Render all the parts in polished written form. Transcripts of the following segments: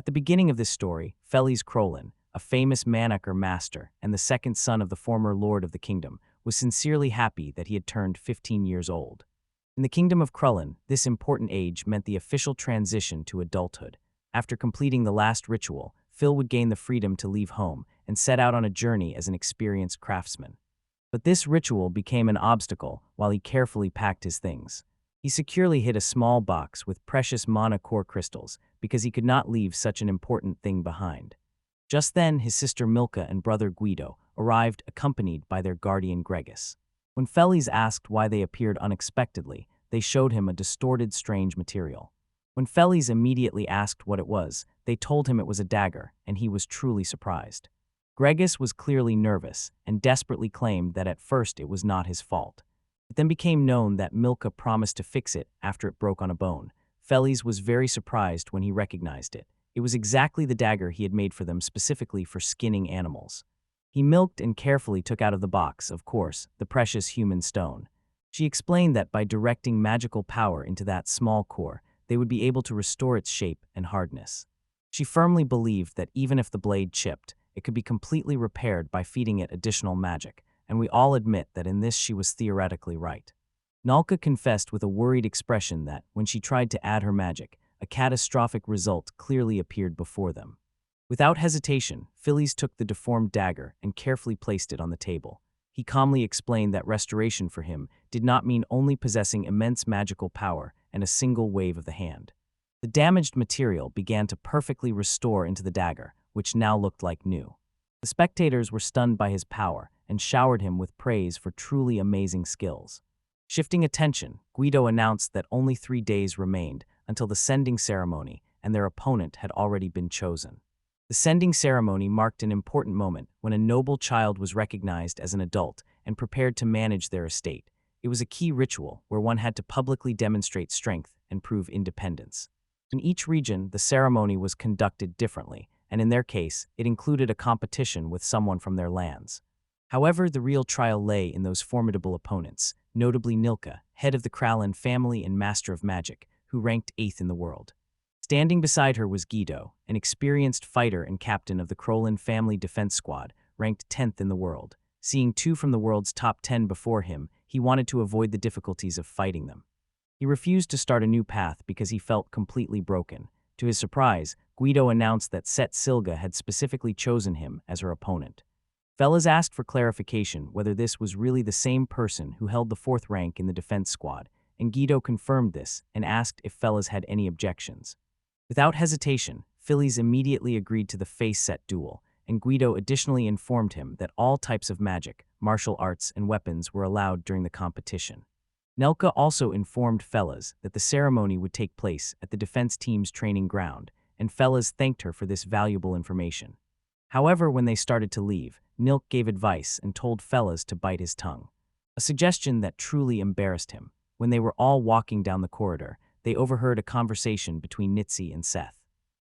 At the beginning of this story, Felix a famous Manaker master and the second son of the former lord of the kingdom, was sincerely happy that he had turned 15 years old. In the kingdom of Krullen, this important age meant the official transition to adulthood. After completing the last ritual, Phil would gain the freedom to leave home and set out on a journey as an experienced craftsman. But this ritual became an obstacle while he carefully packed his things. He securely hid a small box with precious mana core crystals because he could not leave such an important thing behind. Just then, his sister Milka and brother Guido arrived accompanied by their guardian Gregis. When Felix asked why they appeared unexpectedly, they showed him a distorted, strange material. When Felix immediately asked what it was, they told him it was a dagger, and he was truly surprised. Gregis was clearly nervous and desperately claimed that at first it was not his fault. It then became known that Milka promised to fix it after it broke on a bone. Felix was very surprised when he recognized it. It was exactly the dagger he had made for them specifically for skinning animals. He milked and carefully took out of the box, of course, the precious human stone. She explained that by directing magical power into that small core, they would be able to restore its shape and hardness. She firmly believed that even if the blade chipped, it could be completely repaired by feeding it additional magic, and we all admit that in this she was theoretically right. Nalka confessed with a worried expression that, when she tried to add her magic, a catastrophic result clearly appeared before them. Without hesitation, Felix took the deformed dagger and carefully placed it on the table. He calmly explained that restoration for him did not mean only possessing immense magical power and a single wave of the hand. The damaged material began to perfectly restore into the dagger, which now looked like new. The spectators were stunned by his power and showered him with praise for truly amazing skills. Shifting attention, Guido announced that only 3 days remained until the sending ceremony, and their opponent had already been chosen. The sending ceremony marked an important moment when a noble child was recognized as an adult and prepared to manage their estate. It was a key ritual where one had to publicly demonstrate strength and prove independence. In each region, the ceremony was conducted differently, and in their case, it included a competition with someone from their lands. However, the real trial lay in those formidable opponents, notably Nilka, head of the Krallen family and master of magic, who ranked 8th in the world. Standing beside her was Guido, an experienced fighter and captain of the Krollen family defense squad, ranked 10th in the world. Seeing 2 from the world's top 10 before him, he wanted to avoid the difficulties of fighting them. He refused to start a new path because he felt completely broken. To his surprise, Guido announced that Set Silga had specifically chosen him as her opponent. Felix asked for clarification whether this was really the same person who held the 4th rank in the defense squad, and Guido confirmed this and asked if Felix had any objections. Without hesitation, Felix immediately agreed to the face-set duel, and Guido additionally informed him that all types of magic, martial arts, and weapons were allowed during the competition. Nelka also informed Felix that the ceremony would take place at the defense team's training ground, and Felix thanked her for this valuable information. However, when they started to leave, Nilk gave advice and told Felix to bite his tongue, a suggestion that truly embarrassed him. When they were all walking down the corridor, they overheard a conversation between Nitsi and Seth.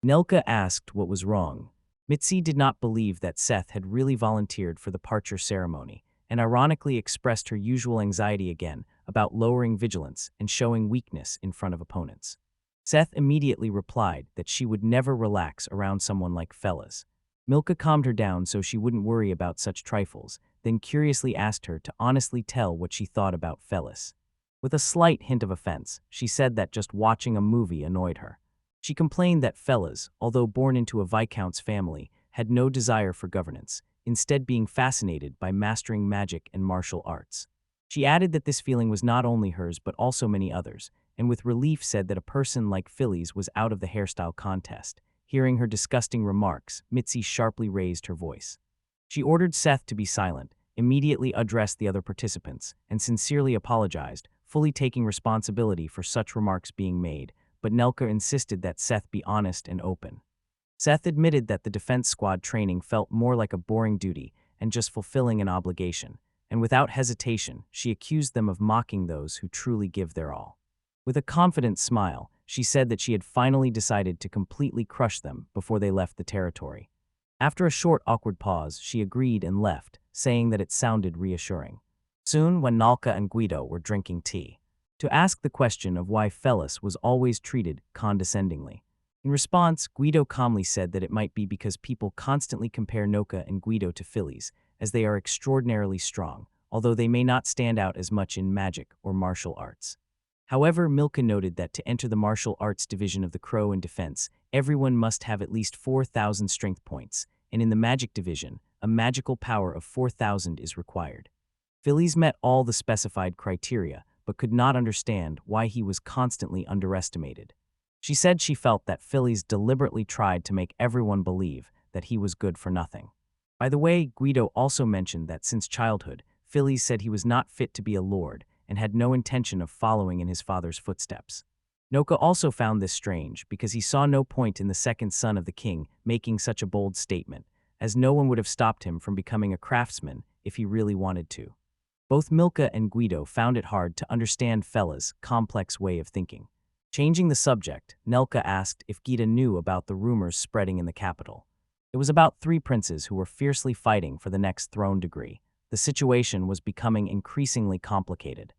Nelka asked what was wrong. Mitzi did not believe that Seth had really volunteered for the parture ceremony, and ironically expressed her usual anxiety again about lowering vigilance and showing weakness in front of opponents. Seth immediately replied that she would never relax around someone like Felix. Milka calmed her down so she wouldn't worry about such trifles, then curiously asked her to honestly tell what she thought about Felix. With a slight hint of offense, she said that just watching a movie annoyed her. She complained that Felix, although born into a Viscount's family, had no desire for governance, instead being fascinated by mastering magic and martial arts. She added that this feeling was not only hers but also many others, and with relief said that a person like Felix was out of the hairstyle contest. Hearing her disgusting remarks, Mitzi sharply raised her voice. She ordered Seth to be silent, immediately addressed the other participants, and sincerely apologized, fully taking responsibility for such remarks being made, but Nelka insisted that Seth be honest and open. Seth admitted that the defense squad training felt more like a boring duty and just fulfilling an obligation, and without hesitation, she accused them of mocking those who truly give their all. With a confident smile, she said that she had finally decided to completely crush them before they left the territory. After a short, awkward pause, she agreed and left, saying that it sounded reassuring. Soon, when Nalka and Guido were drinking tea, to ask the question of why Felix was always treated condescendingly. In response, Guido calmly said that it might be because people constantly compare Noka and Guido to fillies, as they are extraordinarily strong, although they may not stand out as much in magic or martial arts. However, Milka noted that to enter the martial arts division of the Crow in defense, everyone must have at least 4,000 strength points, and in the magic division, a magical power of 4,000 is required. Fillies met all the specified criteria, but could not understand why he was constantly underestimated. She said she felt that fillies deliberately tried to make everyone believe that he was good for nothing. By the way, Guido also mentioned that since childhood, fillies said he was not fit to be a lord and had no intention of following in his father's footsteps. Noka also found this strange because he saw no point in the second son of the king making such a bold statement, as no one would have stopped him from becoming a craftsman if he really wanted to. Both Milka and Guido found it hard to understand Fella's complex way of thinking. Changing the subject, Nelka asked if Gita knew about the rumors spreading in the capital. It was about 3 princes who were fiercely fighting for the next throne degree. The situation was becoming increasingly complicated.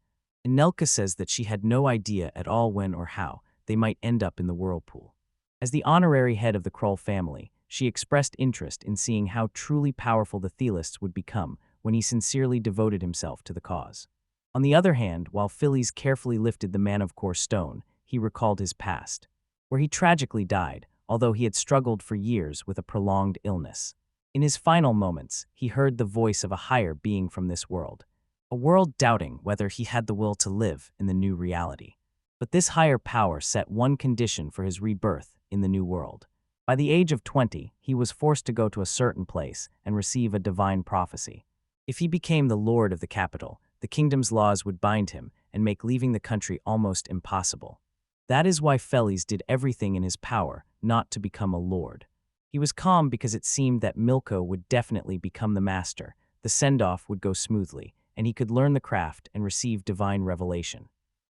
And Nelka says that she had no idea at all when or how they might end up in the whirlpool. As the honorary head of the Kroll family, she expressed interest in seeing how truly powerful the Thelists would become when he sincerely devoted himself to the cause. On the other hand, while Phillies carefully lifted the Man of Core stone, he recalled his past, where he tragically died, although he had struggled for years with a prolonged illness. In his final moments, he heard the voice of a higher being from this world, a world doubting whether he had the will to live in the new reality. But this higher power set one condition for his rebirth in the new world. By the age of 20, he was forced to go to a certain place and receive a divine prophecy. If he became the lord of the capital, the kingdom's laws would bind him and make leaving the country almost impossible. That is why Felix did everything in his power not to become a lord. He was calm because it seemed that Milko would definitely become the master, the send-off would go smoothly, and he could learn the craft and receive divine revelation.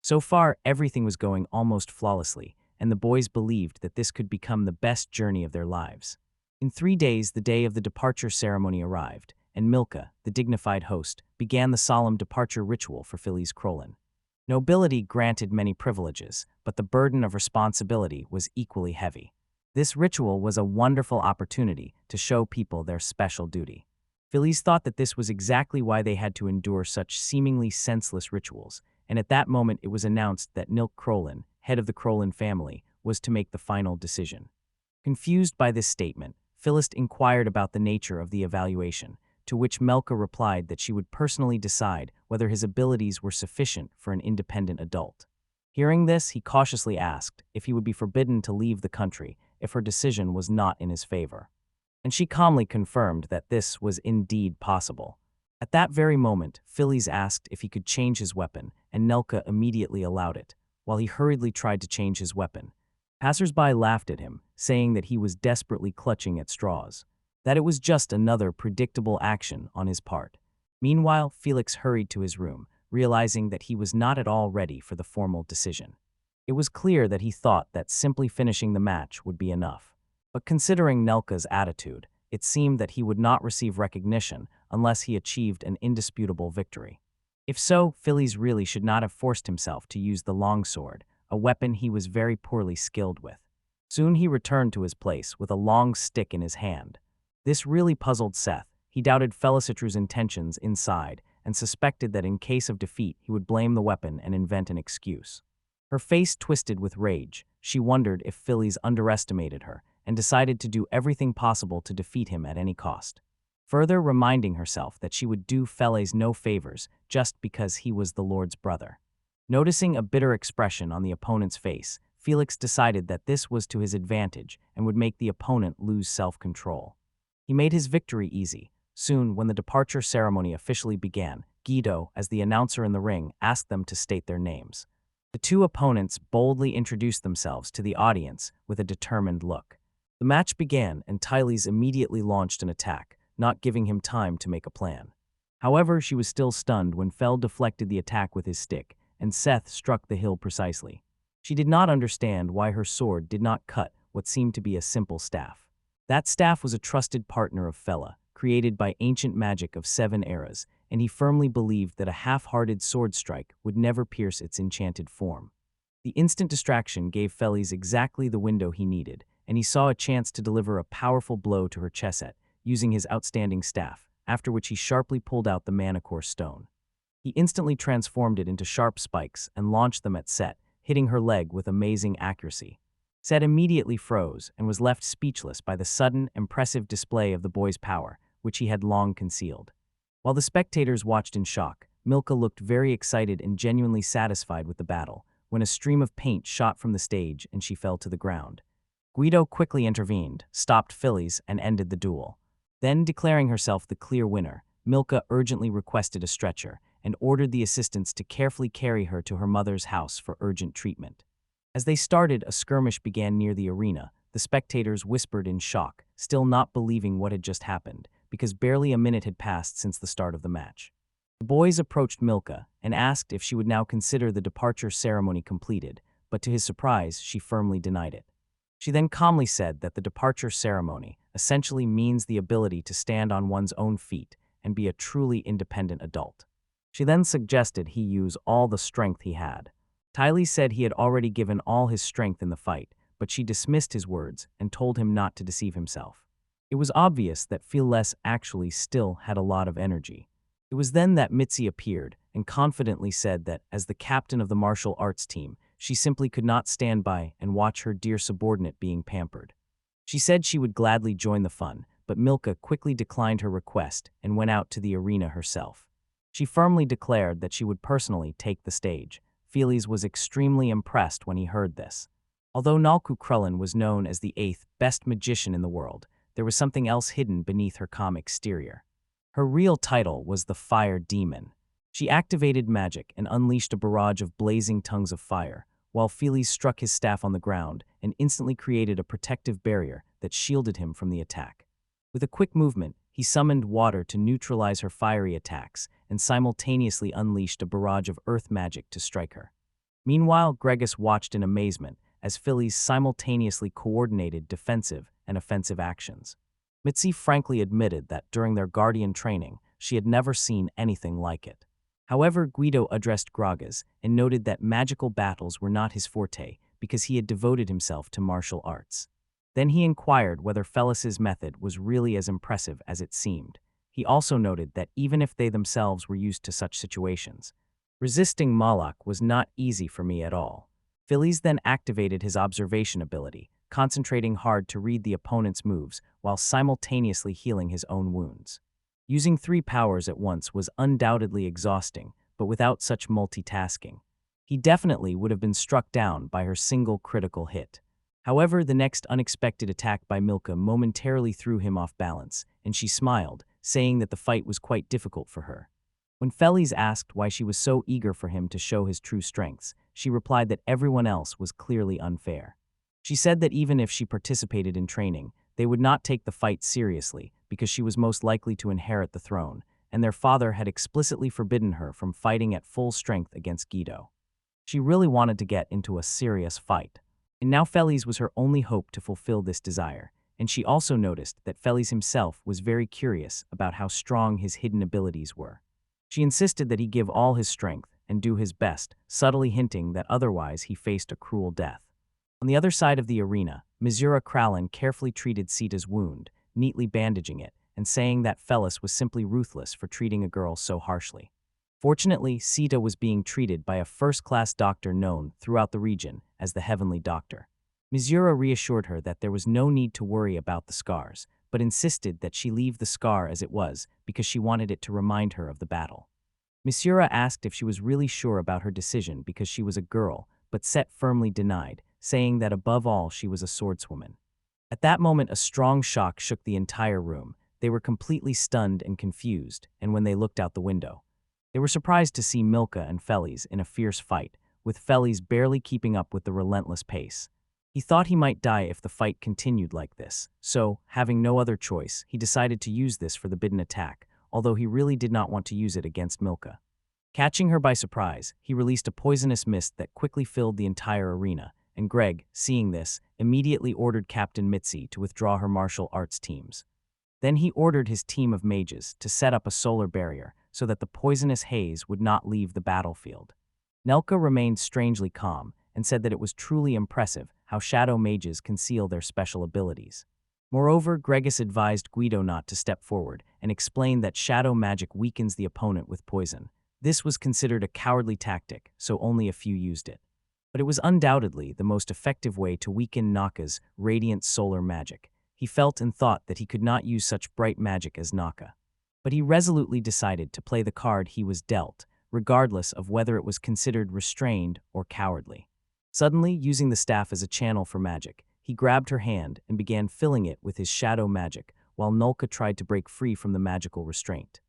So far, everything was going almost flawlessly, and the boys believed that this could become the best journey of their lives. In 3 days, the day of the departure ceremony arrived, and Milka, the dignified host, began the solemn departure ritual for Felix Krolin. Nobility granted many privileges, but the burden of responsibility was equally heavy. This ritual was a wonderful opportunity to show people their special duty. Felix thought that this was exactly why they had to endure such seemingly senseless rituals, and at that moment it was announced that Nilk Krolin, head of the Krolin family, was to make the final decision. Confused by this statement, Felix inquired about the nature of the evaluation, to which Melka replied that she would personally decide whether his abilities were sufficient for an independent adult. Hearing this, he cautiously asked if he would be forbidden to leave the country if her decision was not in his favor. And she calmly confirmed that this was indeed possible. At that very moment, Felix asked if he could change his weapon, and Nelka immediately allowed it, while he hurriedly tried to change his weapon. Passers-by laughed at him, saying that he was desperately clutching at straws, that it was just another predictable action on his part. Meanwhile, Felix hurried to his room, realizing that he was not at all ready for the formal decision. It was clear that he thought that simply finishing the match would be enough. But considering Nelka's attitude, it seemed that he would not receive recognition unless he achieved an indisputable victory. If so, Felix really should not have forced himself to use the longsword, a weapon he was very poorly skilled with. Soon he returned to his place with a long stick in his hand. This really puzzled Seth. He doubted Felicitru's intentions inside and suspected that in case of defeat he would blame the weapon and invent an excuse. Her face twisted with rage. She wondered if Felix underestimated her and decided to do everything possible to defeat him at any cost, further reminding herself that she would do Felix no favors just because he was the Lord's brother. Noticing a bitter expression on the opponent's face, Felix decided that this was to his advantage and would make the opponent lose self-control. He made his victory easy. Soon, when the departure ceremony officially began, Guido, as the announcer in the ring, asked them to state their names. The 2 opponents boldly introduced themselves to the audience with a determined look. The match began, and Tyles immediately launched an attack, not giving him time to make a plan. However, she was still stunned when Fel deflected the attack with his stick, and Seth struck the hill precisely. She did not understand why her sword did not cut what seemed to be a simple staff. That staff was a trusted partner of Fela, created by ancient magic of 7 eras, and he firmly believed that a half-hearted sword strike would never pierce its enchanted form. The instant distraction gave Felix exactly the window he needed, and he saw a chance to deliver a powerful blow to her chesset, using his outstanding staff, after which he sharply pulled out the Manicore stone. He instantly transformed it into sharp spikes and launched them at Set, hitting her leg with amazing accuracy. Set immediately froze and was left speechless by the sudden, impressive display of the boy's power, which he had long concealed. While the spectators watched in shock, Milka looked very excited and genuinely satisfied with the battle, when a stream of paint shot from the stage and she fell to the ground. Guido quickly intervened, stopped Felix, and ended the duel. Then, declaring herself the clear winner, Milka urgently requested a stretcher and ordered the assistants to carefully carry her to her mother's house for urgent treatment. As they started, a skirmish began near the arena. The spectators whispered in shock, still not believing what had just happened, because barely a minute had passed since the start of the match. The boys approached Milka and asked if she would now consider the departure ceremony completed, but to his surprise, she firmly denied it. She then calmly said that the departure ceremony essentially means the ability to stand on one's own feet and be a truly independent adult. She then suggested he use all the strength he had. Tylee said he had already given all his strength in the fight, but she dismissed his words and told him not to deceive himself. It was obvious that Felix actually still had a lot of energy. It was then that Mitzi appeared and confidently said that, as the captain of the martial arts team, she simply could not stand by and watch her dear subordinate being pampered. She said she would gladly join the fun, but Milka quickly declined her request and went out to the arena herself. She firmly declared that she would personally take the stage. Felix was extremely impressed when he heard this. Although Nalku Krellin was known as the 8th best magician in the world, there was something else hidden beneath her calm exterior. Her real title was the Fire Demon. She activated magic and unleashed a barrage of blazing tongues of fire, while Felix struck his staff on the ground and instantly created a protective barrier that shielded him from the attack. With a quick movement, he summoned water to neutralize her fiery attacks and simultaneously unleashed a barrage of earth magic to strike her. Meanwhile, Gregus watched in amazement as Felix simultaneously coordinated defensive and offensive actions. Mitzi frankly admitted that during their guardian training, she had never seen anything like it. However, Guido addressed Gragas and noted that magical battles were not his forte because he had devoted himself to martial arts. Then he inquired whether Felix's method was really as impressive as it seemed. He also noted that even if they themselves were used to such situations, resisting Malak was not easy for me at all. Felix then activated his observation ability, concentrating hard to read the opponent's moves while simultaneously healing his own wounds. Using 3 powers at once was undoubtedly exhausting, but without such multitasking, he definitely would have been struck down by her single critical hit. However, the next unexpected attack by Milka momentarily threw him off balance, and she smiled, saying that the fight was quite difficult for her. When Felix asked why she was so eager for him to show his true strengths, she replied that everyone else was clearly unfair. She said that even if she participated in training, they would not take the fight seriously because she was most likely to inherit the throne, and their father had explicitly forbidden her from fighting at full strength against Guido. She really wanted to get into a serious fight. And now Felix was her only hope to fulfill this desire, and she also noticed that Felix himself was very curious about how strong his hidden abilities were. She insisted that he give all his strength and do his best, subtly hinting that otherwise he faced a cruel death. On the other side of the arena, Mizura Kralin carefully treated Sita's wound, neatly bandaging it, and saying that Felix was simply ruthless for treating a girl so harshly. Fortunately, Sita was being treated by a first-class doctor known throughout the region as the Heavenly Doctor. Mizura reassured her that there was no need to worry about the scars, but insisted that she leave the scar as it was because she wanted it to remind her of the battle. Mizura asked if she was really sure about her decision because she was a girl, but Set firmly denied, saying that above all she was a swordswoman. At that moment, a strong shock shook the entire room. They were completely stunned and confused, and when they looked out the window, they were surprised to see Milka and Felix in a fierce fight, with Felix barely keeping up with the relentless pace. He thought he might die if the fight continued like this, so, having no other choice, he decided to use this for the bidden attack, although he really did not want to use it against Milka. Catching her by surprise, he released a poisonous mist that quickly filled the entire arena, and Greg, seeing this, immediately ordered Captain Mitzi to withdraw her martial arts teams. Then he ordered his team of mages to set up a solar barrier so that the poisonous haze would not leave the battlefield. Nelka remained strangely calm, and said that it was truly impressive how shadow mages conceal their special abilities. Moreover, Gregus advised Guido not to step forward and explained that shadow magic weakens the opponent with poison. This was considered a cowardly tactic, so only a few used it. But it was undoubtedly the most effective way to weaken Naka's radiant solar magic. He felt and thought that he could not use such bright magic as Naka. But he resolutely decided to play the card he was dealt, regardless of whether it was considered restrained or cowardly. Suddenly, using the staff as a channel for magic, he grabbed her hand and began filling it with his shadow magic, while Nulka tried to break free from the magical restraint.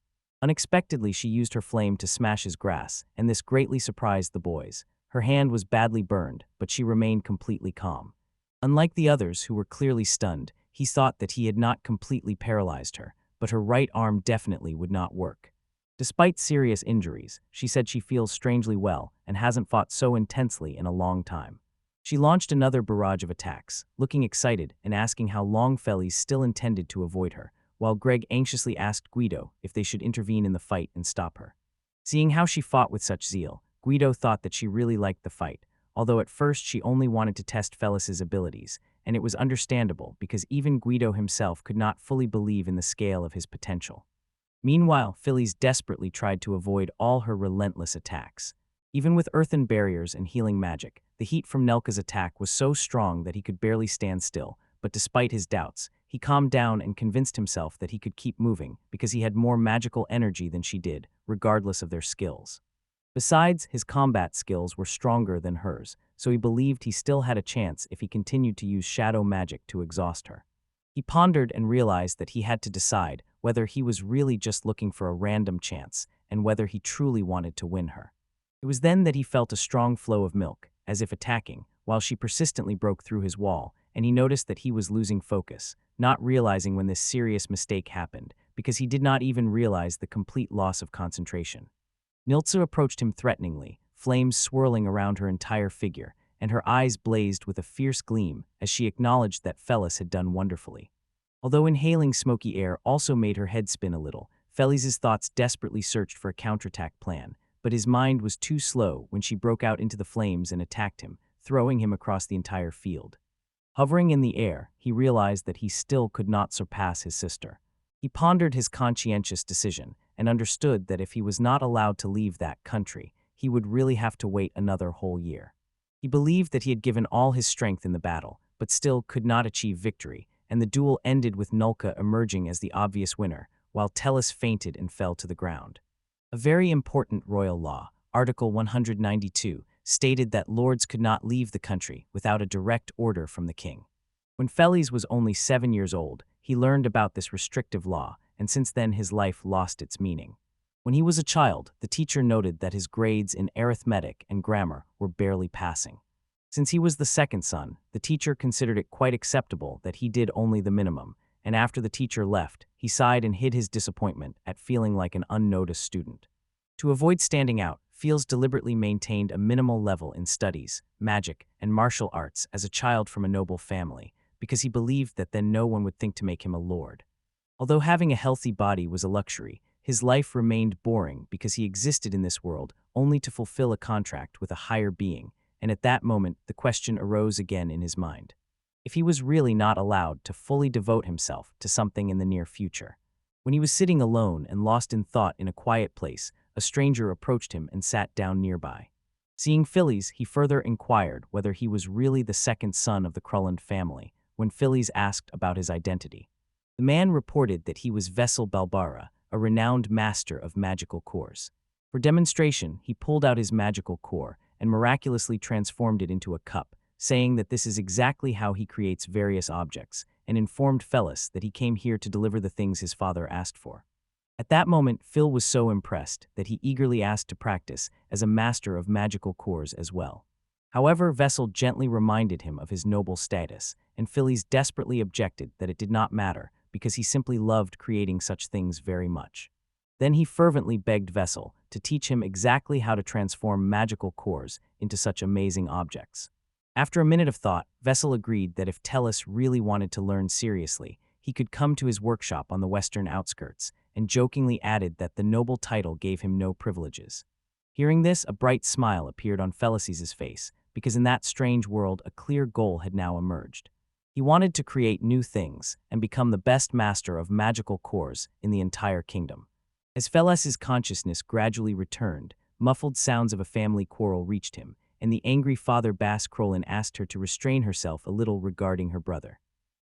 Unexpectedly, she used her flame to smash his grass, and this greatly surprised the boys. Her hand was badly burned, but she remained completely calm. Unlike the others who were clearly stunned, he thought that he had not completely paralyzed her, but her right arm definitely would not work. Despite serious injuries, she said she feels strangely well and hasn't fought so intensely in a long time. She launched another barrage of attacks, looking excited and asking how long Felix still intended to avoid her, while Greg anxiously asked Guido if they should intervene in the fight and stop her. Seeing how she fought with such zeal, Guido thought that she really liked the fight, although at first she only wanted to test Felix's abilities, and it was understandable because even Guido himself could not fully believe in the scale of his potential. Meanwhile, Felix desperately tried to avoid all her relentless attacks. Even with earthen barriers and healing magic, the heat from Nelka's attack was so strong that he could barely stand still, but despite his doubts, he calmed down and convinced himself that he could keep moving because he had more magical energy than she did, regardless of their skills. Besides, his combat skills were stronger than hers, so he believed he still had a chance if he continued to use shadow magic to exhaust her. He pondered and realized that he had to decide whether he was really just looking for a random chance and whether he truly wanted to win her. It was then that he felt a strong flow of milk, as if attacking, while she persistently broke through his wall, and he noticed that he was losing focus, not realizing when this serious mistake happened, because he did not even realize the complete loss of concentration. Niltsu approached him threateningly, flames swirling around her entire figure, and her eyes blazed with a fierce gleam as she acknowledged that Felix had done wonderfully. Although inhaling smoky air also made her head spin a little, Felix's thoughts desperately searched for a counterattack plan, but his mind was too slow when she broke out into the flames and attacked him, throwing him across the entire field. Hovering in the air, he realized that he still could not surpass his sister. He pondered his conscientious decision and understood that if he was not allowed to leave that country, he would really have to wait another whole year. He believed that he had given all his strength in the battle, but still could not achieve victory, and the duel ended with Nulka emerging as the obvious winner, while Tellus fainted and fell to the ground. A very important royal law, Article 192, stated that lords could not leave the country without a direct order from the king. When Felix was only 7 years old, he learned about this restrictive law, and since then his life lost its meaning. When he was a child, the teacher noted that his grades in arithmetic and grammar were barely passing. Since he was the second son, the teacher considered it quite acceptable that he did only the minimum, and after the teacher left, he sighed and hid his disappointment at feeling like an unnoticed student. To avoid standing out, Felix deliberately maintained a minimal level in studies, magic, and martial arts as a child from a noble family, because he believed that then no one would think to make him a lord. Although having a healthy body was a luxury, his life remained boring because he existed in this world only to fulfill a contract with a higher being, and at that moment the question arose again in his mind. If he was really not allowed to fully devote himself to something in the near future. When he was sitting alone and lost in thought in a quiet place, a stranger approached him and sat down nearby. Seeing Felix, he further inquired whether he was really the second son of the Krulland family, when Felix asked about his identity. The man reported that he was Vessel Balbara, a renowned master of magical cores. For demonstration, he pulled out his magical core and miraculously transformed it into a cup, saying that this is exactly how he creates various objects, and informed Felix that he came here to deliver the things his father asked for. At that moment, Phil was so impressed that he eagerly asked to practice as a master of magical cores as well. However, Vessel gently reminded him of his noble status, and Felix desperately objected that it did not matter because he simply loved creating such things very much. Then he fervently begged Vessel to teach him exactly how to transform magical cores into such amazing objects. After a minute of thought, Vessel agreed that if Tellus really wanted to learn seriously, he could come to his workshop on the western outskirts, and jokingly added that the noble title gave him no privileges. Hearing this, a bright smile appeared on Felix's face, because in that strange world a clear goal had now emerged. He wanted to create new things and become the best master of magical cores in the entire kingdom. As Felix's consciousness gradually returned, muffled sounds of a family quarrel reached him, and the angry father Bascal asked her to restrain herself a little regarding her brother.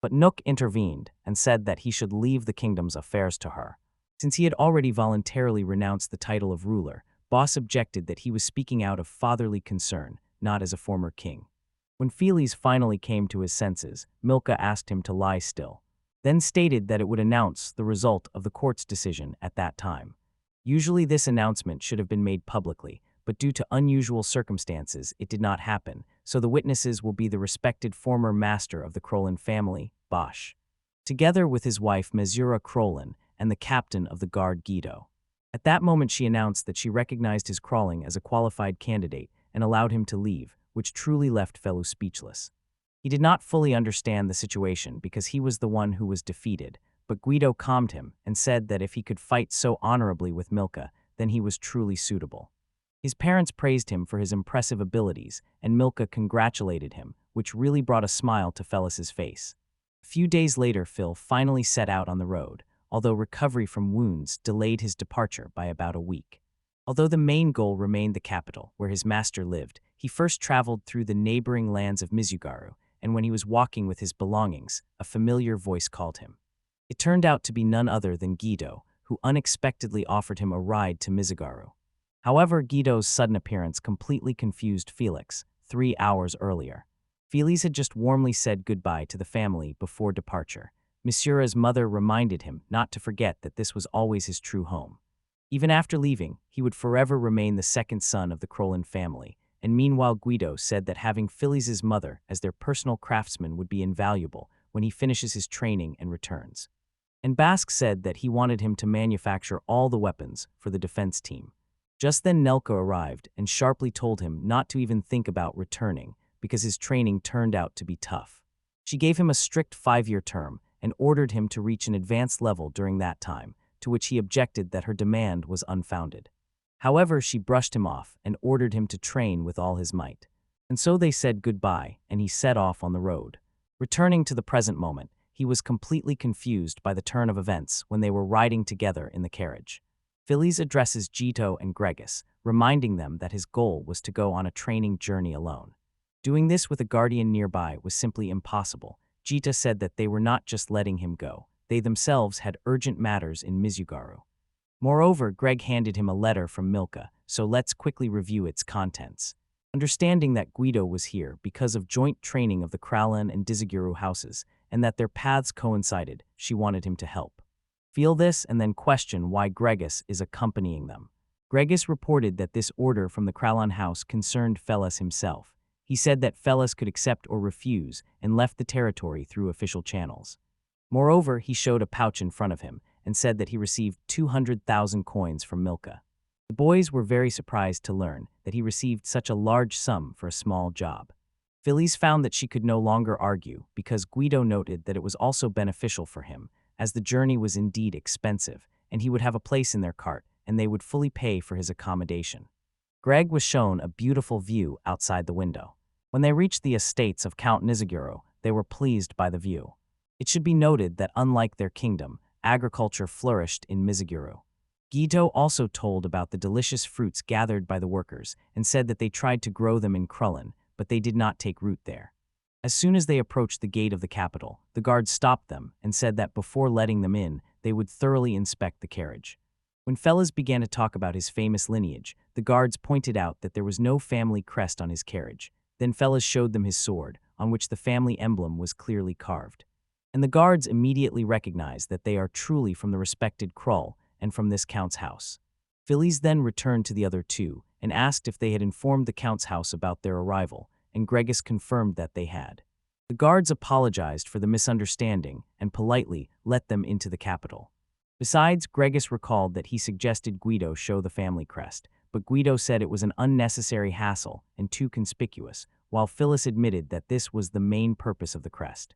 But Nook intervened and said that he should leave the kingdom's affairs to her. Since he had already voluntarily renounced the title of ruler, Boss objected that he was speaking out of fatherly concern, not as a former king. When Felix finally came to his senses, Milka asked him to lie still, then stated that it would announce the result of the court's decision at that time. Usually this announcement should have been made publicly, but due to unusual circumstances it did not happen, so the witnesses will be the respected former master of the Krolin family, Bosch, together with his wife Mezura Krolin and the captain of the guard Guido. At that moment she announced that she recognized his crawling as a qualified candidate and allowed him to leave, which truly left Felix speechless. He did not fully understand the situation because he was the one who was defeated, but Guido calmed him and said that if he could fight so honorably with Milka, then he was truly suitable. His parents praised him for his impressive abilities, and Milka congratulated him, which really brought a smile to Felix's face. A few days later Phil finally set out on the road, although recovery from wounds delayed his departure by about a week. Although the main goal remained the capital, where his master lived, he first traveled through the neighboring lands of Mizugaru, and when he was walking with his belongings, a familiar voice called him. It turned out to be none other than Guido, who unexpectedly offered him a ride to Mizugaru. However, Guido's sudden appearance completely confused Felix 3 hours earlier. Felix had just warmly said goodbye to the family before departure. Misura's mother reminded him not to forget that this was always his true home. Even after leaving, he would forever remain the second son of the Krolin family, and meanwhile Guido said that having Felix's mother as their personal craftsman would be invaluable when he finishes his training and returns. And Basque said that he wanted him to manufacture all the weapons for the defense team. Just then Nelka arrived and sharply told him not to even think about returning because his training turned out to be tough. She gave him a strict 5-year term and ordered him to reach an advanced level during that time, to which he objected that her demand was unfounded. However, she brushed him off and ordered him to train with all his might. And so they said goodbye, and he set off on the road. Returning to the present moment, he was completely confused by the turn of events when they were riding together in the carriage. Felix addresses Gito and Gregis, reminding them that his goal was to go on a training journey alone. Doing this with a guardian nearby was simply impossible. Gita said that they were not just letting him go, they themselves had urgent matters in Mizugaru. Moreover, Greg handed him a letter from Milka, so let's quickly review its contents. Understanding that Guido was here because of joint training of the Kralin and Dizaguru houses, and that their paths coincided, she wanted him to help. Feel this and then question why Gregis is accompanying them. Gregis reported that this order from the Kralin house concerned Felix himself. He said that Felix could accept or refuse and left the territory through official channels. Moreover, he showed a pouch in front of him and said that he received 200,000 coins from Milka. The boys were very surprised to learn that he received such a large sum for a small job. Felix found that she could no longer argue because Guido noted that it was also beneficial for him, as the journey was indeed expensive, and he would have a place in their cart, and they would fully pay for his accommodation. Greg was shown a beautiful view outside the window. When they reached the estates of Count Nizaguro, they were pleased by the view. It should be noted that unlike their kingdom, agriculture flourished in Mizugaru. Guido also told about the delicious fruits gathered by the workers and said that they tried to grow them in Krulin, but they did not take root there. As soon as they approached the gate of the capital, the guards stopped them and said that before letting them in, they would thoroughly inspect the carriage. When Felix began to talk about his famous lineage, the guards pointed out that there was no family crest on his carriage. Then Felix showed them his sword, on which the family emblem was clearly carved. And the guards immediately recognized that they are truly from the respected Krull and from this count's house. Felix then returned to the other two and asked if they had informed the count's house about their arrival, and Gregis confirmed that they had. The guards apologized for the misunderstanding and politely let them into the capital. Besides, Gregis recalled that he suggested Guido show the family crest, but Guido said it was an unnecessary hassle and too conspicuous, while Felix admitted that this was the main purpose of the crest.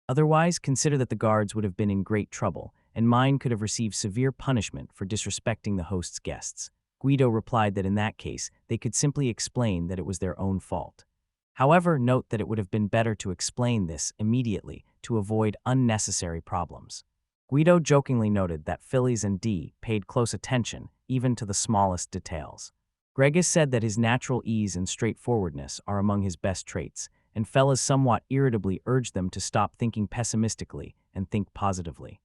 Otherwise, consider that the guards would have been in great trouble, and mine could have received severe punishment for disrespecting the host's guests. Guido replied that in that case, they could simply explain that it was their own fault. However, note that it would have been better to explain this immediately to avoid unnecessary problems. Guido jokingly noted that Felix and Dee paid close attention, even to the smallest details. Gregis said that his natural ease and straightforwardness are among his best traits, and Felix somewhat irritably urged them to stop thinking pessimistically and think positively.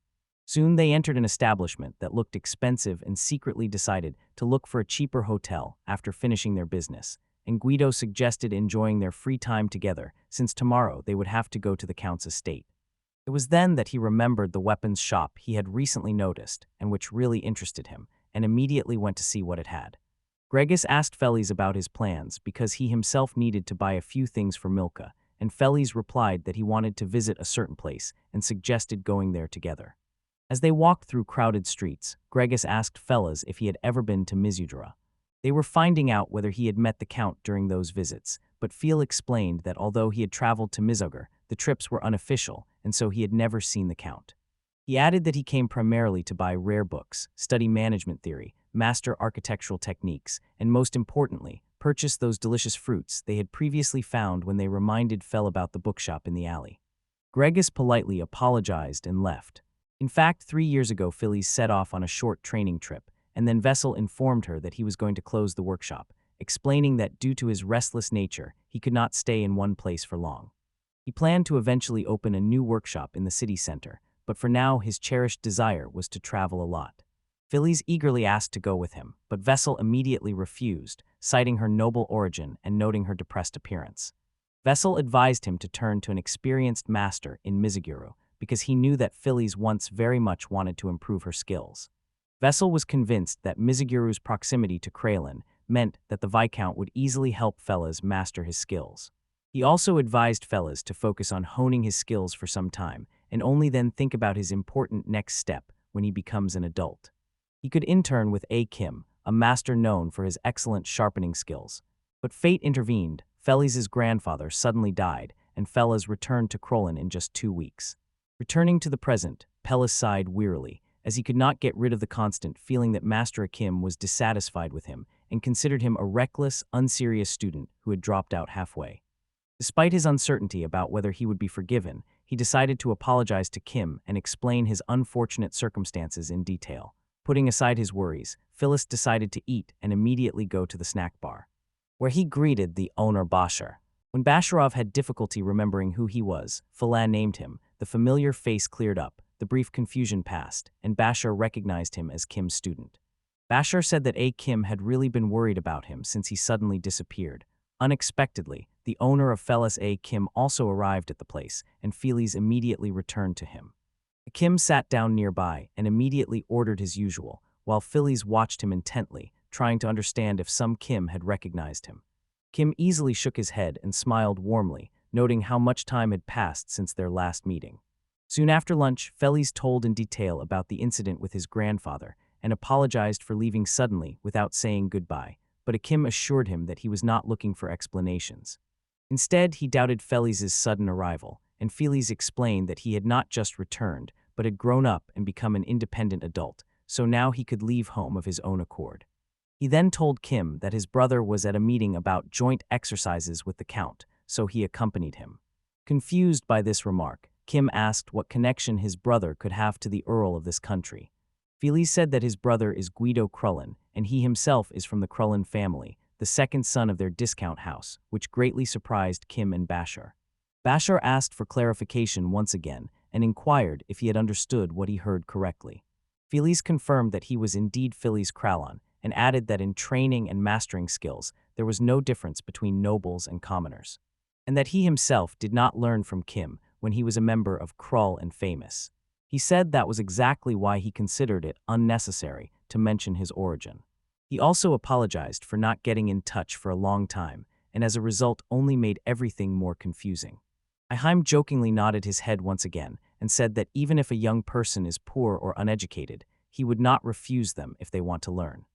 Soon they entered an establishment that looked expensive and secretly decided to look for a cheaper hotel after finishing their business, and Guido suggested enjoying their free time together since tomorrow they would have to go to the Count's estate. It was then that he remembered the weapons shop he had recently noticed and which really interested him, and immediately went to see what it had. Gregis asked Felix about his plans because he himself needed to buy a few things for Milka, and Felix replied that he wanted to visit a certain place and suggested going there together. As they walked through crowded streets, Gregis asked Felix if he had ever been to Mizugaru. They were finding out whether he had met the Count during those visits, but Felix explained that although he had traveled to Mizugaru, the trips were unofficial, and so he had never seen the Count. He added that he came primarily to buy rare books, study management theory, master architectural techniques, and most importantly, purchase those delicious fruits they had previously found when they reminded Fel about the bookshop in the alley. Gregis politely apologized and left. In fact, 3 years ago, Felix set off on a short training trip, and then Bascal informed her that he was going to close the workshop, explaining that due to his restless nature, he could not stay in one place for long. He planned to eventually open a new workshop in the city center, but for now his cherished desire was to travel a lot. Felix eagerly asked to go with him, but Bascal immediately refused, citing her noble origin and noting her depressed appearance. Bascal advised him to turn to an experienced master in Mizugaru, because he knew that Felix once very much wanted to improve her skills. Bascal was convinced that Mizugaru's proximity to Kralin meant that the Viscount would easily help Felix master his skills. He also advised Felix to focus on honing his skills for some time, and only then think about his important next step when he becomes an adult. He could intern with Akim, a master known for his excellent sharpening skills. But fate intervened. Felix's grandfather suddenly died, and Felix returned to Kralin in just 2 weeks. Returning to the present, Felix sighed wearily, as he could not get rid of the constant feeling that Master Akim was dissatisfied with him and considered him a reckless, unserious student who had dropped out halfway. Despite his uncertainty about whether he would be forgiven, he decided to apologize to Kim and explain his unfortunate circumstances in detail. Putting aside his worries, Felix decided to eat and immediately go to the snack bar, where he greeted the owner Bashar. When Basharov had difficulty remembering who he was, Falan named him, the familiar face cleared up, the brief confusion passed, and Bashar recognized him as Kim's student. Bashar said that Kim had really been worried about him since he suddenly disappeared. Unexpectedly, the owner of Felix Kim also arrived at the place, and Felix immediately returned to him. Akim sat down nearby and immediately ordered his usual, while Felix watched him intently, trying to understand if some Kim had recognized him. Kim easily shook his head and smiled warmly, noting how much time had passed since their last meeting. Soon after lunch, Felix told in detail about the incident with his grandfather and apologized for leaving suddenly without saying goodbye, but Akim assured him that he was not looking for explanations. Instead, he doubted Felix's sudden arrival, and Felix explained that he had not just returned, but had grown up and become an independent adult, so now he could leave home of his own accord. He then told Kim that his brother was at a meeting about joint exercises with the Count, so he accompanied him. Confused by this remark, Kim asked what connection his brother could have to the Earl of this country. Felix said that his brother is Guido Krullen, and he himself is from the Krullen family, the second son of their discount house, which greatly surprised Kim and Bashar. Bashar asked for clarification once again and inquired if he had understood what he heard correctly. Felix confirmed that he was indeed Felix Krallon, and added that in training and mastering skills, there was no difference between nobles and commoners, and that he himself did not learn from Kim when he was a member of Krull and Famous. He said that was exactly why he considered it unnecessary to mention his origin. He also apologized for not getting in touch for a long time, and as a result only made everything more confusing. Akim jokingly nodded his head once again and said that even if a young person is poor or uneducated, he would not refuse them if they want to learn,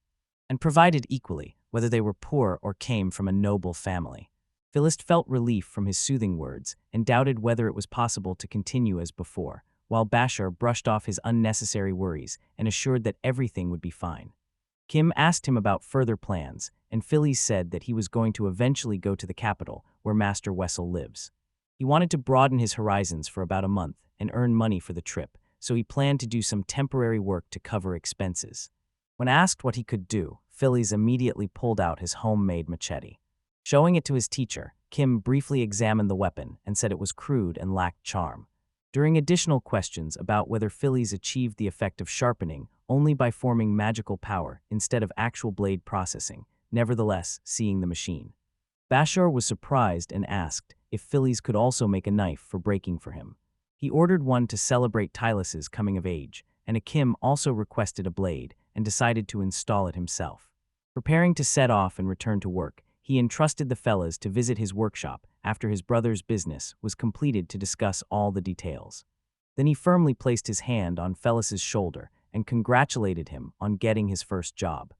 and provided equally, whether they were poor or came from a noble family. Felix felt relief from his soothing words and doubted whether it was possible to continue as before, while Bashar brushed off his unnecessary worries and assured that everything would be fine. Kim asked him about further plans, and Felix said that he was going to eventually go to the capital, where Master Wessel lives. He wanted to broaden his horizons for about a month and earn money for the trip, so he planned to do some temporary work to cover expenses. When asked what he could do, Felix immediately pulled out his homemade machete. Showing it to his teacher, Kim briefly examined the weapon and said it was crude and lacked charm. During additional questions about whether Felix achieved the effect of sharpening only by forming magical power instead of actual blade processing, nevertheless seeing the machine, Hazure was surprised and asked if Felix could also make a knife for breaking for him. He ordered one to celebrate Tylus's coming of age, and Akim also requested a blade and decided to install it himself. Preparing to set off and return to work, he entrusted the fellas to visit his workshop after his brother's business was completed to discuss all the details. Then he firmly placed his hand on Felix's shoulder and congratulated him on getting his first job.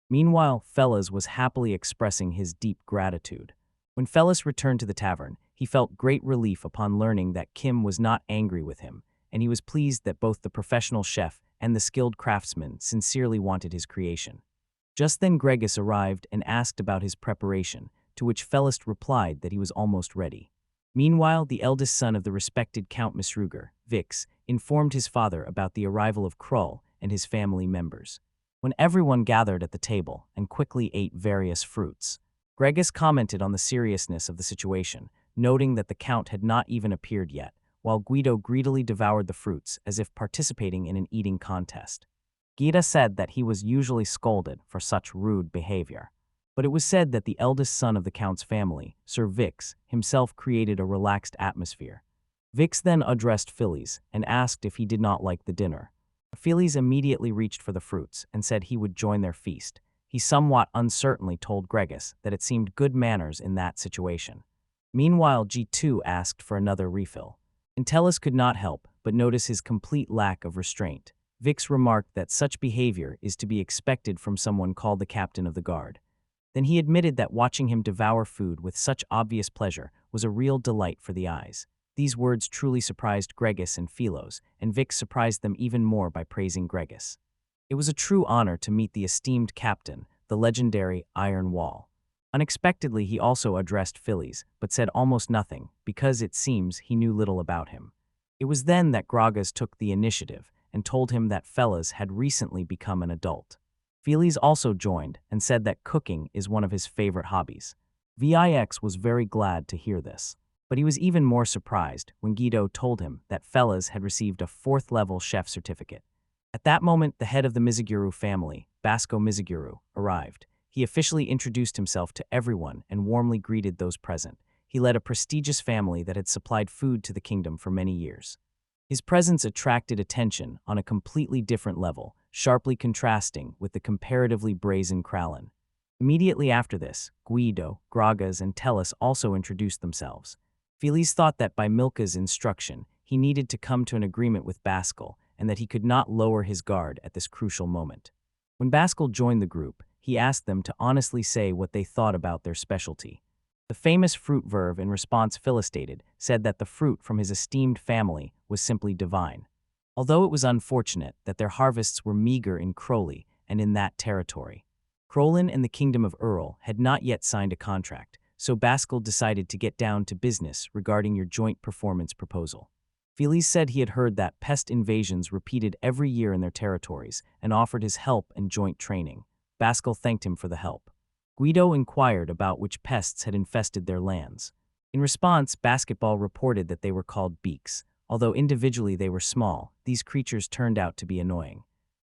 Meanwhile, Felix was happily expressing his deep gratitude. When Felix returned to the tavern, he felt great relief upon learning that Kim was not angry with him, and he was pleased that both the professional chef and the skilled craftsman sincerely wanted his creation. Just then Gregis arrived and asked about his preparation, to which Felix replied that he was almost ready. Meanwhile, the eldest son of the respected Count Misruger, Vix, informed his father about the arrival of Krull and his family members. When everyone gathered at the table and quickly ate various fruits, Gregis commented on the seriousness of the situation, noting that the Count had not even appeared yet, while Guido greedily devoured the fruits as if participating in an eating contest. Gita said that he was usually scolded for such rude behavior, but it was said that the eldest son of the Count's family, Sir Vix, himself created a relaxed atmosphere. Vix then addressed Felix and asked if he did not like the dinner. Felix immediately reached for the fruits and said he would join their feast. He somewhat uncertainly told Gregis that it seemed good manners in that situation. Meanwhile, G2 asked for another refill. Entellus could not help but notice his complete lack of restraint. Vix remarked that such behavior is to be expected from someone called the captain of the guard. Then he admitted that watching him devour food with such obvious pleasure was a real delight for the eyes. These words truly surprised Gregis and Philos, and Vix surprised them even more by praising Gregis. It was a true honor to meet the esteemed captain, the legendary Iron Wall. Unexpectedly, he also addressed Felix, but said almost nothing, because it seems he knew little about him. It was then that Gragas took the initiative and told him that Felix had recently become an adult. Felix also joined and said that cooking is one of his favorite hobbies. Vix was very glad to hear this, but he was even more surprised when Guido told him that Felix had received a 4th-level chef certificate. At that moment, the head of the Mizugaru family, Bascal Mizugaru, arrived. He officially introduced himself to everyone and warmly greeted those present. He led a prestigious family that had supplied food to the kingdom for many years. His presence attracted attention on a completely different level, sharply contrasting with the comparatively brazen Kralin. Immediately after this, Guido, Gragas, and Tellus also introduced themselves. Felix thought that by Milka's instruction, he needed to come to an agreement with Bascal and that he could not lower his guard at this crucial moment. When Bascal joined the group, he asked them to honestly say what they thought about their specialty. The famous fruit verve, in response Felix stated, said that the fruit from his esteemed family was simply divine. Although it was unfortunate that their harvests were meager in Crowley and in that territory. Crolin and the Kingdom of Earl had not yet signed a contract, so Bascal decided to get down to business regarding your joint performance proposal. Felix said he had heard that pest invasions repeated every year in their territories and offered his help and joint training. Bascal thanked him for the help. Guido inquired about which pests had infested their lands. In response, Basketball reported that they were called beaks. Although individually they were small, these creatures turned out to be annoying.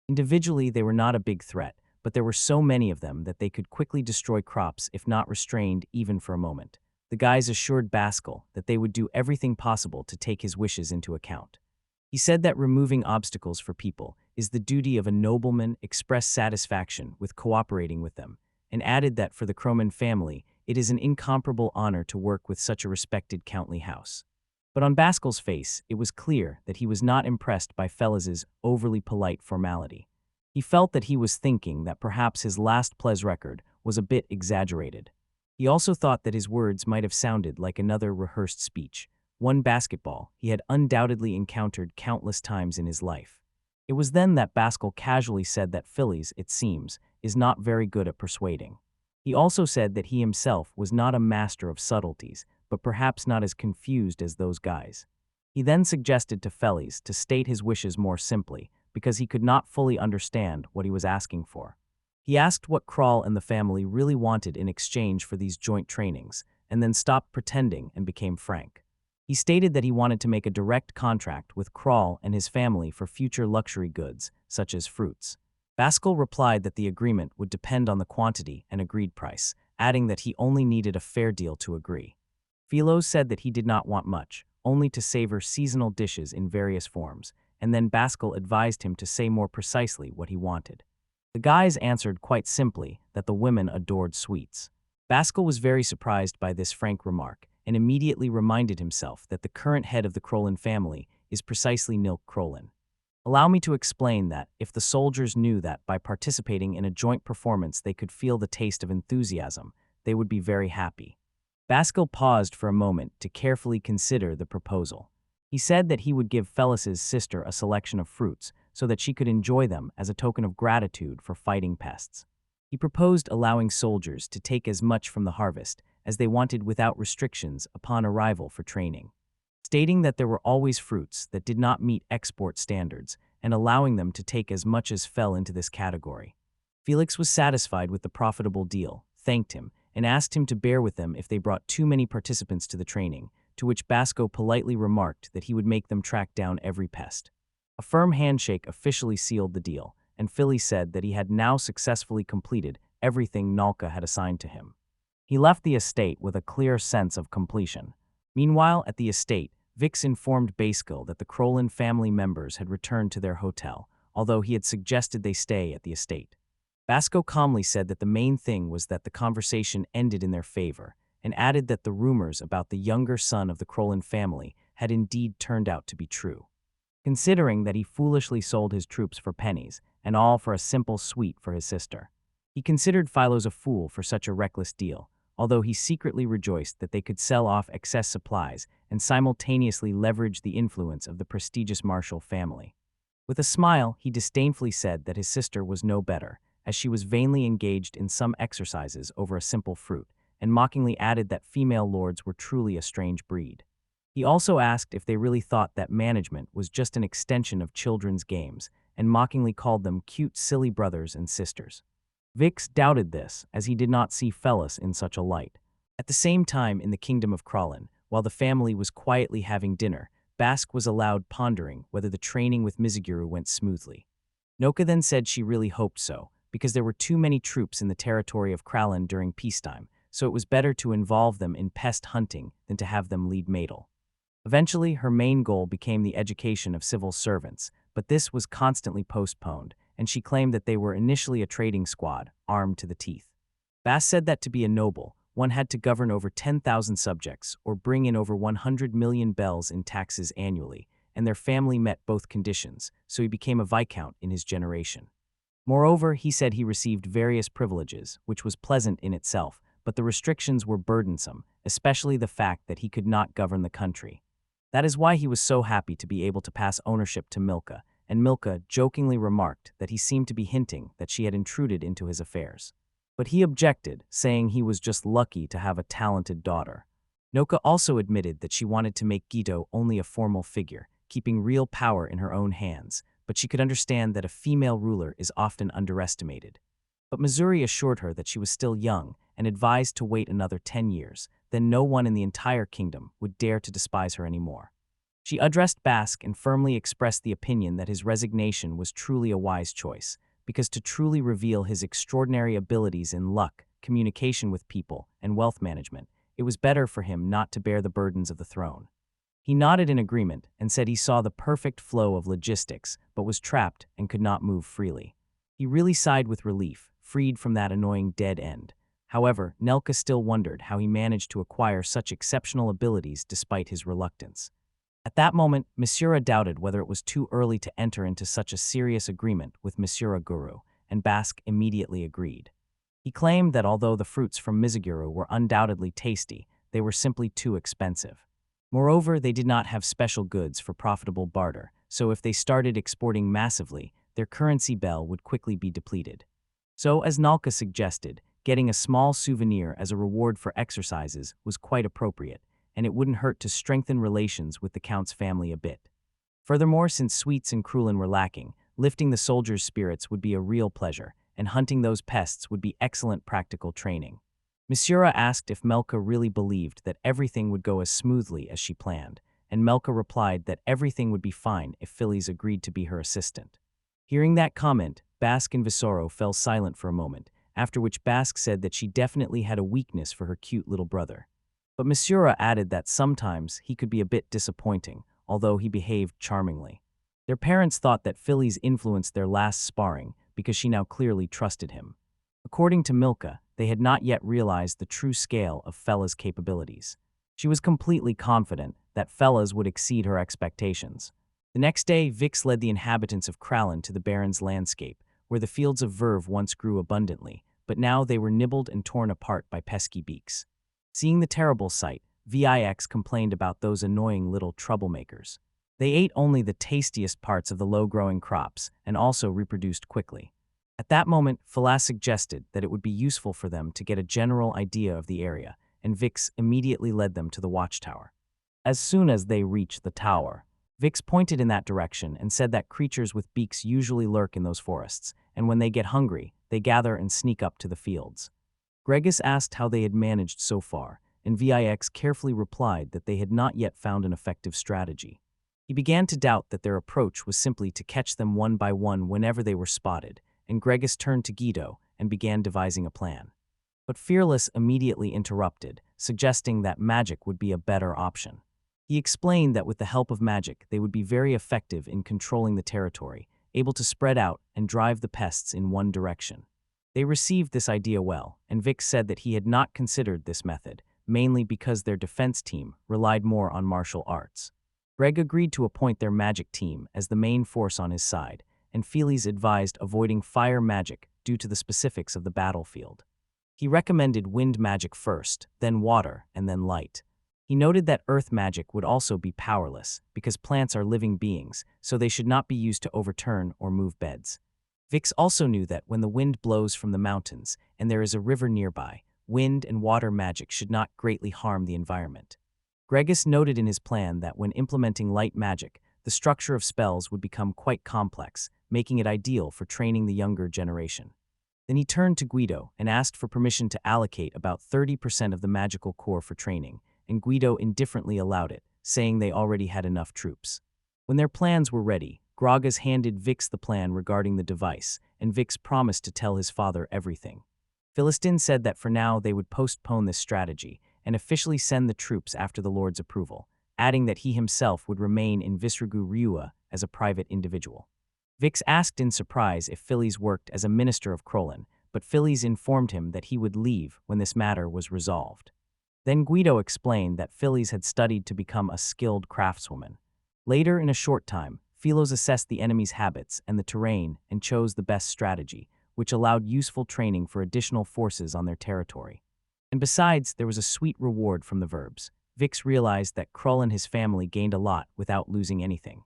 Individually, they were not a big threat, but there were so many of them that they could quickly destroy crops if not restrained even for a moment. The guys assured Bascal that they would do everything possible to take his wishes into account. He said that removing obstacles for people is the duty of a nobleman, expressed satisfaction with cooperating with them, and added that for the Croman family, it is an incomparable honor to work with such a respected countly house. But on Bascal's face, it was clear that he was not impressed by Felix's overly polite formality. He felt that he was thinking that perhaps his last Ples record was a bit exaggerated. He also thought that his words might have sounded like another rehearsed speech, one Basketball he had undoubtedly encountered countless times in his life. It was then that Bascal casually said that Felix, it seems, is not very good at persuading. He also said that he himself was not a master of subtleties, but perhaps not as confused as those guys. He then suggested to Felix to state his wishes more simply, because he could not fully understand what he was asking for. He asked what Kral and the family really wanted in exchange for these joint trainings, and then stopped pretending and became frank. He stated that he wanted to make a direct contract with Kral and his family for future luxury goods, such as fruits. Bascal replied that the agreement would depend on the quantity and agreed price, adding that he only needed a fair deal to agree. Felix said that he did not want much, only to savor seasonal dishes in various forms, and then Bascal advised him to say more precisely what he wanted. The guys answered quite simply that the women adored sweets. Bascal was very surprised by this frank remark, and immediately reminded himself that the current head of the Krolin family is precisely Nilk Krolin. Allow me to explain that, if the soldiers knew that by participating in a joint performance they could feel the taste of enthusiasm, they would be very happy. Bascal paused for a moment to carefully consider the proposal. He said that he would give Felix's sister a selection of fruits so that she could enjoy them as a token of gratitude for fighting pests. He proposed allowing soldiers to take as much from the harvest as they wanted without restrictions upon arrival for training, stating that there were always fruits that did not meet export standards and allowing them to take as much as fell into this category. Felix was satisfied with the profitable deal, thanked him, and asked him to bear with them if they brought too many participants to the training, to which Basco politely remarked that he would make them track down every pest. A firm handshake officially sealed the deal, and Philly said that he had now successfully completed everything Nalka had assigned to him. He left the estate with a clear sense of completion. Meanwhile, at the estate, Vix informed Bascal that the Krolin family members had returned to their hotel, although he had suggested they stay at the estate. Basco calmly said that the main thing was that the conversation ended in their favor, and added that the rumors about the younger son of the Krolin family had indeed turned out to be true. Considering that he foolishly sold his troops for pennies, and all for a simple sweet for his sister, he considered Philos a fool for such a reckless deal, although he secretly rejoiced that they could sell off excess supplies and simultaneously leverage the influence of the prestigious Marshall family. With a smile, he disdainfully said that his sister was no better, as she was vainly engaged in some exercises over a simple fruit, and mockingly added that female lords were truly a strange breed. He also asked if they really thought that management was just an extension of children's games, and mockingly called them cute, silly brothers and sisters. Vix doubted this, as he did not see Felix in such a light. At the same time, in the kingdom of Krolin, while the family was quietly having dinner, Basque was allowed pondering whether the training with Mizugaru went smoothly. Noka then said she really hoped so, because there were too many troops in the territory of Kralin during peacetime, so it was better to involve them in pest hunting than to have them lead Madel. Eventually, her main goal became the education of civil servants, but this was constantly postponed, and she claimed that they were initially a trading squad, armed to the teeth. Bass said that to be a noble, one had to govern over 10,000 subjects or bring in over 100 million bells in taxes annually, and their family met both conditions, so he became a viscount in his generation. Moreover, he said he received various privileges, which was pleasant in itself, but the restrictions were burdensome, especially the fact that he could not govern the country. That is why he was so happy to be able to pass ownership to Milka, and Milka jokingly remarked that he seemed to be hinting that she had intruded into his affairs. But he objected, saying he was just lucky to have a talented daughter. Noka also admitted that she wanted to make Gito only a formal figure, keeping real power in her own hands, but she could understand that a female ruler is often underestimated. But Missouri assured her that she was still young and advised to wait another 10 years, then no one in the entire kingdom would dare to despise her anymore. She addressed Basque and firmly expressed the opinion that his resignation was truly a wise choice, because to truly reveal his extraordinary abilities in luck, communication with people, and wealth management, it was better for him not to bear the burdens of the throne. He nodded in agreement and said he saw the perfect flow of logistics, but was trapped and could not move freely. He really sighed with relief, freed from that annoying dead end. However, Nelka still wondered how he managed to acquire such exceptional abilities despite his reluctance. At that moment, Misura doubted whether it was too early to enter into such a serious agreement with Mizugaru, and Basque immediately agreed. He claimed that although the fruits from Mizugaru were undoubtedly tasty, they were simply too expensive. Moreover, they did not have special goods for profitable barter, so if they started exporting massively, their currency bell would quickly be depleted. So, as Nalka suggested, getting a small souvenir as a reward for exercises was quite appropriate, and it wouldn't hurt to strengthen relations with the Count's family a bit. Furthermore, since sweets and Krulin were lacking, lifting the soldiers' spirits would be a real pleasure, and hunting those pests would be excellent practical training. Misura asked if Melka really believed that everything would go as smoothly as she planned, and Melka replied that everything would be fine if Felix agreed to be her assistant. Hearing that comment, Basque and Visoro fell silent for a moment, after which Basque said that she definitely had a weakness for her cute little brother. But Misura added that sometimes he could be a bit disappointing, although he behaved charmingly. Their parents thought that Felix influenced their last sparring because she now clearly trusted him. According to Milka, they had not yet realized the true scale of Fella's capabilities. She was completely confident that Fella's would exceed her expectations. The next day, Vix led the inhabitants of Kralin to the Baron's landscape, where the fields of verve once grew abundantly, but now they were nibbled and torn apart by pesky beaks. Seeing the terrible sight, Vix complained about those annoying little troublemakers. They ate only the tastiest parts of the low-growing crops and also reproduced quickly. At that moment, Felix suggested that it would be useful for them to get a general idea of the area, and Vix immediately led them to the watchtower. As soon as they reached the tower, Vix pointed in that direction and said that creatures with beaks usually lurk in those forests, and when they get hungry, they gather and sneak up to the fields. Gregis asked how they had managed so far, and Vix carefully replied that they had not yet found an effective strategy. He began to doubt that their approach was simply to catch them one by one whenever they were spotted, and Gregis turned to Guido and began devising a plan. But Fearless immediately interrupted, suggesting that magic would be a better option. He explained that with the help of magic, they would be very effective in controlling the territory, able to spread out and drive the pests in one direction. They received this idea well, and Vix said that he had not considered this method, mainly because their defense team relied more on martial arts. Greg agreed to appoint their magic team as the main force on his side, and Felix advised avoiding fire magic due to the specifics of the battlefield. He recommended wind magic first, then water, and then light. He noted that earth magic would also be powerless, because plants are living beings, so they should not be used to overturn or move beds. Vix also knew that when the wind blows from the mountains and there is a river nearby, wind and water magic should not greatly harm the environment. Gregis noted in his plan that when implementing light magic, the structure of spells would become quite complex, making it ideal for training the younger generation. Then he turned to Guido and asked for permission to allocate about 30% of the magical core for training, and Guido indifferently allowed it, saying they already had enough troops. When their plans were ready, Gragas handed Vix the plan regarding the device, and Vix promised to tell his father everything. Philistin said that for now they would postpone this strategy and officially send the troops after the Lord's approval, adding that he himself would remain in Visrugu Ryua as a private individual. Vix asked in surprise if Felix worked as a minister of Krolin, but Felix informed him that he would leave when this matter was resolved. Then Guido explained that Felix had studied to become a skilled craftswoman. Later, in a short time, Philos assessed the enemy's habits and the terrain and chose the best strategy, which allowed useful training for additional forces on their territory. And besides, there was a sweet reward from the verbs. Vix realized that Krull and his family gained a lot without losing anything.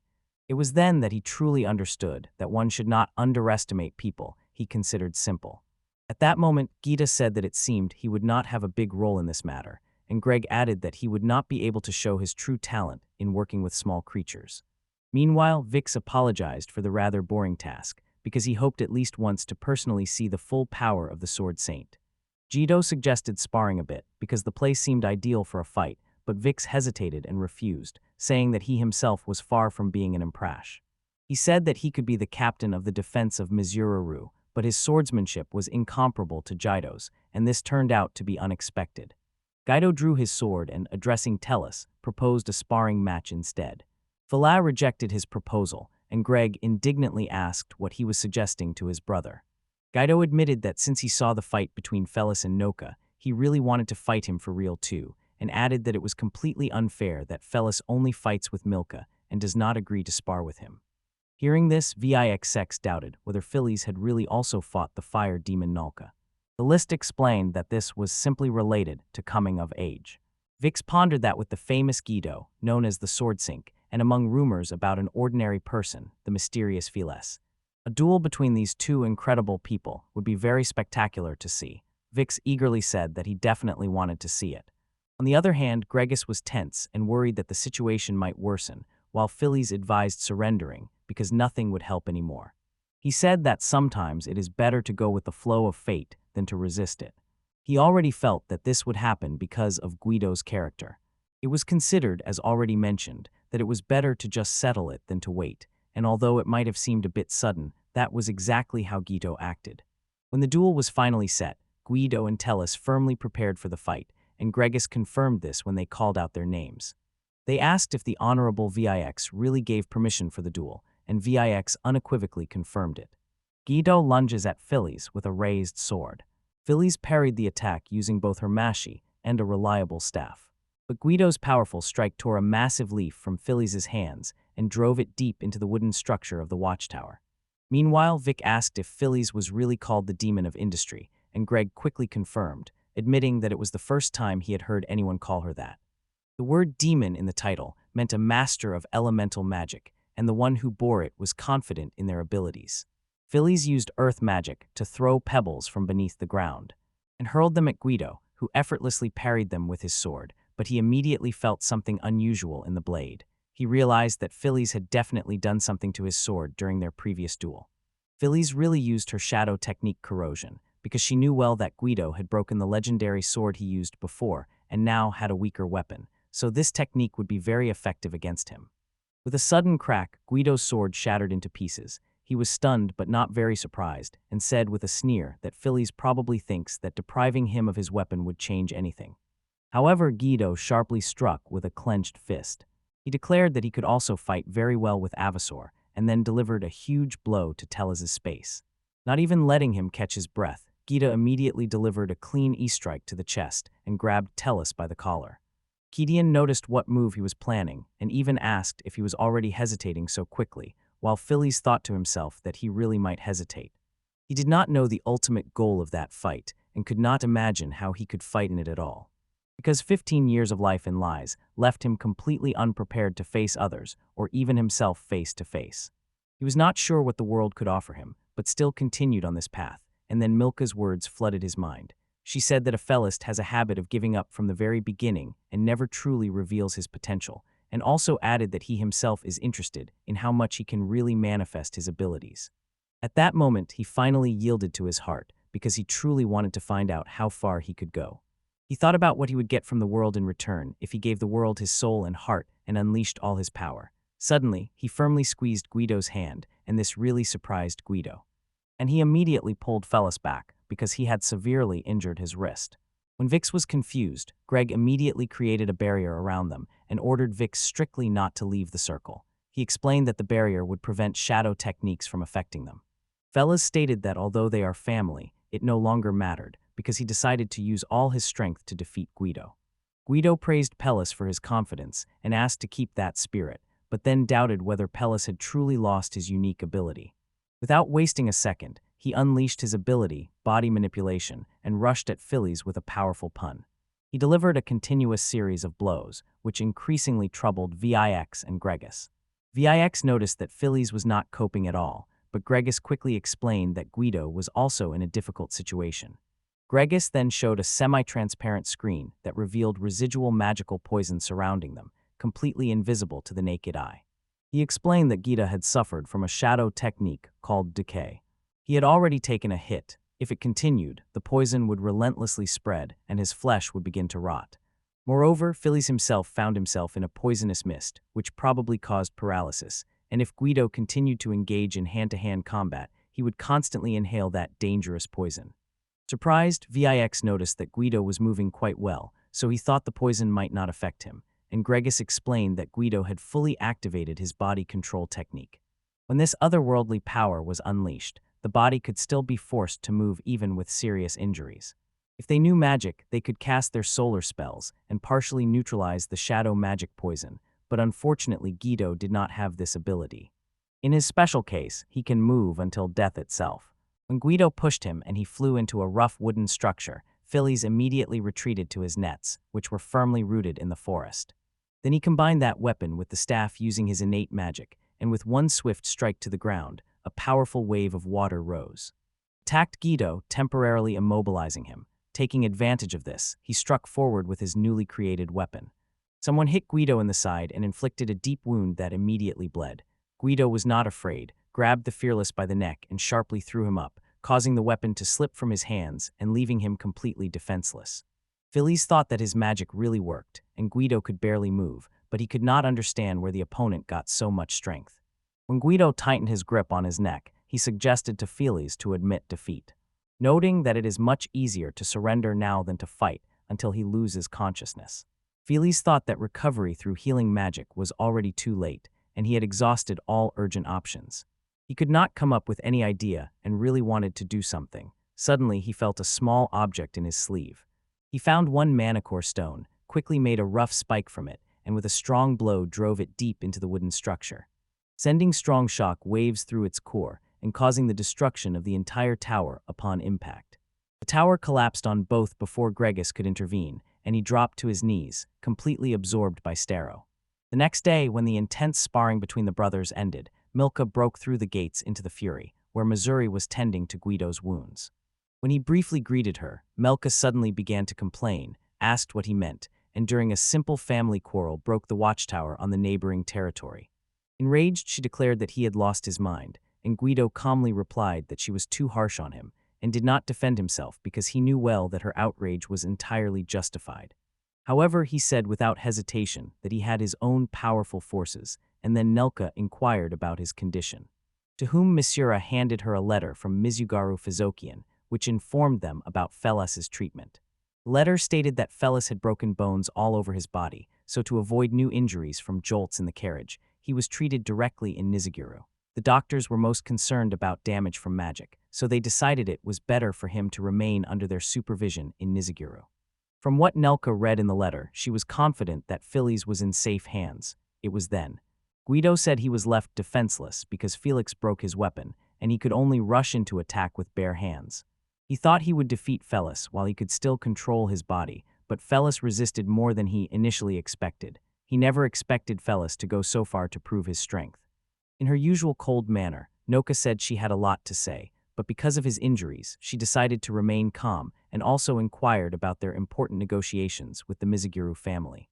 It was then that he truly understood that one should not underestimate people he considered simple. At that moment, Gita said that it seemed he would not have a big role in this matter, and Greg added that he would not be able to show his true talent in working with small creatures. Meanwhile, Vix apologized for the rather boring task, because he hoped at least once to personally see the full power of the Sword Saint. Jito suggested sparring a bit, because the place seemed ideal for a fight, but Vix hesitated and refused, saying that he himself was far from being an imprash. He said that he could be the captain of the defense of Mizugaru, but his swordsmanship was incomparable to Jito's, and this turned out to be unexpected. Guido drew his sword and, addressing Tellus, proposed a sparring match instead. Fala rejected his proposal, and Greg indignantly asked what he was suggesting to his brother. Guido admitted that since he saw the fight between Felix and Noka, he really wanted to fight him for real too, and added that it was completely unfair that Felix only fights with Milka and does not agree to spar with him. Hearing this, Vix doubted whether Felix had really also fought the fire demon Nalka. The list explained that this was simply related to coming of age. Vix pondered that with the famous Guido, known as the Sword Sink, and among rumors about an ordinary person, the mysterious Felix. A duel between these two incredible people would be very spectacular to see. Vix eagerly said that he definitely wanted to see it. On the other hand, Gregis was tense and worried that the situation might worsen, while Felix advised surrendering because nothing would help anymore. He said that sometimes it is better to go with the flow of fate than to resist it. He already felt that this would happen because of Guido's character. It was considered, as already mentioned, that it was better to just settle it than to wait, and although it might have seemed a bit sudden, that was exactly how Guido acted. When the duel was finally set, Guido and Tellus firmly prepared for the fight, and Gregis confirmed this when they called out their names. They asked if the Honorable Vix really gave permission for the duel, and Vix unequivocally confirmed it. Guido lunges at Felix with a raised sword. Felix parried the attack using both her mashi and a reliable staff. But Guido's powerful strike tore a massive leaf from Felix's hands and drove it deep into the wooden structure of the watchtower. Meanwhile, Vic asked if Felix was really called the Demon of Industry, and Greg quickly confirmed, admitting that it was the first time he had heard anyone call her that. The word demon in the title meant a master of elemental magic, and the one who bore it was confident in their abilities. Felix used earth magic to throw pebbles from beneath the ground, and hurled them at Guido, who effortlessly parried them with his sword, but he immediately felt something unusual in the blade. He realized that Felix had definitely done something to his sword during their previous duel. Felix really used her shadow technique corrosion, because she knew well that Guido had broken the legendary sword he used before and now had a weaker weapon, so this technique would be very effective against him. With a sudden crack, Guido's sword shattered into pieces. He was stunned but not very surprised, and said with a sneer that Felix probably thinks that depriving him of his weapon would change anything. However, Guido sharply struck with a clenched fist. He declared that he could also fight very well with Avasor, and then delivered a huge blow to Tellus's space. Not even letting him catch his breath, Guido immediately delivered a clean E-strike to the chest and grabbed Tellus by the collar. Gideon noticed what move he was planning and even asked if he was already hesitating so quickly, while Felix thought to himself that he really might hesitate. He did not know the ultimate goal of that fight and could not imagine how he could fight in it at all. Because 15 years of life in lies left him completely unprepared to face others or even himself face to face. He was not sure what the world could offer him, but still continued on this path, and then Milka's words flooded his mind. She said that a Felist has a habit of giving up from the very beginning and never truly reveals his potential, and also added that he himself is interested in how much he can really manifest his abilities. At that moment, he finally yielded to his heart because he truly wanted to find out how far he could go. He thought about what he would get from the world in return if he gave the world his soul and heart and unleashed all his power. Suddenly, he firmly squeezed Guido's hand, and this really surprised Guido. And he immediately pulled Felix back because he had severely injured his wrist. When Vix was confused, Greg immediately created a barrier around them and ordered Vix strictly not to leave the circle. He explained that the barrier would prevent shadow techniques from affecting them. Felix stated that although they are family, it no longer mattered because he decided to use all his strength to defeat Guido. Guido praised Pellis for his confidence and asked to keep that spirit, but then doubted whether Pellis had truly lost his unique ability. Without wasting a second, he unleashed his ability, body manipulation, and rushed at Felix with a powerful pun. He delivered a continuous series of blows, which increasingly troubled Vix and Gregis. Vix noticed that Felix was not coping at all, but Gregis quickly explained that Guido was also in a difficult situation. Gregis then showed a semi-transparent screen that revealed residual magical poison surrounding them, completely invisible to the naked eye. He explained that Guido had suffered from a shadow technique called decay. He had already taken a hit. If it continued, the poison would relentlessly spread and his flesh would begin to rot. Moreover, Felix himself found himself in a poisonous mist, which probably caused paralysis, and if Guido continued to engage in hand-to-hand combat, he would constantly inhale that dangerous poison. Surprised, Vix noticed that Guido was moving quite well, so he thought the poison might not affect him, and Gregis explained that Guido had fully activated his body control technique. When this otherworldly power was unleashed, the body could still be forced to move even with serious injuries. If they knew magic, they could cast their solar spells and partially neutralize the shadow magic poison, but unfortunately Guido did not have this ability. In his special case, he can move until death itself. When Guido pushed him and he flew into a rough wooden structure, Felix immediately retreated to his nets, which were firmly rooted in the forest. Then he combined that weapon with the staff using his innate magic, and with one swift strike to the ground, a powerful wave of water rose. Attacked Guido, temporarily immobilizing him. Taking advantage of this, he struck forward with his newly created weapon. Someone hit Guido in the side and inflicted a deep wound that immediately bled. Guido was not afraid, grabbed the Fearless by the neck and sharply threw him up, causing the weapon to slip from his hands and leaving him completely defenseless. Felix thought that his magic really worked, and Guido could barely move, but he could not understand where the opponent got so much strength. When Guido tightened his grip on his neck, he suggested to Felix to admit defeat, noting that it is much easier to surrender now than to fight until he loses consciousness. Felix thought that recovery through healing magic was already too late, and he had exhausted all urgent options. He could not come up with any idea and really wanted to do something. Suddenly, he felt a small object in his sleeve. He found one manicore stone, quickly made a rough spike from it, and with a strong blow drove it deep into the wooden structure, sending strong shock waves through its core and causing the destruction of the entire tower upon impact. The tower collapsed on both before Gregis could intervene, and he dropped to his knees, completely absorbed by staro. The next day, when the intense sparring between the brothers ended, Milka broke through the gates into the Fury, where Missouri was tending to Guido's wounds. When he briefly greeted her, Milka suddenly began to complain, asked what he meant, and during a simple family quarrel broke the watchtower on the neighboring territory. Enraged, she declared that he had lost his mind, and Guido calmly replied that she was too harsh on him, and did not defend himself because he knew well that her outrage was entirely justified. However, he said without hesitation that he had his own powerful forces, and then Nelka inquired about his condition. To whom Misura handed her a letter from Mizugaru Fizokian, which informed them about Felis's treatment. The letter stated that Felix had broken bones all over his body, so to avoid new injuries from jolts in the carriage, he was treated directly in Mizugaru. The doctors were most concerned about damage from magic, so they decided it was better for him to remain under their supervision in Mizugaru. From what Nelka read in the letter, she was confident that Felix was in safe hands. It was then. Guido said he was left defenseless because Felix broke his weapon, and he could only rush into attack with bare hands. He thought he would defeat Felix while he could still control his body, but Felix resisted more than he initially expected. He never expected Felix to go so far to prove his strength. In her usual cold manner, Noka said she had a lot to say, but because of his injuries, she decided to remain calm and also inquired about their important negotiations with the Mizugaru family.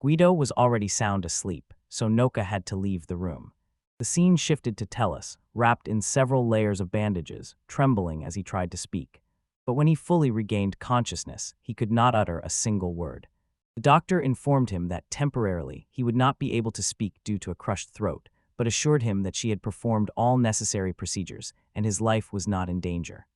Guido was already sound asleep, so Noka had to leave the room. The scene shifted to Tellus, wrapped in several layers of bandages, trembling as he tried to speak. But when he fully regained consciousness, he could not utter a single word. The doctor informed him that temporarily he would not be able to speak due to a crushed throat, but assured him that she had performed all necessary procedures and his life was not in danger.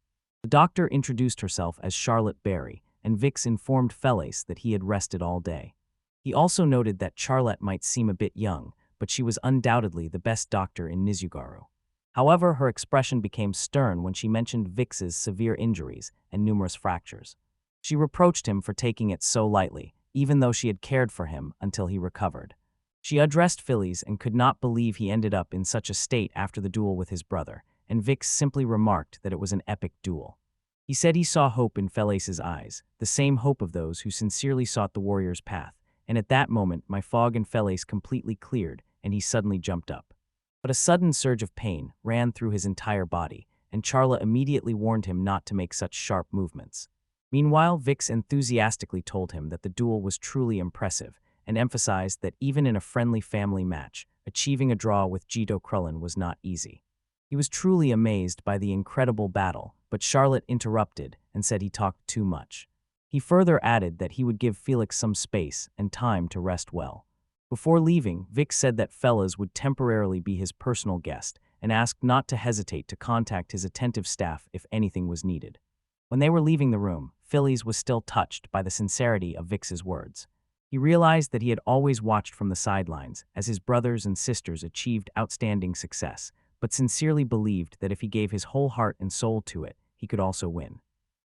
The doctor introduced herself as Charlotte Berry, and Vix informed Felix that he had rested all day. He also noted that Charlotte might seem a bit young, but she was undoubtedly the best doctor in Mizugaru. However, her expression became stern when she mentioned Vix's severe injuries and numerous fractures. She reproached him for taking it so lightly, even though she had cared for him until he recovered. She addressed Felix and could not believe he ended up in such a state after the duel with his brother, and Vix simply remarked that it was an epic duel. He said he saw hope in Felix's eyes, the same hope of those who sincerely sought the warrior's path, and at that moment my fog and Felix completely cleared, and he suddenly jumped up. But a sudden surge of pain ran through his entire body, and Charla immediately warned him not to make such sharp movements. Meanwhile, Vix enthusiastically told him that the duel was truly impressive, and emphasized that even in a friendly family match, achieving a draw with Jito Krullen was not easy. He was truly amazed by the incredible battle, but Charlotte interrupted and said he talked too much. He further added that he would give Felix some space and time to rest well. Before leaving, Vix said that Felix would temporarily be his personal guest and asked not to hesitate to contact his attentive staff if anything was needed. When they were leaving the room, Felix was still touched by the sincerity of Vix's words. He realized that he had always watched from the sidelines as his brothers and sisters achieved outstanding success, but sincerely believed that if he gave his whole heart and soul to it, he could also win.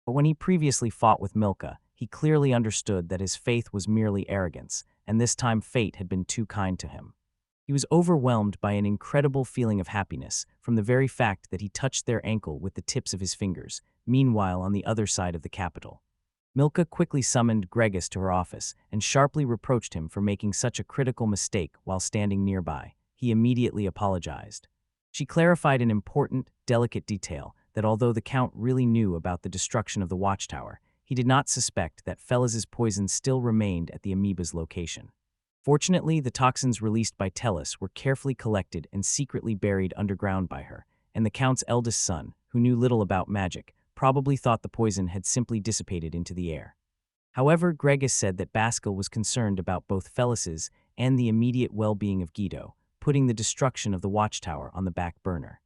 But when he previously fought with Milka, he clearly understood that his faith was merely arrogance, and this time fate had been too kind to him. He was overwhelmed by an incredible feeling of happiness from the very fact that he touched their ankle with the tips of his fingers, meanwhile on the other side of the capital. Milka quickly summoned Gregis to her office and sharply reproached him for making such a critical mistake while standing nearby. He immediately apologized. She clarified an important, delicate detail that although the Count really knew about the destruction of the watchtower, he did not suspect that Felix's poison still remained at the amoeba's location. Fortunately, the toxins released by Tellus were carefully collected and secretly buried underground by her, and the Count's eldest son, who knew little about magic, probably thought the poison had simply dissipated into the air. However, Gregis said that Bascal was concerned about both Felix's and the immediate well-being of Guido, putting the destruction of the watchtower on the back burner.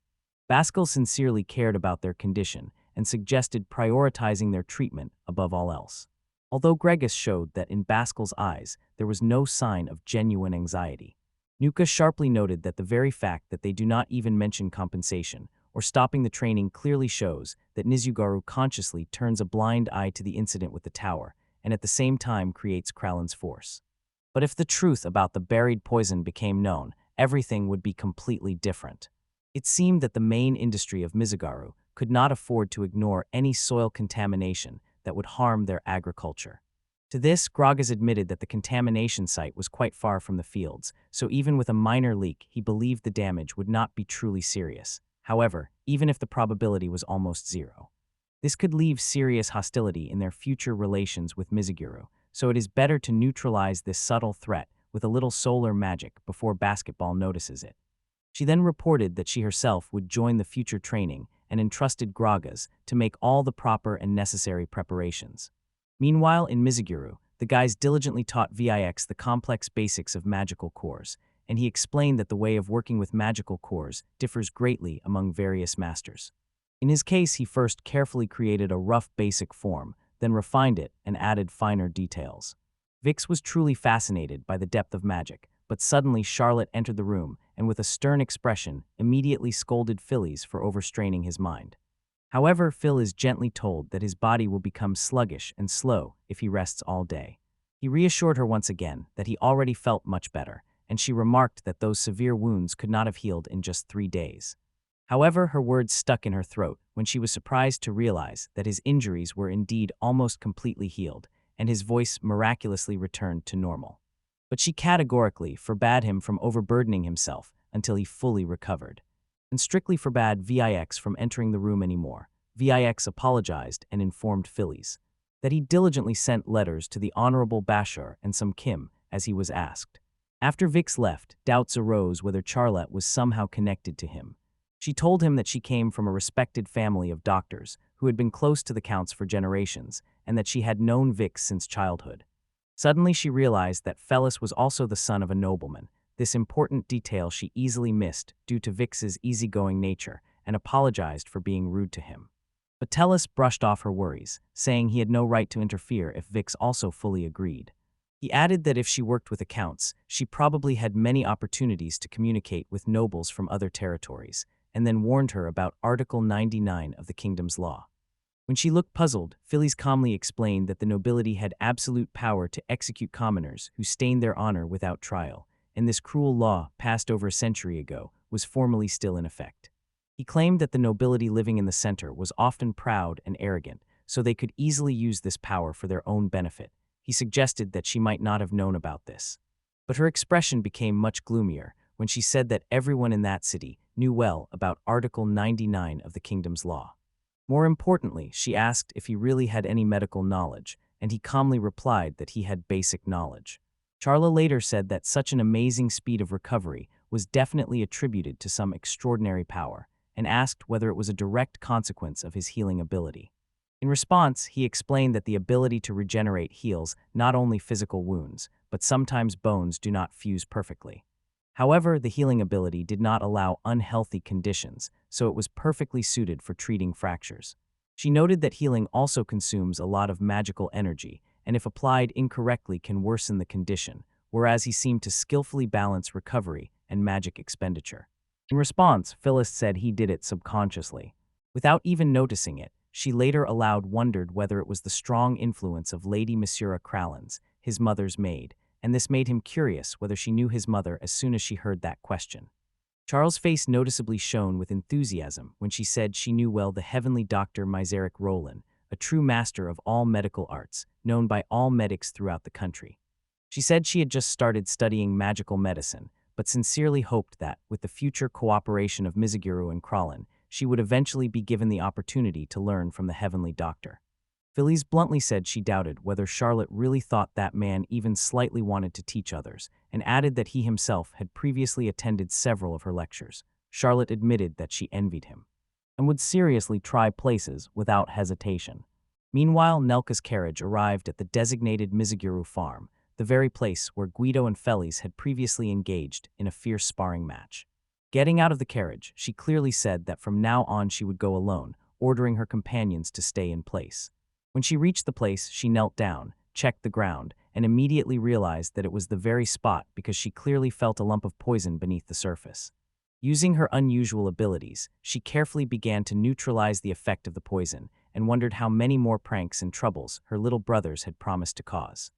Bascal sincerely cared about their condition and suggested prioritizing their treatment above all else. Although Gregis showed that in Bascal's eyes there was no sign of genuine anxiety. Nuka sharply noted that the very fact that they do not even mention compensation or stopping the training clearly shows that Mizugaru consciously turns a blind eye to the incident with the tower and at the same time creates Kralen's force. But if the truth about the buried poison became known, everything would be completely different. It seemed that the main industry of Mizugaru could not afford to ignore any soil contamination that would harm their agriculture. To this, Gragas admitted that the contamination site was quite far from the fields, so even with a minor leak, he believed the damage would not be truly serious. However, even if the probability was almost zero, this could leave serious hostility in their future relations with Mizugaru, so it is better to neutralize this subtle threat with a little solar magic before Basketball notices it. She then reported that she herself would join the future training and entrusted Gragas to make all the proper and necessary preparations. Meanwhile, in Mizugaru, the guys diligently taught Vix the complex basics of magical cores, and he explained that the way of working with magical cores differs greatly among various masters. In his case, he first carefully created a rough basic form, then refined it and added finer details. Vix was truly fascinated by the depth of magic, but suddenly Charlotte entered the room and with a stern expression immediately scolded Felix for overstraining his mind. However, Phil is gently told that his body will become sluggish and slow if he rests all day. He reassured her once again that he already felt much better, and she remarked that those severe wounds could not have healed in just 3 days. However, her words stuck in her throat when she was surprised to realize that his injuries were indeed almost completely healed, and his voice miraculously returned to normal. But she categorically forbade him from overburdening himself until he fully recovered, and strictly forbade Vix from entering the room anymore. Vix apologized and informed Felix that he diligently sent letters to the Honorable Bashar and some Kim, as he was asked. After Vix left, doubts arose whether Charlotte was somehow connected to him. She told him that she came from a respected family of doctors who had been close to the Counts for generations, and that she had known Vix since childhood. Suddenly she realized that Felix was also the son of a nobleman. This important detail she easily missed due to Vix's easygoing nature and apologized for being rude to him. But Tellus brushed off her worries, saying he had no right to interfere if Vix also fully agreed. He added that if she worked with accounts, she probably had many opportunities to communicate with nobles from other territories, and then warned her about Article 99 of the kingdom's law. When she looked puzzled, Felix calmly explained that the nobility had absolute power to execute commoners who stained their honor without trial, and this cruel law, passed over a century ago, was formally still in effect. He claimed that the nobility living in the center was often proud and arrogant, so they could easily use this power for their own benefit. He suggested that she might not have known about this. But her expression became much gloomier when she said that everyone in that city knew well about Article 99 of the kingdom's law. More importantly, she asked if he really had any medical knowledge, and he calmly replied that he had basic knowledge. Charla later said that such an amazing speed of recovery was definitely attributed to some extraordinary power, and asked whether it was a direct consequence of his healing ability. In response, he explained that the ability to regenerate heals not only physical wounds, but sometimes bones do not fuse perfectly. However, the healing ability did not allow unhealthy conditions, so it was perfectly suited for treating fractures. She noted that healing also consumes a lot of magical energy, and if applied incorrectly can worsen the condition, whereas he seemed to skillfully balance recovery and magic expenditure. In response, Phyllis said he did it subconsciously. Without even noticing it, she later aloud wondered whether it was the strong influence of Lady Messura Kralens, his mother's maid, and this made him curious whether she knew his mother as soon as she heard that question. Charles' face noticeably shone with enthusiasm when she said she knew well the heavenly Dr. Miseric Roland, a true master of all medical arts, known by all medics throughout the country. She said she had just started studying magical medicine, but sincerely hoped that, with the future cooperation of Mizugaru and Krallen, she would eventually be given the opportunity to learn from the heavenly doctor. Felix bluntly said she doubted whether Charlotte really thought that man even slightly wanted to teach others, and added that he himself had previously attended several of her lectures. Charlotte admitted that she envied him and would seriously try places without hesitation. Meanwhile, Nelka's carriage arrived at the designated Mizugaru farm, the very place where Guido and Felix had previously engaged in a fierce sparring match. Getting out of the carriage, she clearly said that from now on she would go alone, ordering her companions to stay in place. When she reached the place, she knelt down, checked the ground, and immediately realized that it was the very spot because she clearly felt a lump of poison beneath the surface. Using her unusual abilities, she carefully began to neutralize the effect of the poison and wondered how many more pranks and troubles her little brothers had promised to cause.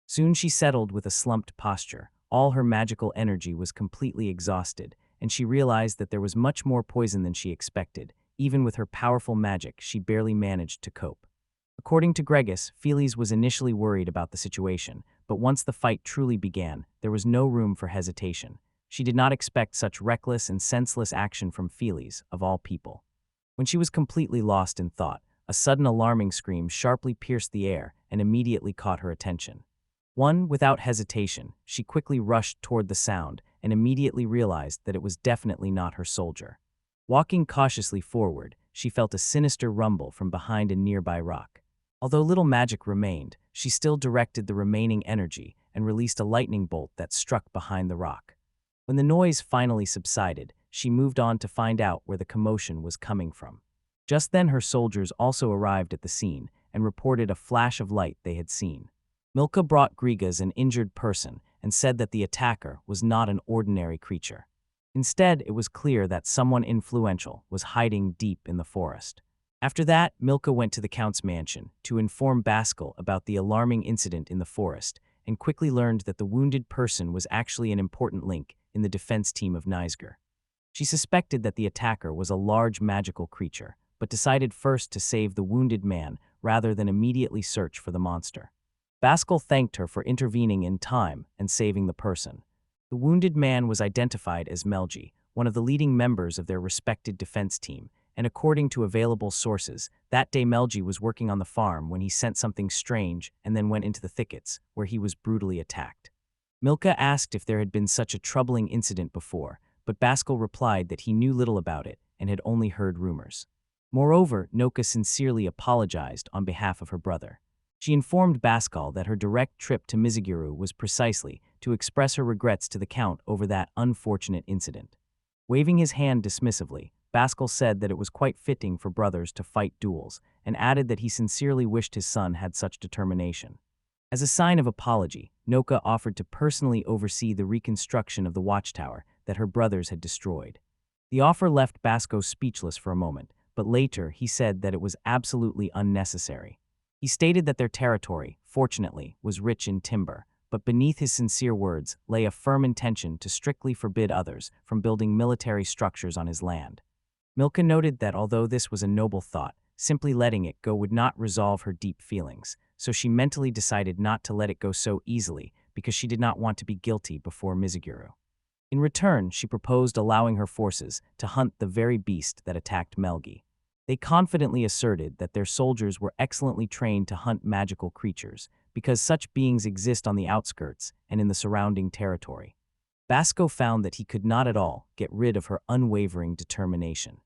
Soon she settled with a slumped posture. All her magical energy was completely exhausted, and she realized that there was much more poison than she expected. Even with her powerful magic, she barely managed to cope. According to Gregis, Felix was initially worried about the situation, but once the fight truly began, there was no room for hesitation. She did not expect such reckless and senseless action from Felix, of all people. When she was completely lost in thought, a sudden alarming scream sharply pierced the air and immediately caught her attention. Without hesitation, she quickly rushed toward the sound and immediately realized that it was definitely not her soldier. Walking cautiously forward, she felt a sinister rumble from behind a nearby rock. Although little magic remained, she still directed the remaining energy and released a lightning bolt that struck behind the rock. When the noise finally subsided, she moved on to find out where the commotion was coming from. Just then her soldiers also arrived at the scene and reported a flash of light they had seen. Milka brought Grigas an injured person and said that the attacker was not an ordinary creature. Instead, it was clear that someone influential was hiding deep in the forest. After that, Milka went to the Count's mansion to inform Bascal about the alarming incident in the forest and quickly learned that the wounded person was actually an important link in the defense team of Nariagaru. She suspected that the attacker was a large magical creature, but decided first to save the wounded man rather than immediately search for the monster. Bascal thanked her for intervening in time and saving the person. The wounded man was identified as Melgi, one of the leading members of their respected defense team, and according to available sources, that day Melgi was working on the farm when he sensed something strange and then went into the thickets, where he was brutally attacked. Milka asked if there had been such a troubling incident before, but Bascal replied that he knew little about it and had only heard rumors. Moreover, Noka sincerely apologized on behalf of her brother. She informed Bascal that her direct trip to Mizugaru was precisely to express her regrets to the Count over that unfortunate incident. Waving his hand dismissively, Bascal said that it was quite fitting for brothers to fight duels, and added that he sincerely wished his son had such determination. As a sign of apology, Noka offered to personally oversee the reconstruction of the watchtower that her brothers had destroyed. The offer left Basco speechless for a moment, but later he said that it was absolutely unnecessary. He stated that their territory, fortunately, was rich in timber, but beneath his sincere words lay a firm intention to strictly forbid others from building military structures on his land. Milka noted that although this was a noble thought, simply letting it go would not resolve her deep feelings, so she mentally decided not to let it go so easily because she did not want to be guilty before Mizugaru. In return, she proposed allowing her forces to hunt the very beast that attacked Melgi. They confidently asserted that their soldiers were excellently trained to hunt magical creatures, because such beings exist on the outskirts and in the surrounding territory. Basco found that he could not at all get rid of her unwavering determination.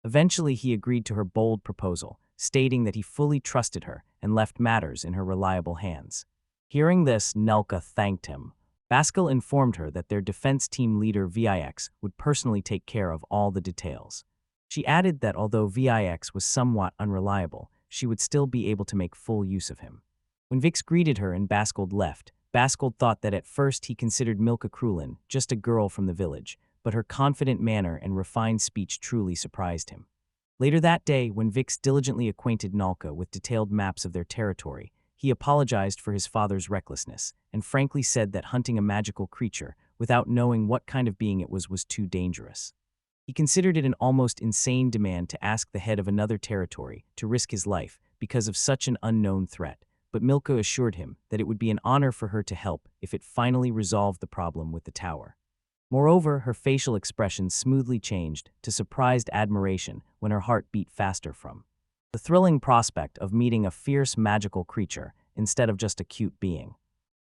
Eventually, he agreed to her bold proposal, stating that he fully trusted her and left matters in her reliable hands. Hearing this, Nelka thanked him. Bascal informed her that their defense team leader Vix would personally take care of all the details. She added that although Vix was somewhat unreliable, she would still be able to make full use of him. When Vix greeted her and Bascal left, Bascal thought that at first he considered Milka Krulin just a girl from the village, but her confident manner and refined speech truly surprised him. Later that day, when Vix diligently acquainted Nalka with detailed maps of their territory, he apologized for his father's recklessness and frankly said that hunting a magical creature without knowing what kind of being it was too dangerous. He considered it an almost insane demand to ask the head of another territory to risk his life because of such an unknown threat, but Milka assured him that it would be an honor for her to help if it finally resolved the problem with the tower. Moreover, her facial expression smoothly changed to surprised admiration when her heart beat faster from The thrilling prospect of meeting a fierce magical creature instead of just a cute being.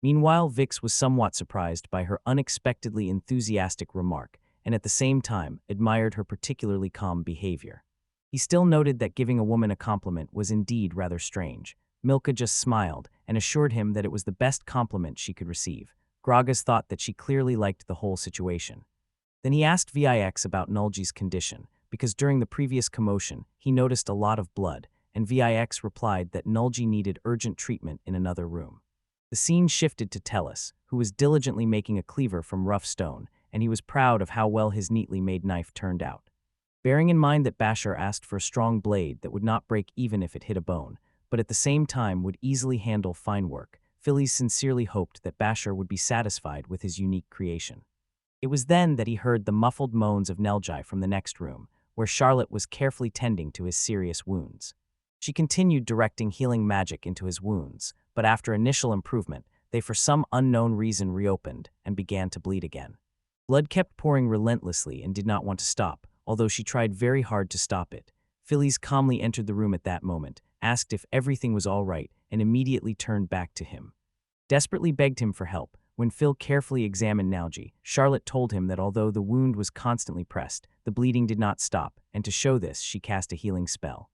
Meanwhile, Vix was somewhat surprised by her unexpectedly enthusiastic remark and at the same time admired her particularly calm behavior. He still noted that giving a woman a compliment was indeed rather strange. Milka just smiled and assured him that it was the best compliment she could receive. Gragas thought that she clearly liked the whole situation. Then he asked Vix about Nulji's condition, because during the previous commotion, he noticed a lot of blood, and Vix replied that Nulji needed urgent treatment in another room. The scene shifted to Tellus, who was diligently making a cleaver from rough stone, and he was proud of how well his neatly made knife turned out. Bearing in mind that Basher asked for a strong blade that would not break even if it hit a bone, but at the same time would easily handle fine work, Felix sincerely hoped that Basher would be satisfied with his unique creation. It was then that he heard the muffled moans of Nelji from the next room, where Charlotte was carefully tending to his serious wounds. She continued directing healing magic into his wounds, but after initial improvement, they for some unknown reason reopened and began to bleed again. Blood kept pouring relentlessly and did not want to stop, although she tried very hard to stop it. Felix calmly entered the room at that moment, asked if everything was all right, and immediately turned back to him. Desperately begged him for help. When Phil carefully examined Nalji, Charlotte told him that although the wound was constantly pressed, the bleeding did not stop, and to show this, she cast a healing spell.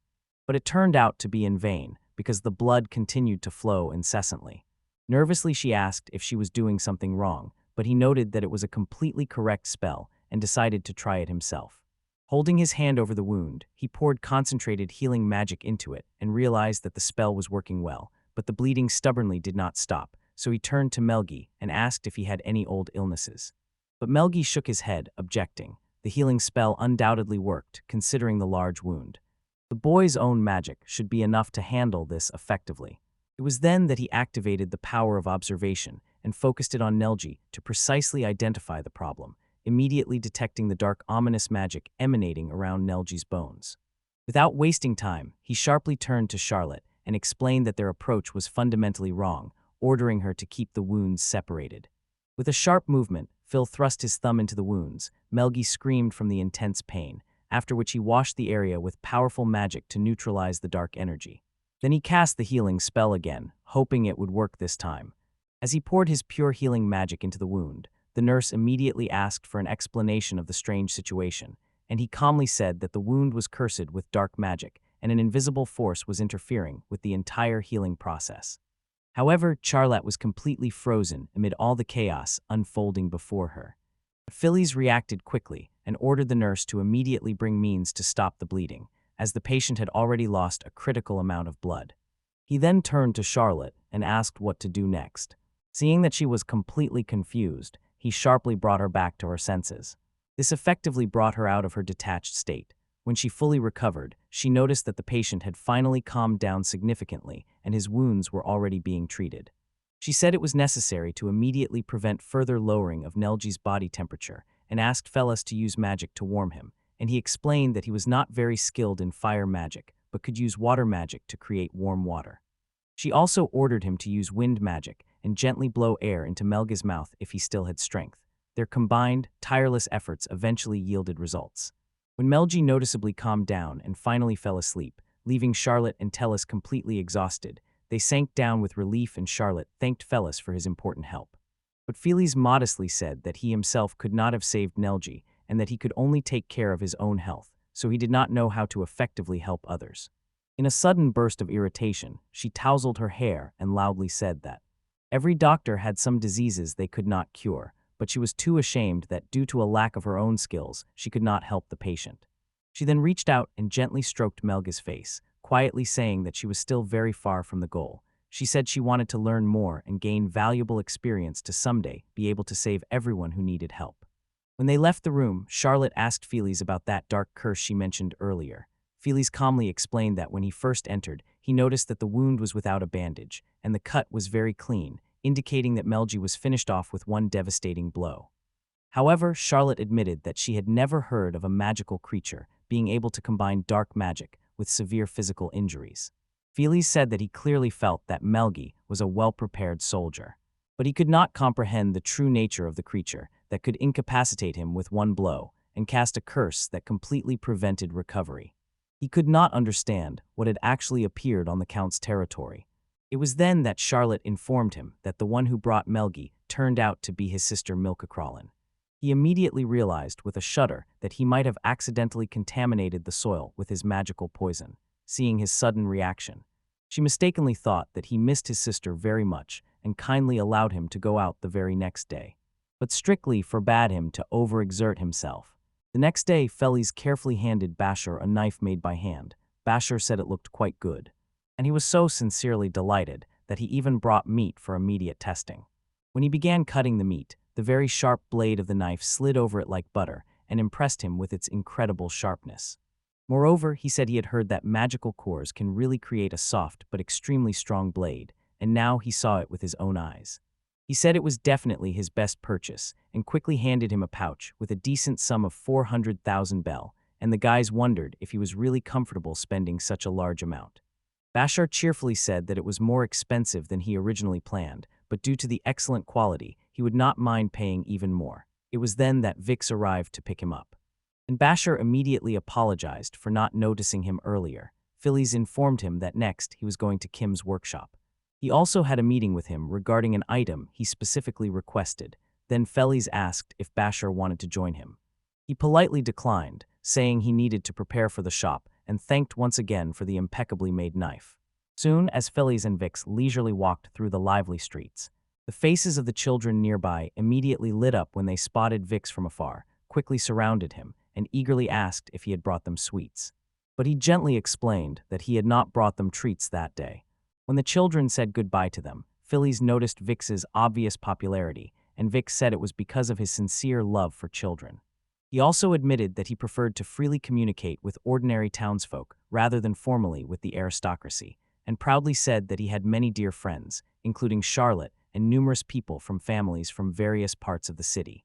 But it turned out to be in vain, because the blood continued to flow incessantly. Nervously, she asked if she was doing something wrong, but he noted that it was a completely correct spell and decided to try it himself. Holding his hand over the wound, he poured concentrated healing magic into it and realized that the spell was working well, but the bleeding stubbornly did not stop. So he turned to Melgi and asked if he had any old illnesses. But Melgi shook his head, objecting. The healing spell undoubtedly worked, considering the large wound. The boy's own magic should be enough to handle this effectively. It was then that he activated the power of observation and focused it on Nelji to precisely identify the problem, immediately detecting the dark ominous magic emanating around Nelji's bones. Without wasting time, he sharply turned to Charlotte and explained that their approach was fundamentally wrong, ordering her to keep the wounds separated. With a sharp movement, Phil thrust his thumb into the wounds. Melgi screamed from the intense pain, after which he washed the area with powerful magic to neutralize the dark energy. Then he cast the healing spell again, hoping it would work this time. As he poured his pure healing magic into the wound, the nurse immediately asked for an explanation of the strange situation, and he calmly said that the wound was cursed with dark magic, and an invisible force was interfering with the entire healing process. However, Charlotte was completely frozen amid all the chaos unfolding before her. Felix reacted quickly and ordered the nurse to immediately bring means to stop the bleeding, as the patient had already lost a critical amount of blood. He then turned to Charlotte and asked what to do next. Seeing that she was completely confused, he sharply brought her back to her senses. This effectively brought her out of her detached state. When she fully recovered, she noticed that the patient had finally calmed down significantly and his wounds were already being treated. She said it was necessary to immediately prevent further lowering of Nelji's body temperature and asked Felix to use magic to warm him, and he explained that he was not very skilled in fire magic, but could use water magic to create warm water. She also ordered him to use wind magic and gently blow air into Melga's mouth if he still had strength. Their combined, tireless efforts eventually yielded results. When Melgi noticeably calmed down and finally fell asleep, leaving Charlotte and Tellus completely exhausted, they sank down with relief and Charlotte thanked Felix for his important help. But Felix modestly said that he himself could not have saved Nelji and that he could only take care of his own health, so he did not know how to effectively help others. In a sudden burst of irritation, she tousled her hair and loudly said that every doctor had some diseases they could not cure, but she was too ashamed that due to a lack of her own skills, she could not help the patient. She then reached out and gently stroked Melga's face, quietly saying that she was still very far from the goal. She said she wanted to learn more and gain valuable experience to someday be able to save everyone who needed help. When they left the room, Charlotte asked Felix about that dark curse she mentioned earlier. Felix calmly explained that when he first entered, he noticed that the wound was without a bandage, and the cut was very clean, indicating that Melgi was finished off with one devastating blow. However, Charlotte admitted that she had never heard of a magical creature being able to combine dark magic with severe physical injuries. Felix said that he clearly felt that Melgi was a well-prepared soldier, but he could not comprehend the true nature of the creature that could incapacitate him with one blow and cast a curse that completely prevented recovery. He could not understand what had actually appeared on the Count's territory. It was then that Charlotte informed him that the one who brought Melgi turned out to be his sister Milkacrawlin. He immediately realized with a shudder that he might have accidentally contaminated the soil with his magical poison. Seeing his sudden reaction, she mistakenly thought that he missed his sister very much and kindly allowed him to go out the very next day, but strictly forbade him to overexert himself. The next day, Felix carefully handed Bashar a knife made by hand. Bashar said it looked quite good, and he was so sincerely delighted that he even brought meat for immediate testing. When he began cutting the meat, the very sharp blade of the knife slid over it like butter and impressed him with its incredible sharpness. Moreover, he said he had heard that magical cores can really create a soft but extremely strong blade, and now he saw it with his own eyes. He said it was definitely his best purchase and quickly handed him a pouch with a decent sum of 400,000 bell, and the guys wondered if he was really comfortable spending such a large amount. Bashar cheerfully said that it was more expensive than he originally planned, but due to the excellent quality, he would not mind paying even more. It was then that Vix arrived to pick him up, and Bashar immediately apologized for not noticing him earlier. Felix informed him that next he was going to Kim's workshop. He also had a meeting with him regarding an item he specifically requested. Then Felix asked if Bashar wanted to join him. He politely declined, saying he needed to prepare for the shop, and thanked once again for the impeccably made knife. Soon as Felix and Vix leisurely walked through the lively streets, the faces of the children nearby immediately lit up when they spotted Vix from afar, quickly surrounded him, and eagerly asked if he had brought them sweets. But he gently explained that he had not brought them treats that day. When the children said goodbye to them, Felix noticed Vix's obvious popularity, and Vix said it was because of his sincere love for children. He also admitted that he preferred to freely communicate with ordinary townsfolk rather than formally with the aristocracy, and proudly said that he had many dear friends, including Charlotte and numerous people from families from various parts of the city.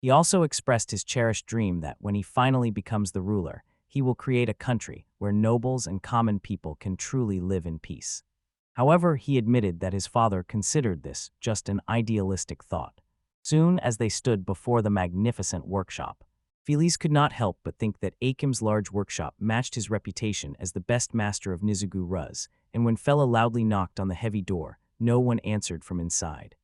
He also expressed his cherished dream that when he finally becomes the ruler, he will create a country where nobles and common people can truly live in peace. However, he admitted that his father considered this just an idealistic thought. Soon as they stood before the magnificent workshop, Felix could not help but think that Akim's large workshop matched his reputation as the best master of Mizugaru, and when Fella loudly knocked on the heavy door, no one answered from inside.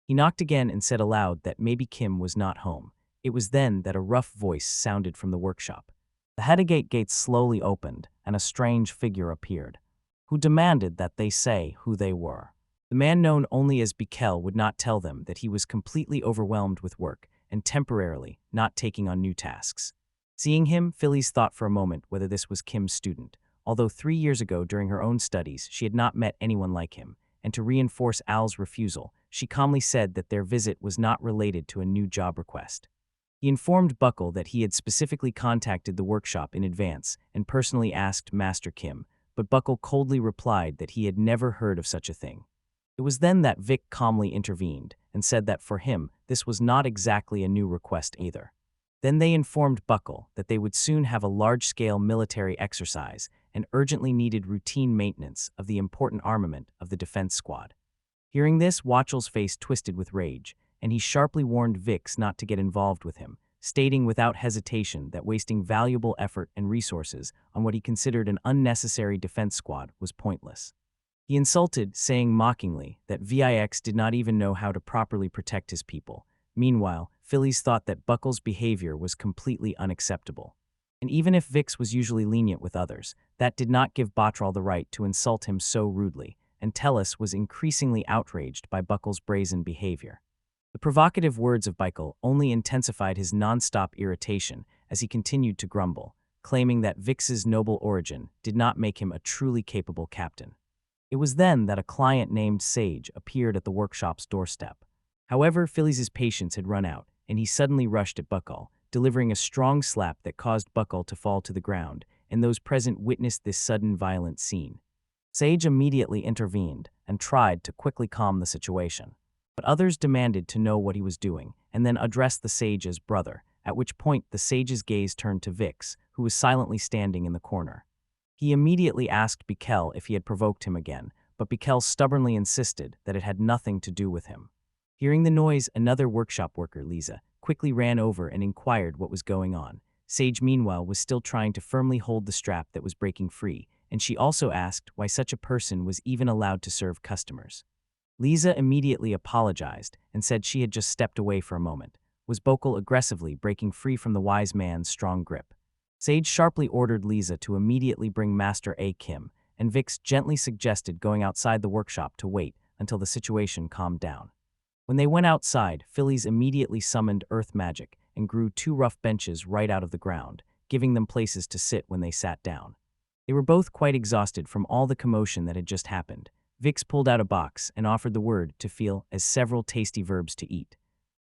He knocked again and said aloud that maybe Kim was not home. It was then that a rough voice sounded from the workshop. The Hedegate gates slowly opened, and a strange figure appeared, who demanded that they say who they were. The man known only as Bascal would not tell them that he was completely overwhelmed with work and temporarily not taking on new tasks. Seeing him, Felix thought for a moment whether this was Kim's student, although 3 years ago during her own studies she had not met anyone like him, and to reinforce Al's refusal, she calmly said that their visit was not related to a new job request. He informed Bacol that he had specifically contacted the workshop in advance and personally asked Master Kim, but Bacol coldly replied that he had never heard of such a thing. It was then that Vic calmly intervened and said that for him, this was not exactly a new request either. Then they informed Bacol that they would soon have a large-scale military exercise and urgently needed routine maintenance of the important armament of the defense squad. Hearing this, Watchel's face twisted with rage, and he sharply warned Vix not to get involved with him, stating without hesitation that wasting valuable effort and resources on what he considered an unnecessary defense squad was pointless. He insulted, saying mockingly that Vix did not even know how to properly protect his people. Meanwhile, Felix thought that Buckle's behavior was completely unacceptable. And even if Vix was usually lenient with others, that did not give Botral the right to insult him so rudely, and Tellus was increasingly outraged by Buckle's brazen behavior. The provocative words of Bickel only intensified his non-stop irritation as he continued to grumble, claiming that Vix's noble origin did not make him a truly capable captain. It was then that a client named Sage appeared at the workshop's doorstep. However, Felix's patience had run out, and he suddenly rushed at Bacol, delivering a strong slap that caused Bacol to fall to the ground, and those present witnessed this sudden violent scene. Sage immediately intervened and tried to quickly calm the situation. But others demanded to know what he was doing, and then addressed the sage as brother, at which point the sage's gaze turned to Vix, who was silently standing in the corner. He immediately asked Bascal if he had provoked him again, but Bascal stubbornly insisted that it had nothing to do with him. Hearing the noise, another workshop worker, Lisa, quickly ran over and inquired what was going on, Sage meanwhile was still trying to firmly hold the strap that was breaking free, and she also asked why such a person was even allowed to serve customers. Lisa immediately apologized and said she had just stepped away for a moment, was Bacol aggressively breaking free from the wise man's strong grip. Sage sharply ordered Lisa to immediately bring Master Akim, and Vix gently suggested going outside the workshop to wait until the situation calmed down. When they went outside, Phillies immediately summoned earth magic and grew 2 rough benches right out of the ground, giving them places to sit when they sat down. They were both quite exhausted from all the commotion that had just happened. Vix pulled out a box and offered the word to feel as several tasty verbs to eat.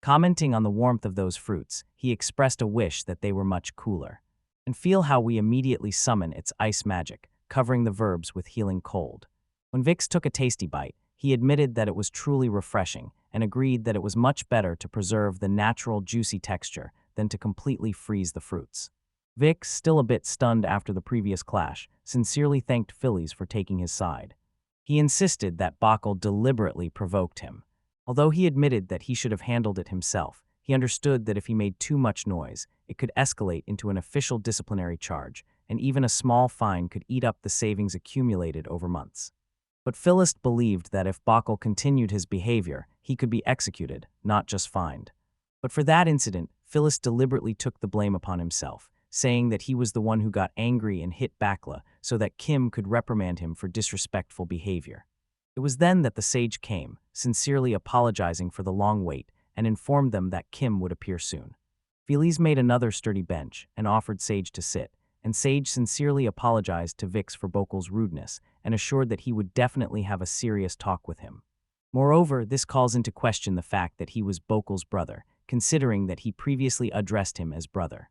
Commenting on the warmth of those fruits, he expressed a wish that they were much cooler. And feel how we immediately summon its ice magic, covering the verbs with healing cold. When Vix took a tasty bite, he admitted that it was truly refreshing and agreed that it was much better to preserve the natural juicy texture than to completely freeze the fruits. Vix, still a bit stunned after the previous clash, sincerely thanked Phillies for taking his side. He insisted that Bacol deliberately provoked him. Although he admitted that he should have handled it himself, he understood that if he made too much noise, it could escalate into an official disciplinary charge, and even a small fine could eat up the savings accumulated over months. But Phyllis believed that if Bacol continued his behavior, he could be executed, not just fined. But for that incident, Phyllis deliberately took the blame upon himself, saying that he was the one who got angry and hit Bakla so that Kim could reprimand him for disrespectful behavior. It was then that the sage came, sincerely apologizing for the long wait, and informed them that Kim would appear soon. Phyllis made another sturdy bench and offered Sage to sit, and Sage sincerely apologized to Vix for Bacol's rudeness and assured that he would definitely have a serious talk with him. Moreover, this calls into question the fact that he was Bacol's brother, considering that he previously addressed him as brother.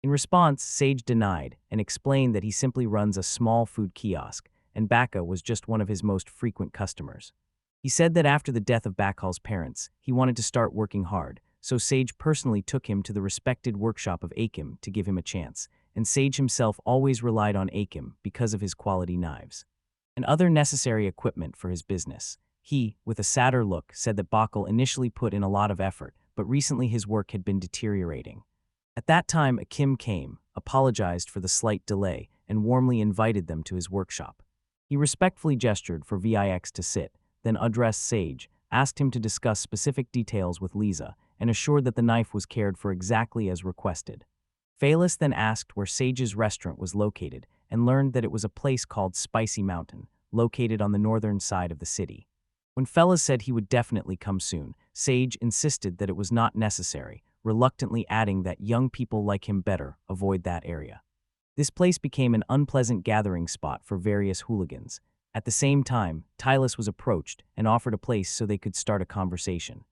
In response, Sage denied and explained that he simply runs a small food kiosk, and Baka was just one of his most frequent customers. He said that after the death of Bacol's parents, he wanted to start working hard, so Sage personally took him to the respected workshop of Akim to give him a chance, and Sage himself always relied on Akim because of his quality knives and other necessary equipment for his business. He, with a sadder look, said that Bacol initially put in a lot of effort, but recently his work had been deteriorating. At that time, Akim came, apologized for the slight delay, and warmly invited them to his workshop. He respectfully gestured for Vix to sit, then addressed Sage, asked him to discuss specific details with Lisa, and assured that the knife was cared for exactly as requested. Felix then asked where Sage's restaurant was located and learned that it was a place called Spicy Mountain, located on the northern side of the city. When Felix said he would definitely come soon, Sage insisted that it was not necessary, reluctantly adding that young people like him better avoid that area. This place became an unpleasant gathering spot for various hooligans. At the same time, Tylus was approached and offered a place so they could start a conversation.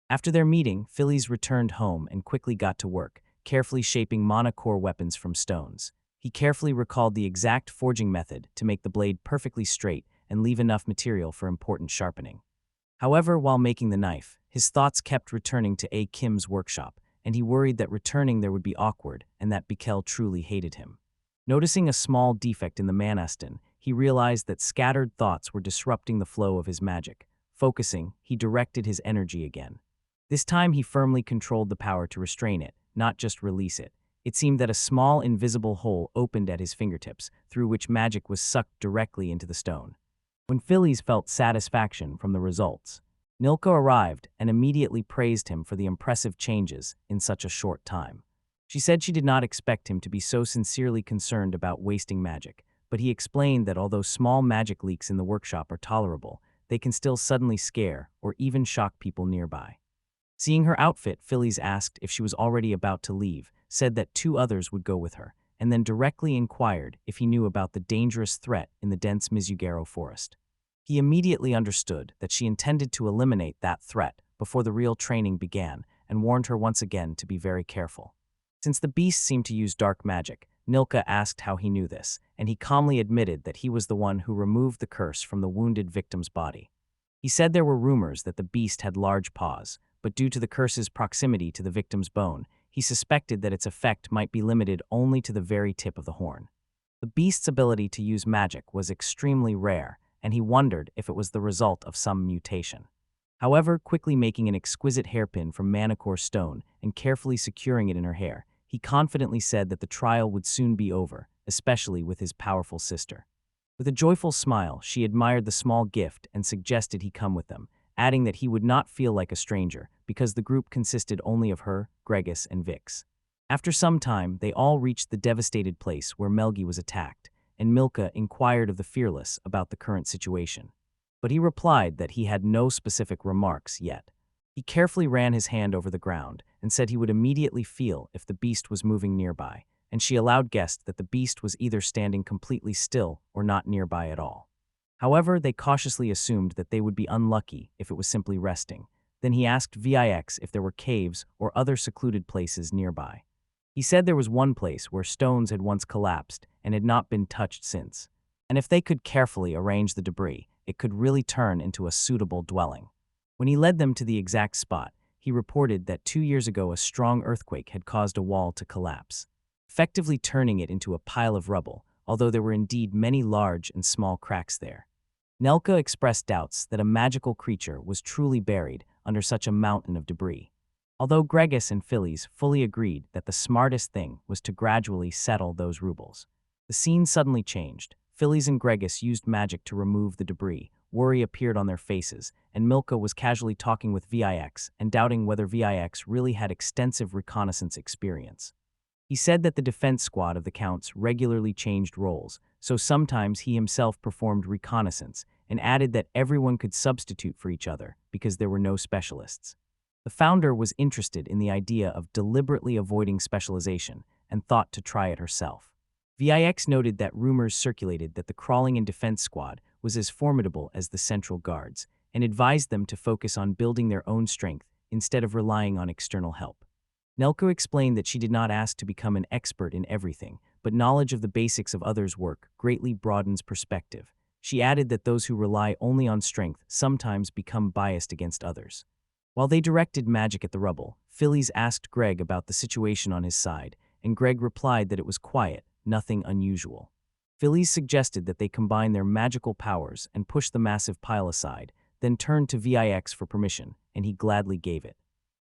After their meeting, Phillies returned home and quickly got to work, carefully shaping monocore weapons from stones. He carefully recalled the exact forging method to make the blade perfectly straight and leave enough material for important sharpening. However, while making the knife, his thoughts kept returning to Akim's workshop, and he worried that returning there would be awkward and that Bacol truly hated him. Noticing a small defect in the Manastin, he realized that scattered thoughts were disrupting the flow of his magic. Focusing, he directed his energy again. This time he firmly controlled the power to restrain it, not just release it. It seemed that a small invisible hole opened at his fingertips, through which magic was sucked directly into the stone. When Phillies felt satisfaction from the results, Nilka arrived and immediately praised him for the impressive changes in such a short time. She said she did not expect him to be so sincerely concerned about wasting magic, but he explained that although small magic leaks in the workshop are tolerable, they can still suddenly scare or even shock people nearby. Seeing her outfit, Phillies asked if she was already about to leave, said that 2 others would go with her, and then directly inquired if he knew about the dangerous threat in the dense Mizugaru forest. He immediately understood that she intended to eliminate that threat before the real training began and warned her once again to be very careful. Since the beast seemed to use dark magic, Nilka asked how he knew this, and he calmly admitted that he was the one who removed the curse from the wounded victim's body. He said there were rumors that the beast had large paws, but due to the curse's proximity to the victim's bone, he suspected that its effect might be limited only to the very tip of the horn. The beast's ability to use magic was extremely rare, and he wondered if it was the result of some mutation. However, quickly making an exquisite hairpin from manicore stone and carefully securing it in her hair, he confidently said that the trial would soon be over, especially with his powerful sister. With a joyful smile, she admired the small gift and suggested he come with them, adding that he would not feel like a stranger because the group consisted only of her, Gregis, and Vix. After some time, they all reached the devastated place where Melgi was attacked, and Milka inquired of the Fearless about the current situation. But he replied that he had no specific remarks yet. He carefully ran his hand over the ground and said he would immediately feel if the beast was moving nearby, and she allowed guessed that the beast was either standing completely still or not nearby at all. However, they cautiously assumed that they would be unlucky if it was simply resting. Then he asked Vix if there were caves or other secluded places nearby. He said there was one place where stones had once collapsed and had not been touched since, and if they could carefully arrange the debris, it could really turn into a suitable dwelling. When he led them to the exact spot, he reported that 2 years ago a strong earthquake had caused a wall to collapse, effectively turning it into a pile of rubble, although there were indeed many large and small cracks there. Nelka expressed doubts that a magical creature was truly buried under such a mountain of debris. Although Gregis and Phillies fully agreed that the smartest thing was to gradually settle those rubles. The scene suddenly changed. Phillies and Gregis used magic to remove the debris. Worry appeared on their faces, and Milka was casually talking with Vix and doubting whether Vix really had extensive reconnaissance experience. He said that the defense squad of the Counts regularly changed roles, so sometimes he himself performed reconnaissance, and added that everyone could substitute for each other because there were no specialists. The founder was interested in the idea of deliberately avoiding specialization and thought to try it herself. Vix noted that rumors circulated that the crawling and defense squad was as formidable as the central guards, and advised them to focus on building their own strength instead of relying on external help. Nelko explained that she did not ask to become an expert in everything, but knowledge of the basics of others' work greatly broadens perspective. She added that those who rely only on strength sometimes become biased against others. While they directed magic at the rubble, Phillies asked Greg about the situation on his side, and Greg replied that it was quiet, nothing unusual. Phillies suggested that they combine their magical powers and push the massive pile aside, then turned to Vix for permission, and he gladly gave it.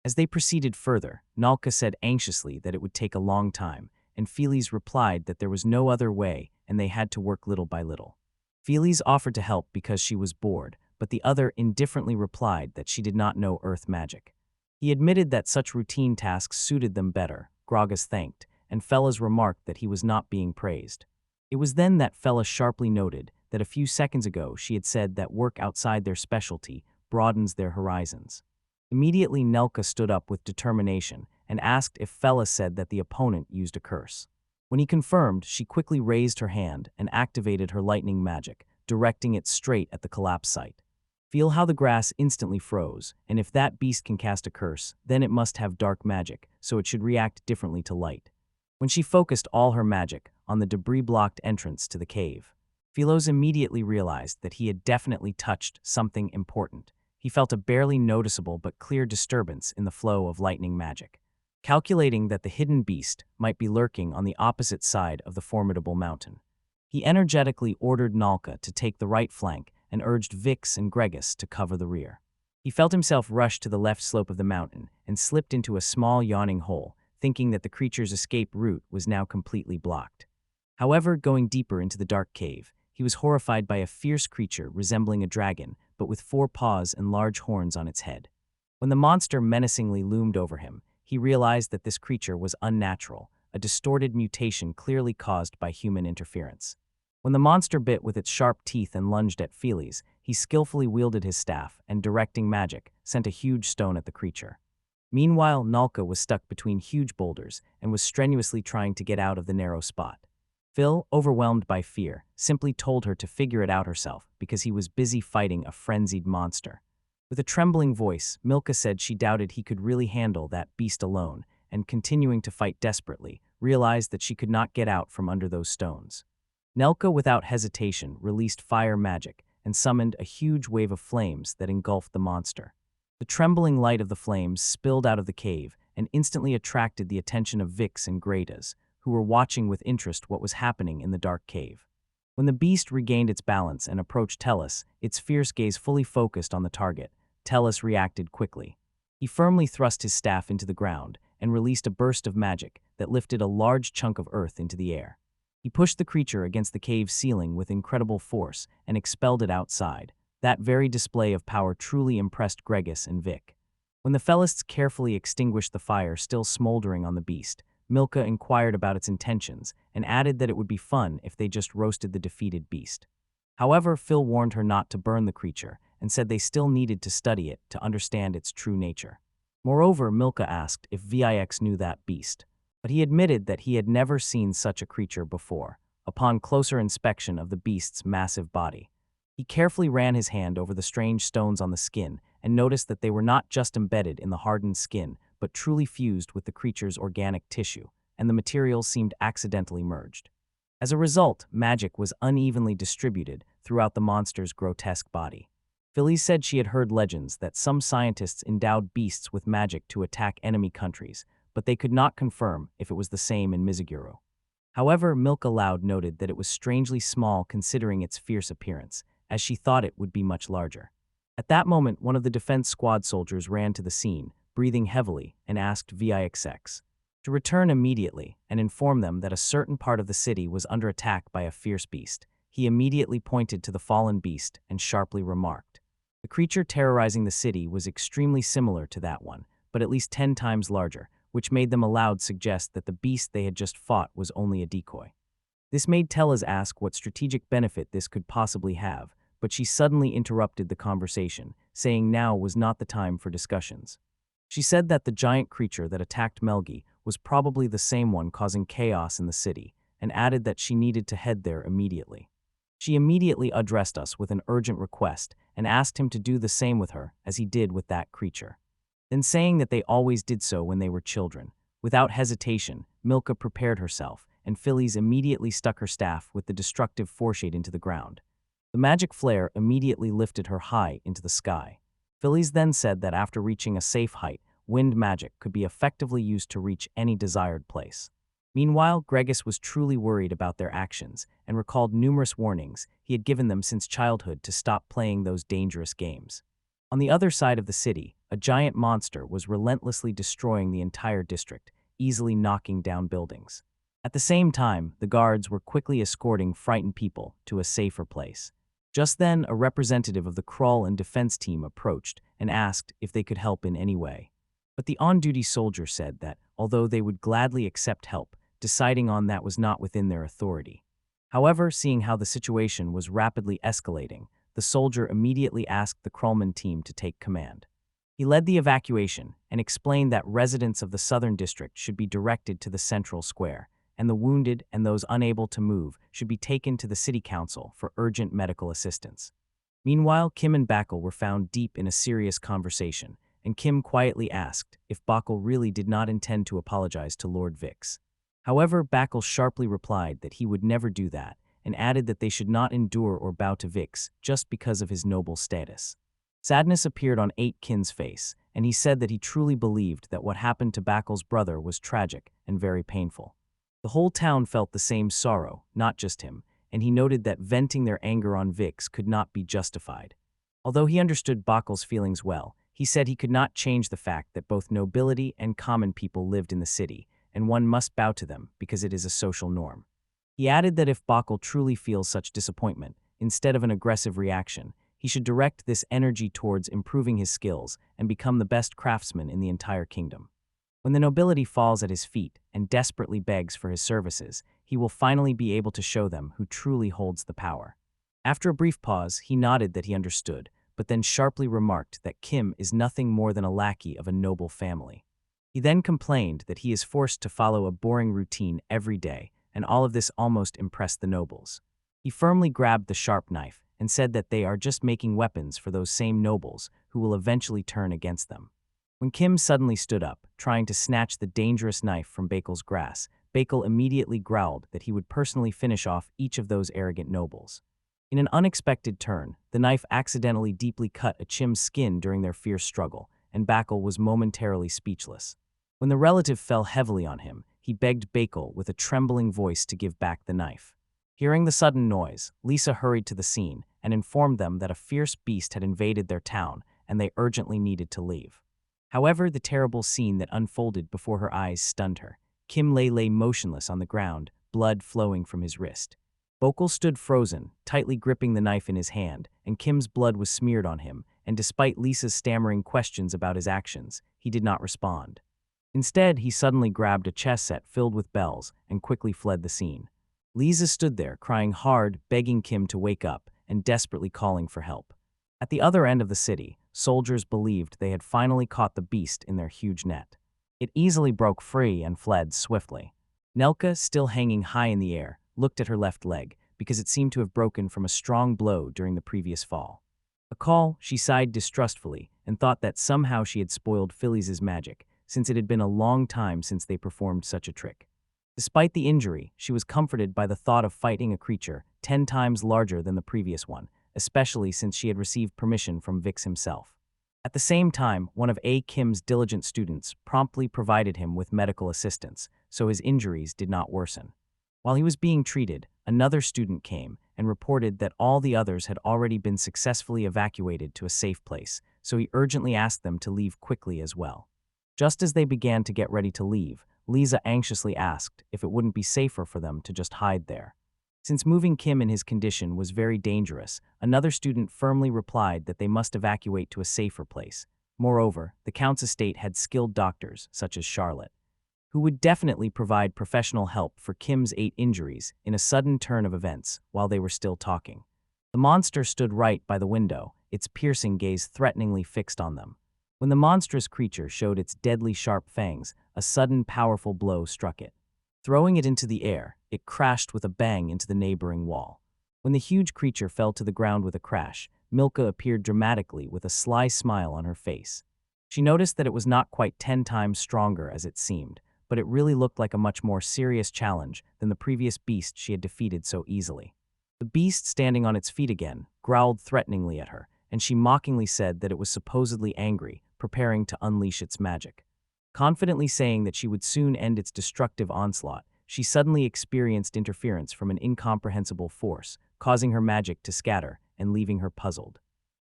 As they proceeded further, Nalka said anxiously that it would take a long time, and Phillies replied that there was no other way and they had to work little by little. Phillies offered to help because she was bored, but the other indifferently replied that she did not know earth magic. He admitted that such routine tasks suited them better. Gragas thanked, and Fellas remarked that he was not being praised. It was then that Fella sharply noted that a few seconds ago she had said that work outside their specialty broadens their horizons. Immediately Nelka stood up with determination and asked if Fella said that the opponent used a curse. When he confirmed, she quickly raised her hand and activated her lightning magic, directing it straight at the collapse site. Feel how the grass instantly froze, and if that beast can cast a curse, then it must have dark magic, so it should react differently to light. When she focused all her magic on the debris-blocked entrance to the cave, Philos immediately realized that he had definitely touched something important. He felt a barely noticeable but clear disturbance in the flow of lightning magic. Calculating that the hidden beast might be lurking on the opposite side of the formidable mountain, he energetically ordered Nalka to take the right flank and urged Vix and Gregis to cover the rear. He felt himself rush to the left slope of the mountain and slipped into a small yawning hole, thinking that the creature's escape route was now completely blocked. However, going deeper into the dark cave, he was horrified by a fierce creature resembling a dragon, but with 4 paws and large horns on its head. When the monster menacingly loomed over him, he realized that this creature was unnatural, a distorted mutation clearly caused by human interference. When the monster bit with its sharp teeth and lunged at Felis, he skillfully wielded his staff and, directing magic, sent a huge stone at the creature. Meanwhile, Nalka was stuck between huge boulders and was strenuously trying to get out of the narrow spot. Phil, overwhelmed by fear, simply told her to figure it out herself because he was busy fighting a frenzied monster. With a trembling voice, Milka said she doubted he could really handle that beast alone, and continuing to fight desperately, realized that she could not get out from under those stones. Nelka, without hesitation, released fire magic and summoned a huge wave of flames that engulfed the monster. The trembling light of the flames spilled out of the cave and instantly attracted the attention of Vix and Gretas, who were watching with interest what was happening in the dark cave. When the beast regained its balance and approached Tellus, its fierce gaze fully focused on the target, Tellus reacted quickly. He firmly thrust his staff into the ground and released a burst of magic that lifted a large chunk of earth into the air. He pushed the creature against the cave's ceiling with incredible force and expelled it outside. That very display of power truly impressed Gregis and Vic. When the Felists carefully extinguished the fire still smoldering on the beast, Milka inquired about its intentions and added that it would be fun if they just roasted the defeated beast. However, Phil warned her not to burn the creature and said they still needed to study it to understand its true nature. Moreover, Milka asked if Vix knew that beast, but he admitted that he had never seen such a creature before. Upon closer inspection of the beast's massive body, he carefully ran his hand over the strange stones on the skin and noticed that they were not just embedded in the hardened skin, but truly fused with the creature's organic tissue, and the materials seemed accidentally merged. As a result, magic was unevenly distributed throughout the monster's grotesque body. Felix said she had heard legends that some scientists endowed beasts with magic to attack enemy countries, but they could not confirm if it was the same in Mizugaru. However, Milka Loud noted that it was strangely small considering its fierce appearance, as she thought it would be much larger. At that moment, one of the defense squad soldiers ran to the scene, breathing heavily, and asked Vix to return immediately and inform them that a certain part of the city was under attack by a fierce beast. He immediately pointed to the fallen beast and sharply remarked, "The creature terrorizing the city was extremely similar to that one, but at least 10 times larger," which made them aloud suggest that the beast they had just fought was only a decoy. This made Tellez ask what strategic benefit this could possibly have, but she suddenly interrupted the conversation, saying now was not the time for discussions. She said that the giant creature that attacked Melgi was probably the same one causing chaos in the city, and added that she needed to head there immediately. She immediately addressed us with an urgent request and asked him to do the same with her as he did with that creature. Then saying that they always did so when they were children. Without hesitation, Milka prepared herself, and Phillies immediately stuck her staff with the destructive foreshade into the ground. The magic flare immediately lifted her high into the sky. Phillies then said that after reaching a safe height, wind magic could be effectively used to reach any desired place. Meanwhile, Gregis was truly worried about their actions and recalled numerous warnings he had given them since childhood to stop playing those dangerous games. On the other side of the city, a giant monster was relentlessly destroying the entire district, easily knocking down buildings. At the same time, the guards were quickly escorting frightened people to a safer place. Just then, a representative of the crawl and defense team approached and asked if they could help in any way. But the on-duty soldier said that, although they would gladly accept help, deciding on that was not within their authority. However, seeing how the situation was rapidly escalating, the soldier immediately asked the Krulman team to take command. He led the evacuation and explained that residents of the southern district should be directed to the central square, and the wounded and those unable to move should be taken to the city council for urgent medical assistance. Meanwhile, Kim and Bacol were found deep in a serious conversation, and Kim quietly asked if Bacol really did not intend to apologize to Lord Vix. However, Bacol sharply replied that he would never do that, and added that they should not endure or bow to Vix just because of his noble status. Sadness appeared on Aitken's face, and he said that he truly believed that what happened to Bacol's brother was tragic and very painful. The whole town felt the same sorrow, not just him, and he noted that venting their anger on Vix could not be justified. Although he understood Bacol's feelings well, he said he could not change the fact that both nobility and common people lived in the city, and one must bow to them because it is a social norm. He added that if Bacol truly feels such disappointment, instead of an aggressive reaction, he should direct this energy towards improving his skills and become the best craftsman in the entire kingdom. When the nobility falls at his feet and desperately begs for his services, he will finally be able to show them who truly holds the power. After a brief pause, he nodded that he understood, but then sharply remarked that Kim is nothing more than a lackey of a noble family. He then complained that he is forced to follow a boring routine every day, and all of this almost impressed the nobles. He firmly grabbed the sharp knife and said that they are just making weapons for those same nobles who will eventually turn against them. When Kim suddenly stood up, trying to snatch the dangerous knife from Bacol's grasp, Bacol immediately growled that he would personally finish off each of those arrogant nobles. In an unexpected turn, the knife accidentally deeply cut Achim's skin during their fierce struggle, and Bacol was momentarily speechless. When the relative fell heavily on him, he begged Bacol with a trembling voice to give back the knife. Hearing the sudden noise, Lisa hurried to the scene and informed them that a fierce beast had invaded their town and they urgently needed to leave. However, the terrible scene that unfolded before her eyes stunned her. Kim lay motionless on the ground, blood flowing from his wrist. Bacol stood frozen, tightly gripping the knife in his hand, and Kim's blood was smeared on him, and despite Lisa's stammering questions about his actions, he did not respond. Instead, he suddenly grabbed a chess set filled with bells and quickly fled the scene. Lisa stood there, crying hard, begging Kim to wake up, and desperately calling for help. At the other end of the city, soldiers believed they had finally caught the beast in their huge net. It easily broke free and fled swiftly. Nelka, still hanging high in the air, looked at her left leg, because it seemed to have broken from a strong blow during the previous fall. She sighed distrustfully and thought that somehow she had spoiled Felix's magic, since it had been a long time since they performed such a trick. Despite the injury, she was comforted by the thought of fighting a creature 10 times larger than the previous one, especially since she had received permission from Vix himself. At the same time, one of Kim's diligent students promptly provided him with medical assistance, so his injuries did not worsen. While he was being treated, another student came and reported that all the others had already been successfully evacuated to a safe place, so he urgently asked them to leave quickly as well. Just as they began to get ready to leave, Lisa anxiously asked if it wouldn't be safer for them to just hide there. Since moving Kim in his condition was very dangerous, another student firmly replied that they must evacuate to a safer place. Moreover, the Count's estate had skilled doctors, such as Charlotte, who would definitely provide professional help for Kim's 8 injuries in a sudden turn of events while they were still talking. The monster stood right by the window, its piercing gaze threateningly fixed on them. When the monstrous creature showed its deadly sharp fangs, a sudden powerful blow struck it. Throwing it into the air, it crashed with a bang into the neighboring wall. When the huge creature fell to the ground with a crash, Milka appeared dramatically with a sly smile on her face. She noticed that it was not quite 10 times stronger as it seemed, but it really looked like a much more serious challenge than the previous beast she had defeated so easily. The beast, standing on its feet again, growled threateningly at her, and she mockingly said that it was supposedly angry, preparing to unleash its magic. Confidently saying that she would soon end its destructive onslaught, she suddenly experienced interference from an incomprehensible force, causing her magic to scatter and leaving her puzzled.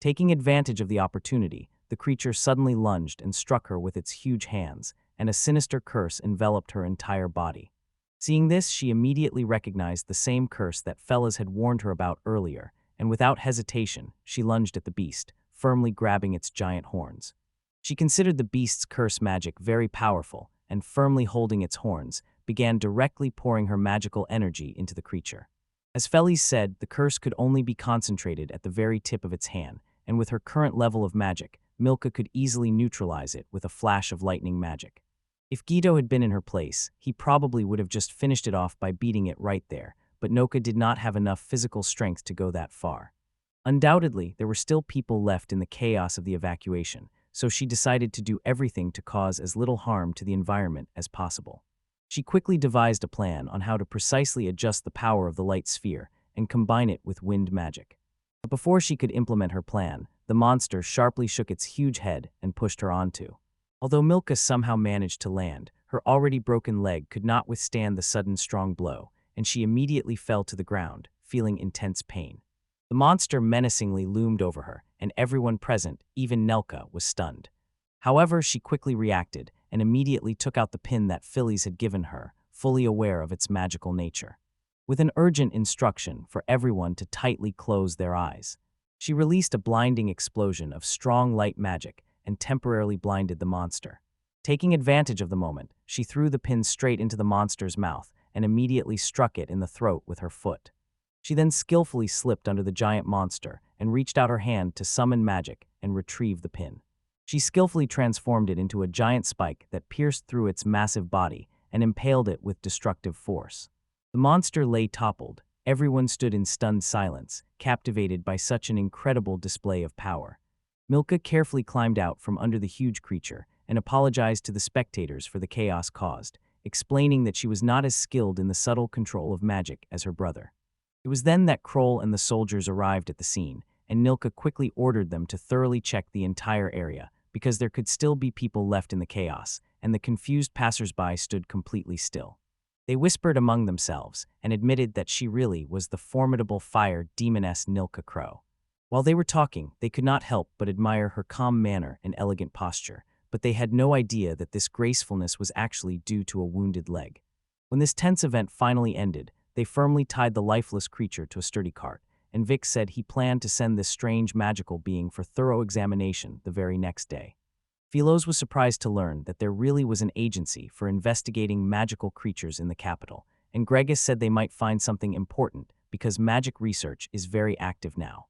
Taking advantage of the opportunity, the creature suddenly lunged and struck her with its huge hands, and a sinister curse enveloped her entire body. Seeing this, she immediately recognized the same curse that Felix had warned her about earlier, and without hesitation, she lunged at the beast, firmly grabbing its giant horns. She considered the beast's curse magic very powerful, and firmly holding its horns, began directly pouring her magical energy into the creature. As Felix said, the curse could only be concentrated at the very tip of its hand, and with her current level of magic, Milka could easily neutralize it with a flash of lightning magic. If Guido had been in her place, he probably would have just finished it off by beating it right there, but Noka did not have enough physical strength to go that far. Undoubtedly, there were still people left in the chaos of the evacuation, so she decided to do everything to cause as little harm to the environment as possible. She quickly devised a plan on how to precisely adjust the power of the light sphere and combine it with wind magic. But before she could implement her plan, the monster sharply shook its huge head and pushed her onto. Although Milka somehow managed to land, her already broken leg could not withstand the sudden strong blow, and she immediately fell to the ground, feeling intense pain. The monster menacingly loomed over her, and everyone present, even Nelka, was stunned. However, she quickly reacted and immediately took out the pin that Felix had given her, fully aware of its magical nature. With an urgent instruction for everyone to tightly close their eyes, she released a blinding explosion of strong light magic and temporarily blinded the monster. Taking advantage of the moment, she threw the pin straight into the monster's mouth and immediately struck it in the throat with her foot. She then skillfully slipped under the giant monster and reached out her hand to summon magic and retrieve the pin. She skillfully transformed it into a giant spike that pierced through its massive body and impaled it with destructive force. The monster lay toppled. Everyone stood in stunned silence, captivated by such an incredible display of power. Milka carefully climbed out from under the huge creature and apologized to the spectators for the chaos caused, explaining that she was not as skilled in the subtle control of magic as her brother. It was then that Kroll and the soldiers arrived at the scene, and Milka quickly ordered them to thoroughly check the entire area, because there could still be people left in the chaos, and the confused passersby stood completely still. They whispered among themselves and admitted that she really was the formidable fire demoness Nilka Crow. While they were talking, they could not help but admire her calm manner and elegant posture, but they had no idea that this gracefulness was actually due to a wounded leg. When this tense event finally ended, they firmly tied the lifeless creature to a sturdy cart, and Vic said he planned to send this strange magical being for thorough examination the very next day. Felix was surprised to learn that there really was an agency for investigating magical creatures in the capital, and Gregis said they might find something important because magic research is very active now.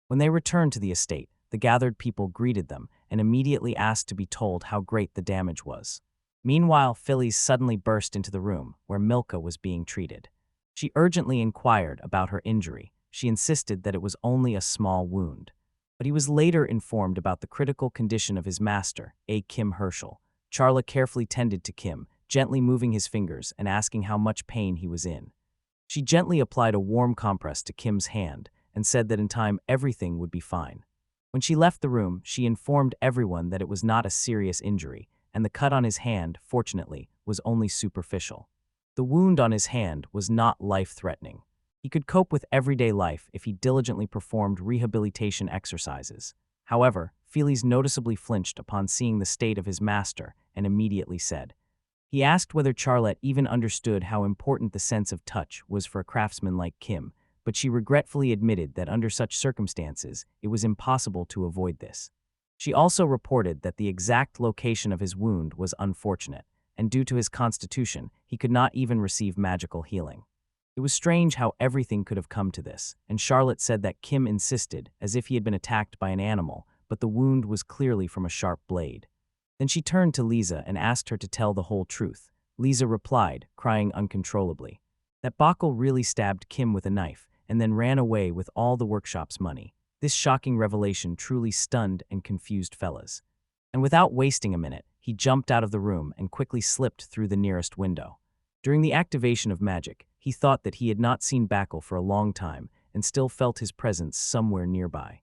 When they returned to the estate, the gathered people greeted them and immediately asked to be told how great the damage was. Meanwhile, Felix suddenly burst into the room where Milka was being treated. She urgently inquired about her injury. She insisted that it was only a small wound. But he was later informed about the critical condition of his master, Akim Herschel. Charla carefully tended to Kim, gently moving his fingers and asking how much pain he was in. She gently applied a warm compress to Kim's hand and said that in time everything would be fine. When she left the room, she informed everyone that it was not a serious injury, and the cut on his hand, fortunately, was only superficial. The wound on his hand was not life-threatening. He could cope with everyday life if he diligently performed rehabilitation exercises. However, Felix noticeably flinched upon seeing the state of his master and immediately said. He asked whether Charlotte even understood how important the sense of touch was for a craftsman like Kim, but she regretfully admitted that under such circumstances, it was impossible to avoid this. She also reported that the exact location of his wound was unfortunate, and due to his constitution, he could not even receive magical healing. It was strange how everything could have come to this, and Charlotte said that Kim insisted as if he had been attacked by an animal, but the wound was clearly from a sharp blade. Then she turned to Lisa and asked her to tell the whole truth. Lisa replied, crying uncontrollably, that Bacol really stabbed Kim with a knife and then ran away with all the workshop's money. This shocking revelation truly stunned and confused Felix. And without wasting a minute, he jumped out of the room and quickly slipped through the nearest window. During the activation of magic, he thought that he had not seen Bacol for a long time and still felt his presence somewhere nearby.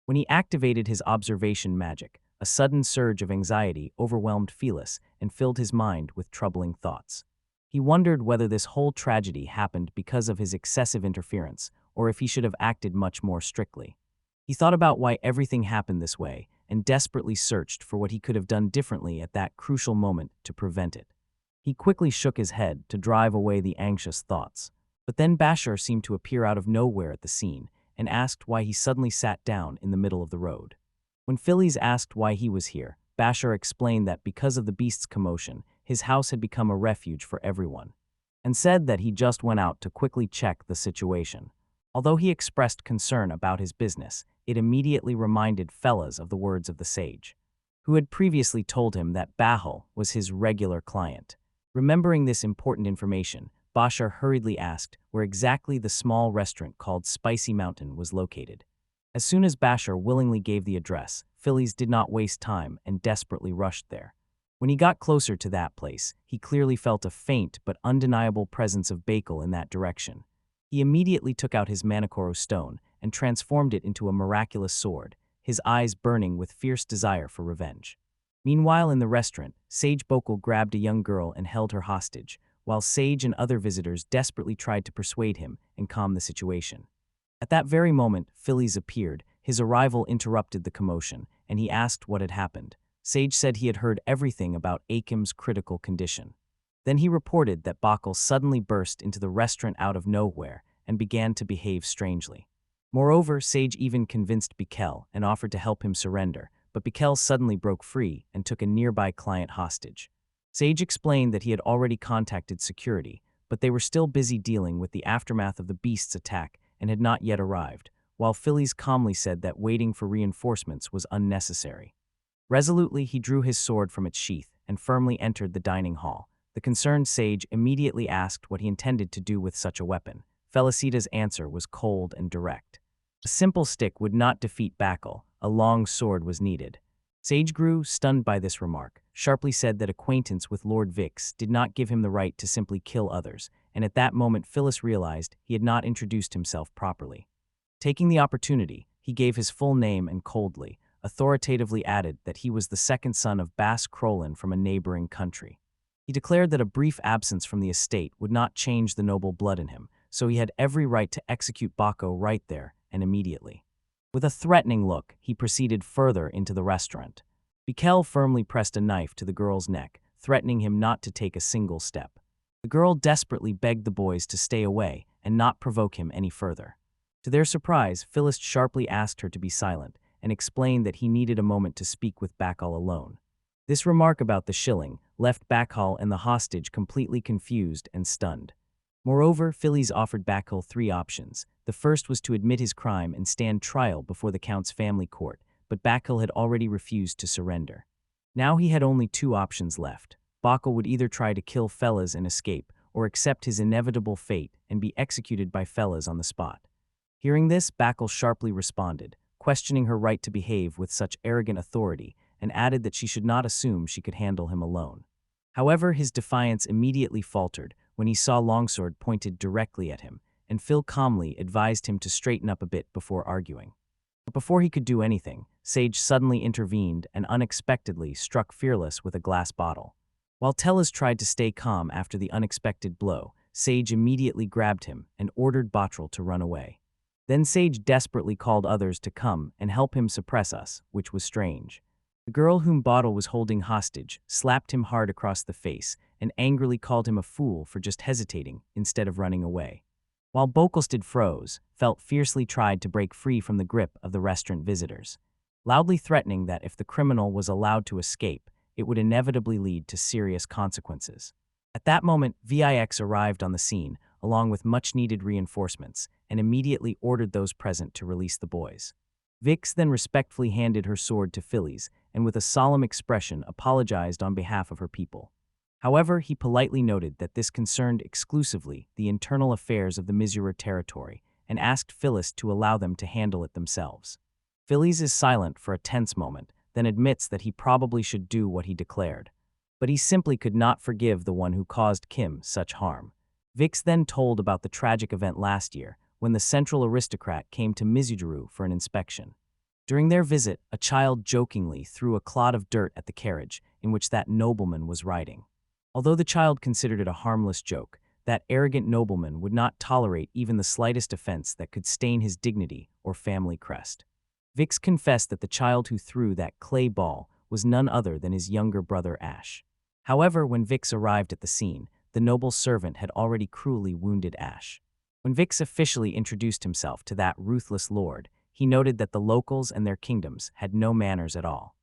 When he activated his observation magic, a sudden surge of anxiety overwhelmed Felix and filled his mind with troubling thoughts. He wondered whether this whole tragedy happened because of his excessive interference or if he should have acted much more strictly. He thought about why everything happened this way and desperately searched for what he could have done differently at that crucial moment to prevent it. He quickly shook his head to drive away the anxious thoughts. But then Bascar seemed to appear out of nowhere at the scene and asked why he suddenly sat down in the middle of the road. When Felix asked why he was here, Bascar explained that because of the beast's commotion, his house had become a refuge for everyone, and said that he just went out to quickly check the situation. Although he expressed concern about his business, it immediately reminded Felix of the words of the sage, who had previously told him that Bacol was his regular client. Remembering this important information, Bascar hurriedly asked where exactly the small restaurant called Spicy Mountain was located. As soon as Bascar willingly gave the address, Felix did not waste time and desperately rushed there. When he got closer to that place, he clearly felt a faint but undeniable presence of Bacol in that direction. He immediately took out his Manikoro stone and transformed it into a miraculous sword, his eyes burning with fierce desire for revenge. Meanwhile, in the restaurant, Sage Bacol grabbed a young girl and held her hostage, while Sage and other visitors desperately tried to persuade him and calm the situation. At that very moment, Felix appeared. His arrival interrupted the commotion, and he asked what had happened. Sage said he had heard everything about Akim's critical condition. Then he reported that Bacol suddenly burst into the restaurant out of nowhere and began to behave strangely. Moreover, Sage even convinced Bacol and offered to help him surrender, but Bacol suddenly broke free and took a nearby client hostage. Sage explained that he had already contacted security, but they were still busy dealing with the aftermath of the beast's attack and had not yet arrived, while Felix calmly said that waiting for reinforcements was unnecessary. Resolutely, he drew his sword from its sheath and firmly entered the dining hall. The concerned sage immediately asked what he intended to do with such a weapon. Felicita's answer was cold and direct. A simple stick would not defeat Bacol. A long sword was needed. Sage grew, stunned by this remark, sharply said that acquaintance with Lord Vix did not give him the right to simply kill others, and at that moment Felix realized he had not introduced himself properly. Taking the opportunity, he gave his full name and coldly, authoritatively added that he was the second son of Bas Crolin from a neighboring country. He declared that a brief absence from the estate would not change the noble blood in him, so he had every right to execute Bacol right there and immediately. With a threatening look, he proceeded further into the restaurant. Mikaeu firmly pressed a knife to the girl's neck, threatening him not to take a single step. The girl desperately begged the boys to stay away and not provoke him any further. To their surprise, Felix sharply asked her to be silent and explained that he needed a moment to speak with Bascal alone. This remark about the shilling left Bascal and the hostage completely confused and stunned. Moreover, Felix offered Bascal 3 options. The first was to admit his crime and stand trial before the Count's family court, but Bascal had already refused to surrender. Now he had only 2 options left. Bascal would either try to kill Felix and escape, or accept his inevitable fate and be executed by Felix on the spot. Hearing this, Bascal sharply responded, questioning her right to behave with such arrogant authority, and added that she should not assume she could handle him alone. However, his defiance immediately faltered when he saw Longsword pointed directly at him, and Phil calmly advised him to straighten up a bit before arguing. But before he could do anything, Sage suddenly intervened and unexpectedly struck Fearless with a glass bottle. While Tellez tried to stay calm after the unexpected blow, Sage immediately grabbed him and ordered Bottrell to run away. Then Sage desperately called others to come and help him suppress us, which was strange. The girl whom Bottrell was holding hostage slapped him hard across the face and angrily called him a fool for just hesitating instead of running away. While Bokelstead froze, Felt fiercely tried to break free from the grip of the restaurant visitors, loudly threatening that if the criminal was allowed to escape, it would inevitably lead to serious consequences. At that moment, Vix arrived on the scene, along with much-needed reinforcements, and immediately ordered those present to release the boys. Vix then respectfully handed her sword to Felix, and with a solemn expression apologized on behalf of her people. However, he politely noted that this concerned exclusively the internal affairs of the Mizugaru territory, and asked Felix to allow them to handle it themselves. Felix is silent for a tense moment, then admits that he probably should do what he declared. But he simply could not forgive the one who caused Kim such harm. Vix then told about the tragic event last year, when the central aristocrat came to Mizugaru for an inspection. During their visit, a child jokingly threw a clod of dirt at the carriage in which that nobleman was riding. Although the child considered it a harmless joke, that arrogant nobleman would not tolerate even the slightest offense that could stain his dignity or family crest. Vix confessed that the child who threw that clay ball was none other than his younger brother Ash. However, when Vix arrived at the scene, the noble's servant had already cruelly wounded Ash. When Vix officially introduced himself to that ruthless lord, he noted that the locals and their kingdoms had no manners at all.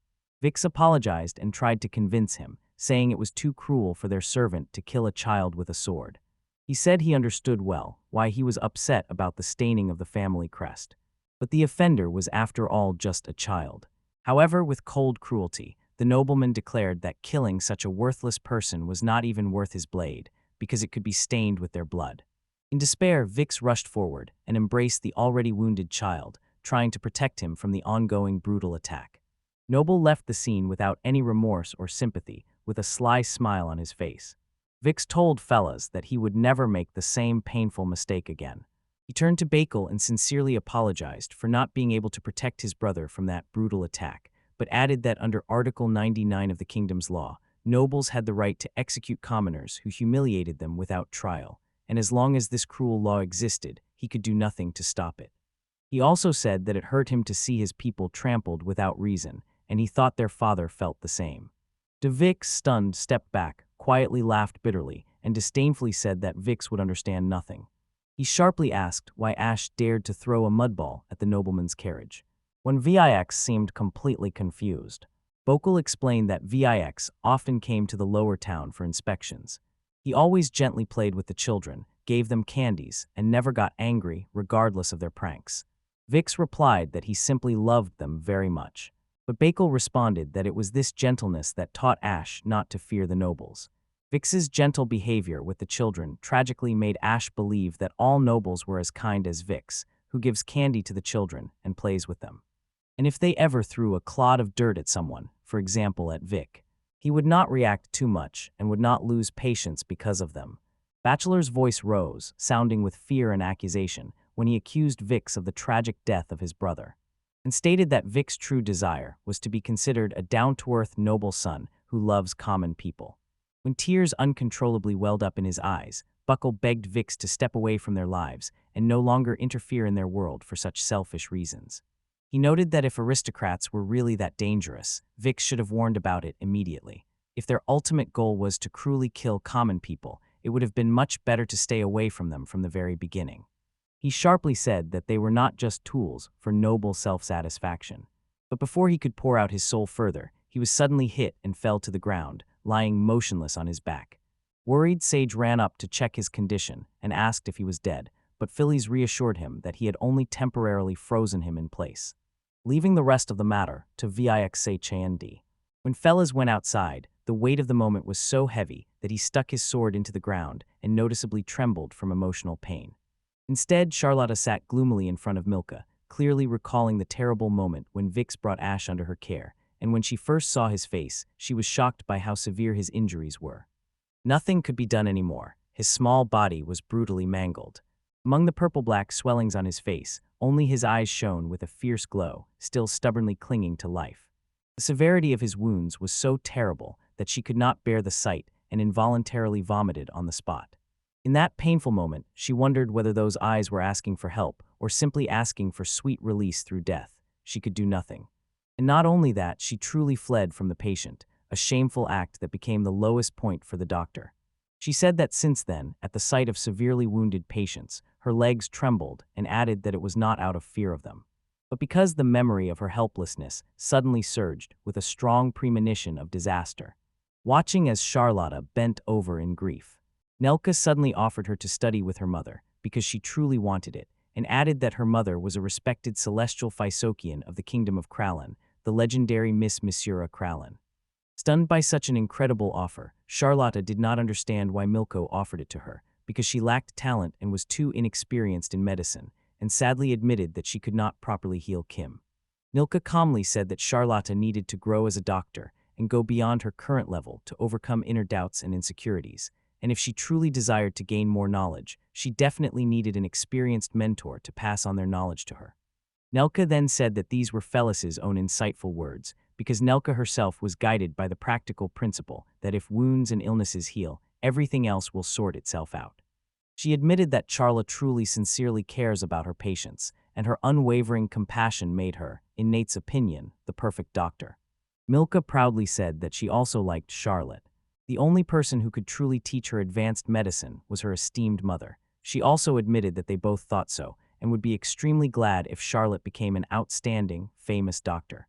Vix apologized and tried to convince him, saying it was too cruel for their servant to kill a child with a sword. He said he understood well why he was upset about the staining of the family crest. But the offender was after all just a child. However, with cold cruelty, the nobleman declared that killing such a worthless person was not even worth his blade, because it could be stained with their blood. In despair, Vix rushed forward and embraced the already wounded child, trying to protect him from the ongoing brutal attack. Noble left the scene without any remorse or sympathy, with a sly smile on his face. Vix told Fellas that he would never make the same painful mistake again. He turned to Bacol and sincerely apologized for not being able to protect his brother from that brutal attack, but added that under Article 99 of the kingdom's law, nobles had the right to execute commoners who humiliated them without trial, and as long as this cruel law existed, he could do nothing to stop it. He also said that it hurt him to see his people trampled without reason, and he thought their father felt the same. De Vix, stunned, stepped back, quietly laughed bitterly, and disdainfully said that Vix would understand nothing. He sharply asked why Ash dared to throw a mudball at the nobleman's carriage. When Vix seemed completely confused, Bocol explained that Vix often came to the lower town for inspections. He always gently played with the children, gave them candies, and never got angry regardless of their pranks. Vix replied that he simply loved them very much. But Bacol responded that it was this gentleness that taught Ash not to fear the nobles. Vix's gentle behavior with the children tragically made Ash believe that all nobles were as kind as Vix, who gives candy to the children and plays with them. And if they ever threw a clod of dirt at someone, for example at Vic, he would not react too much and would not lose patience because of them. Bachelor's voice rose, sounding with fear and accusation, when he accused Vix of the tragic death of his brother, and stated that Vic's true desire was to be considered a down-to-earth noble son who loves common people. When tears uncontrollably welled up in his eyes, Bacol begged Vix to step away from their lives and no longer interfere in their world for such selfish reasons. He noted that if aristocrats were really that dangerous, Vix should have warned about it immediately. If their ultimate goal was to cruelly kill common people, it would have been much better to stay away from them from the very beginning. He sharply said that they were not just tools for noble self-satisfaction. But before he could pour out his soul further, he was suddenly hit and fell to the ground, lying motionless on his back. Worried, Sage ran up to check his condition and asked if he was dead, but Felix reassured him that he had only temporarily frozen him in place. Leaving the rest of the matter to Vixnd. When Felix went outside, the weight of the moment was so heavy that he stuck his sword into the ground and noticeably trembled from emotional pain. Instead, Charlotta sat gloomily in front of Milka, clearly recalling the terrible moment when Vix brought Ash under her care, and when she first saw his face, she was shocked by how severe his injuries were. Nothing could be done anymore. His small body was brutally mangled. Among the purple-black swellings on his face, only his eyes shone with a fierce glow, still stubbornly clinging to life. The severity of his wounds was so terrible that she could not bear the sight and involuntarily vomited on the spot. In that painful moment, she wondered whether those eyes were asking for help or simply asking for sweet release through death. She could do nothing. And not only that, she truly fled from the patient, a shameful act that became the lowest point for the doctor. She said that since then, at the sight of severely wounded patients, her legs trembled and added that it was not out of fear of them, but because the memory of her helplessness suddenly surged with a strong premonition of disaster. Watching as Charlotta bent over in grief, Nelka suddenly offered her to study with her mother because she truly wanted it, and added that her mother was a respected celestial Physokian of the kingdom of Krallen, the legendary Miss Misura Krallen. Stunned by such an incredible offer, Charlotta did not understand why Milko offered it to her, because she lacked talent and was too inexperienced in medicine, and sadly admitted that she could not properly heal Kim. Milka calmly said that Charlotta needed to grow as a doctor and go beyond her current level to overcome inner doubts and insecurities, and if she truly desired to gain more knowledge, she definitely needed an experienced mentor to pass on their knowledge to her. Nelka then said that these were Felix's own insightful words, because Nelka herself was guided by the practical principle that if wounds and illnesses heal, everything else will sort itself out. She admitted that Charla truly sincerely cares about her patients, and her unwavering compassion made her, in Nate's opinion, the perfect doctor. Milka proudly said that she also liked Charlotte. The only person who could truly teach her advanced medicine was her esteemed mother. She also admitted that they both thought so, and would be extremely glad if Charlotte became an outstanding, famous doctor.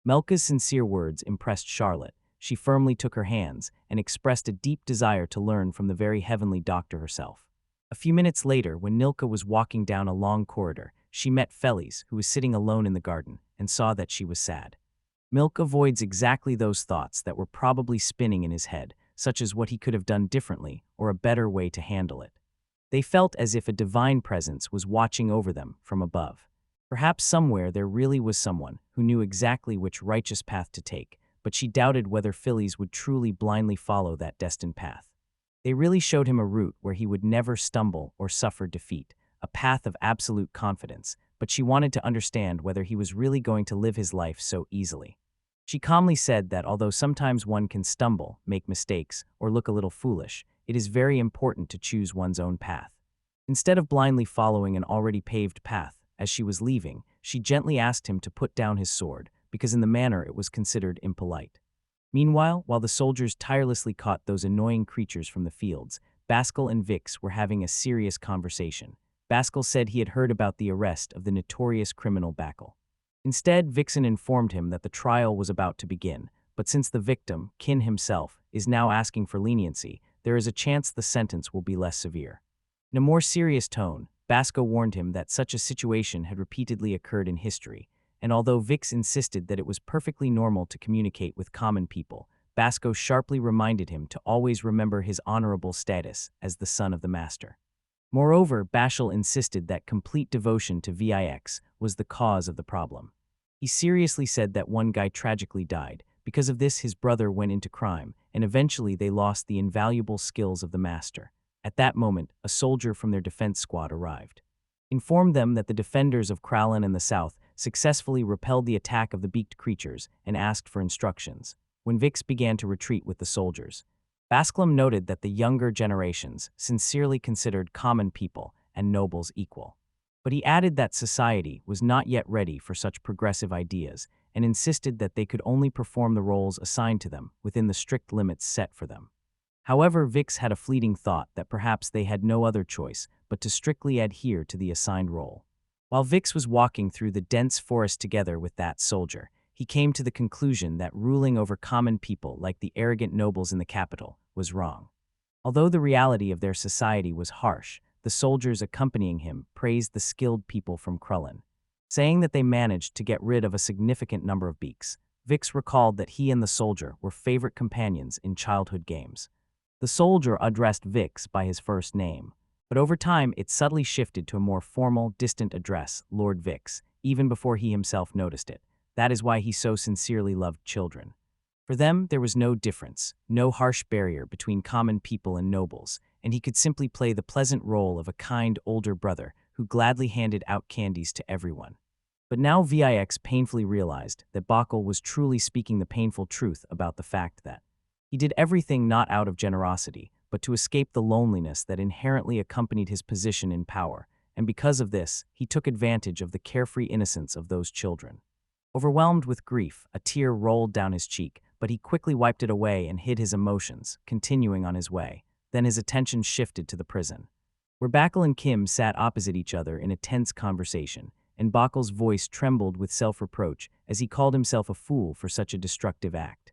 Melka's sincere words impressed Charlotte. She firmly took her hands and expressed a deep desire to learn from the very heavenly doctor herself. A few minutes later, when Nilka was walking down a long corridor, she met Felix, who was sitting alone in the garden, and saw that she was sad. Milk avoids exactly those thoughts that were probably spinning in his head, such as what he could have done differently or a better way to handle it. They felt as if a divine presence was watching over them from above. Perhaps somewhere there really was someone who knew exactly which righteous path to take, but she doubted whether Felix would truly blindly follow that destined path. They really showed him a route where he would never stumble or suffer defeat, a path of absolute confidence, but she wanted to understand whether he was really going to live his life so easily. She calmly said that although sometimes one can stumble, make mistakes, or look a little foolish, it is very important to choose one's own path. Instead of blindly following an already paved path, as she was leaving, she gently asked him to put down his sword, because in the manner it was considered impolite. Meanwhile, while the soldiers tirelessly caught those annoying creatures from the fields, Bascal and Vix were having a serious conversation. Bascal said he had heard about the arrest of the notorious criminal Bacol. Instead, Vixen informed him that the trial was about to begin, but since the victim, Kin himself, is now asking for leniency, there is a chance the sentence will be less severe. In a more serious tone, Basco warned him that such a situation had repeatedly occurred in history, and although Vix insisted that it was perfectly normal to communicate with common people, Basco sharply reminded him to always remember his honorable status as the son of the master. Moreover, Bascal insisted that complete devotion to Vix was the cause of the problem. He seriously said that one guy tragically died. Because of this, his brother went into crime, and eventually they lost the invaluable skills of the master. At that moment, a soldier from their defense squad arrived. Informed them that the defenders of Krallen and the south successfully repelled the attack of the beaked creatures and asked for instructions. When Vix began to retreat with the soldiers, Basclum noted that the younger generations sincerely considered common people and nobles equal. But he added that society was not yet ready for such progressive ideas and insisted that they could only perform the roles assigned to them within the strict limits set for them. However, Vix had a fleeting thought that perhaps they had no other choice but to strictly adhere to the assigned role. While Vix was walking through the dense forest together with that soldier, he came to the conclusion that ruling over common people like the arrogant nobles in the capital was wrong. Although the reality of their society was harsh, the soldiers accompanying him praised the skilled people from Krullen, saying that they managed to get rid of a significant number of beaks. Vix recalled that he and the soldier were favorite companions in childhood games. The soldier addressed Vix by his first name, but over time it subtly shifted to a more formal, distant address, Lord Vix, even before he himself noticed it. That is why he so sincerely loved children. For them, there was no difference, no harsh barrier between common people and nobles, and he could simply play the pleasant role of a kind older brother who gladly handed out candies to everyone. But now Vix painfully realized that Bacol was truly speaking the painful truth about the fact that he did everything not out of generosity, but to escape the loneliness that inherently accompanied his position in power, and because of this, he took advantage of the carefree innocence of those children. Overwhelmed with grief, a tear rolled down his cheek, but he quickly wiped it away and hid his emotions, continuing on his way. Then his attention shifted to the prison, where Bacol and Kim sat opposite each other in a tense conversation, and Bacol's voice trembled with self-reproach as he called himself a fool for such a destructive act.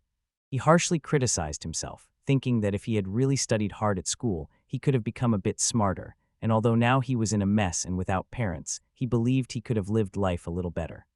He harshly criticized himself, thinking that if he had really studied hard at school, he could have become a bit smarter, and although now he was in a mess and without parents, he believed he could have lived life a little better.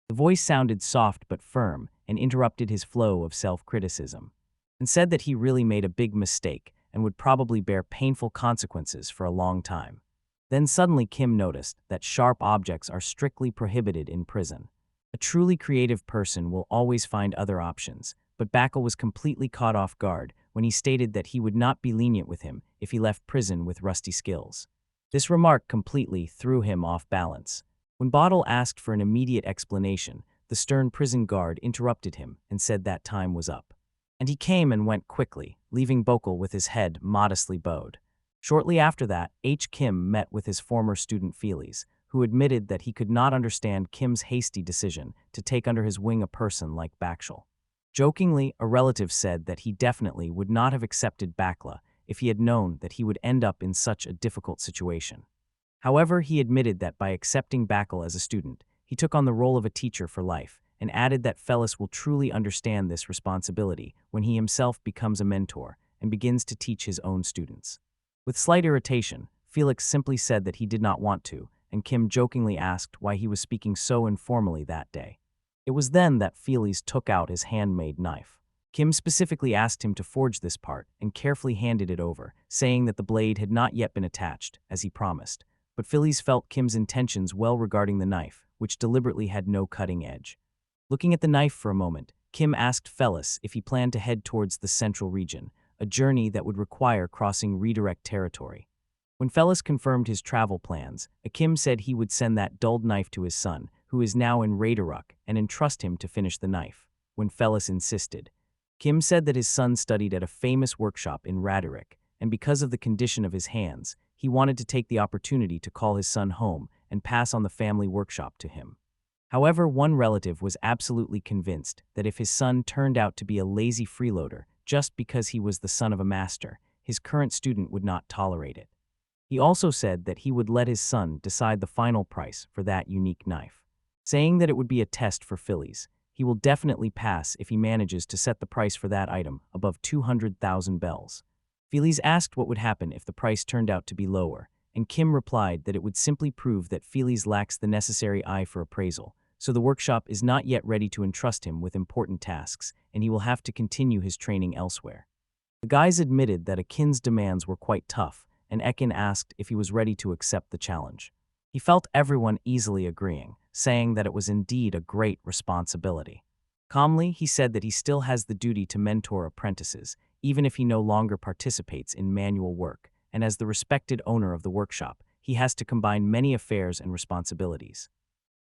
The voice sounded soft but firm and interrupted his flow of self-criticism, and said that he really made a big mistake and would probably bear painful consequences for a long time. Then suddenly Kim noticed that sharp objects are strictly prohibited in prison. A truly creative person will always find other options, but Bacol was completely caught off guard when he stated that he would not be lenient with him if he left prison with rusty skills. This remark completely threw him off balance. When Bacol asked for an immediate explanation, the stern prison guard interrupted him and said that time was up. And he came and went quickly, leaving Bacol with his head modestly bowed. Shortly after that, Kim met with his former student Felix, who admitted that he could not understand Kim's hasty decision to take under his wing a person like Bascal. Jokingly, a relative said that he definitely would not have accepted Bacla if he had known that he would end up in such a difficult situation. However, he admitted that by accepting Bacol as a student, he took on the role of a teacher for life, and added that Felix will truly understand this responsibility when he himself becomes a mentor and begins to teach his own students. With slight irritation, Felix simply said that he did not want to, and Kim jokingly asked why he was speaking so informally that day. It was then that Felix took out his handmade knife. Kim specifically asked him to forge this part and carefully handed it over, saying that the blade had not yet been attached, as he promised. But Felix felt Kim's intentions well regarding the knife, which deliberately had no cutting edge. Looking at the knife for a moment, Kim asked Felix if he planned to head towards the central region, a journey that would require crossing redirect territory. When Felix confirmed his travel plans, Akim said he would send that dulled knife to his son, who is now in Radaruk, and entrust him to finish the knife. When Felix insisted, Kim said that his son studied at a famous workshop in Radaruk, and because of the condition of his hands, he wanted to take the opportunity to call his son home and pass on the family workshop to him. However, one relative was absolutely convinced that if his son turned out to be a lazy freeloader just because he was the son of a master, his current student would not tolerate it. He also said that he would let his son decide the final price for that unique knife, saying that it would be a test for Felix. He will definitely pass if he manages to set the price for that item above 200,000 bells. Felix asked what would happen if the price turned out to be lower, and Kim replied that it would simply prove that Felix lacks the necessary eye for appraisal, so the workshop is not yet ready to entrust him with important tasks, and he will have to continue his training elsewhere. The guys admitted that Akin's demands were quite tough, and Akin asked if he was ready to accept the challenge. He felt everyone easily agreeing, saying that it was indeed a great responsibility. Calmly, he said that he still has the duty to mentor apprentices, even if he no longer participates in manual work, and as the respected owner of the workshop, he has to combine many affairs and responsibilities.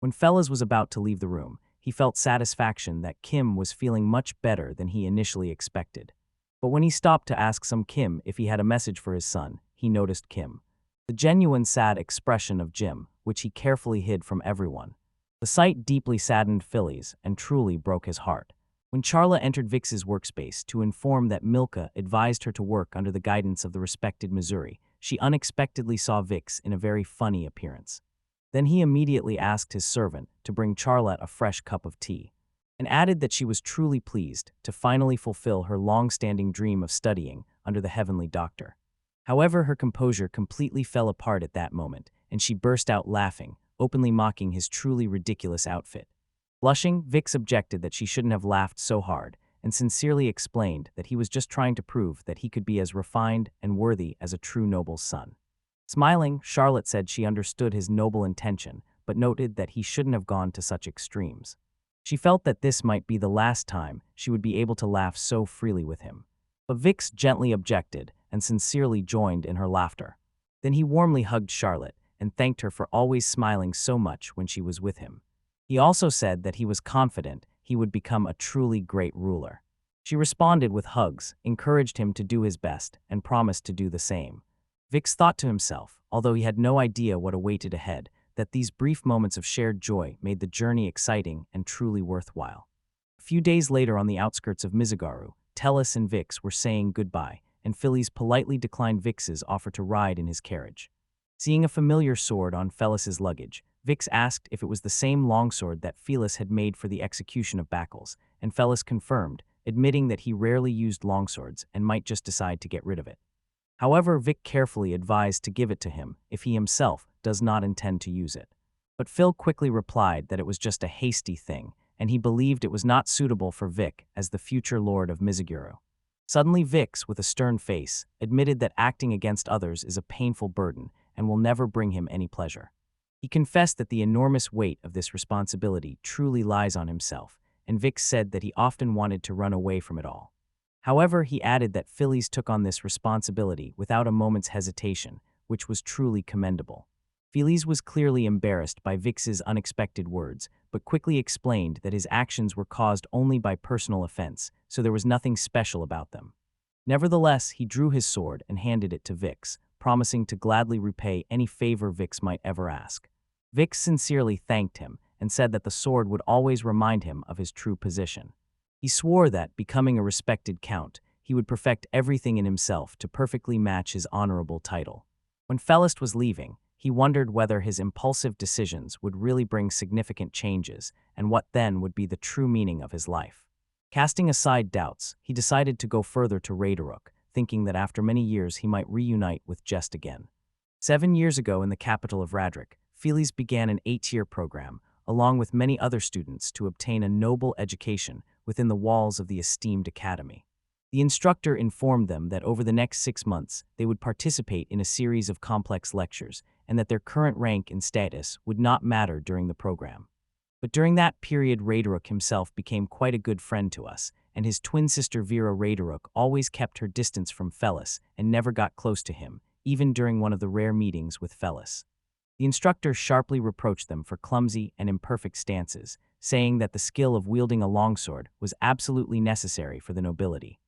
When Felix was about to leave the room, he felt satisfaction that Kim was feeling much better than he initially expected. But when he stopped to ask some Kim if he had a message for his son, he noticed Kim. the genuine sad expression of Jim, which he carefully hid from everyone. The sight deeply saddened Felix and truly broke his heart. When Charla entered Vix's workspace to inform that Milka advised her to work under the guidance of the respected Missouri, she unexpectedly saw Vix in a very funny appearance. Then he immediately asked his servant to bring Charlotte a fresh cup of tea, and added that she was truly pleased to finally fulfill her long-standing dream of studying under the heavenly doctor. However, her composure completely fell apart at that moment, and she burst out laughing, openly mocking his truly ridiculous outfit. Blushing, Vix objected that she shouldn't have laughed so hard, and sincerely explained that he was just trying to prove that he could be as refined and worthy as a true noble's son. Smiling, Charlotte said she understood his noble intention, but noted that he shouldn't have gone to such extremes. She felt that this might be the last time she would be able to laugh so freely with him. But Vix gently objected and sincerely joined in her laughter. Then he warmly hugged Charlotte and thanked her for always smiling so much when she was with him. He also said that he was confident he would become a truly great ruler. She responded with hugs, encouraged him to do his best, and promised to do the same. Vix thought to himself, although he had no idea what awaited ahead, that these brief moments of shared joy made the journey exciting and truly worthwhile. A few days later, on the outskirts of Mizugaru, Tellus and Vix were saying goodbye, and Felix politely declined Vix's offer to ride in his carriage. Seeing a familiar sword on Felix's luggage, Vix asked if it was the same longsword that Felix had made for the execution of Bacals, and Felix confirmed, admitting that he rarely used longswords and might just decide to get rid of it. However, Vic carefully advised to give it to him if he himself does not intend to use it. But Phil quickly replied that it was just a hasty thing, and he believed it was not suitable for Vic as the future lord of Mizugaru. Suddenly Vix, with a stern face, admitted that acting against others is a painful burden and will never bring him any pleasure. He confessed that the enormous weight of this responsibility truly lies on himself, and Vix said that he often wanted to run away from it all. However, he added that Felix took on this responsibility without a moment's hesitation, which was truly commendable. Felix was clearly embarrassed by Vix's unexpected words, but quickly explained that his actions were caused only by personal offense, so there was nothing special about them. Nevertheless, he drew his sword and handed it to Vix, promising to gladly repay any favor Vix might ever ask. Vix sincerely thanked him and said that the sword would always remind him of his true position. He swore that, becoming a respected count, he would perfect everything in himself to perfectly match his honorable title. When Felix was leaving, he wondered whether his impulsive decisions would really bring significant changes, and what then would be the true meaning of his life. Casting aside doubts, he decided to go further to Raideruk, thinking that after many years he might reunite with Jest again. 7 years ago in the capital of Radric, Felix began an 8-year program, along with many other students, to obtain a noble education within the walls of the esteemed academy. The instructor informed them that over the next 6 months they would participate in a series of complex lectures, and that their current rank and status would not matter during the program. But during that period, Raideruk himself became quite a good friend to us, and his twin sister Vera Raideruk always kept her distance from Felix and never got close to him, even during one of the rare meetings with Felix. The instructor sharply reproached them for clumsy and imperfect stances, saying that the skill of wielding a longsword was absolutely necessary for the nobility.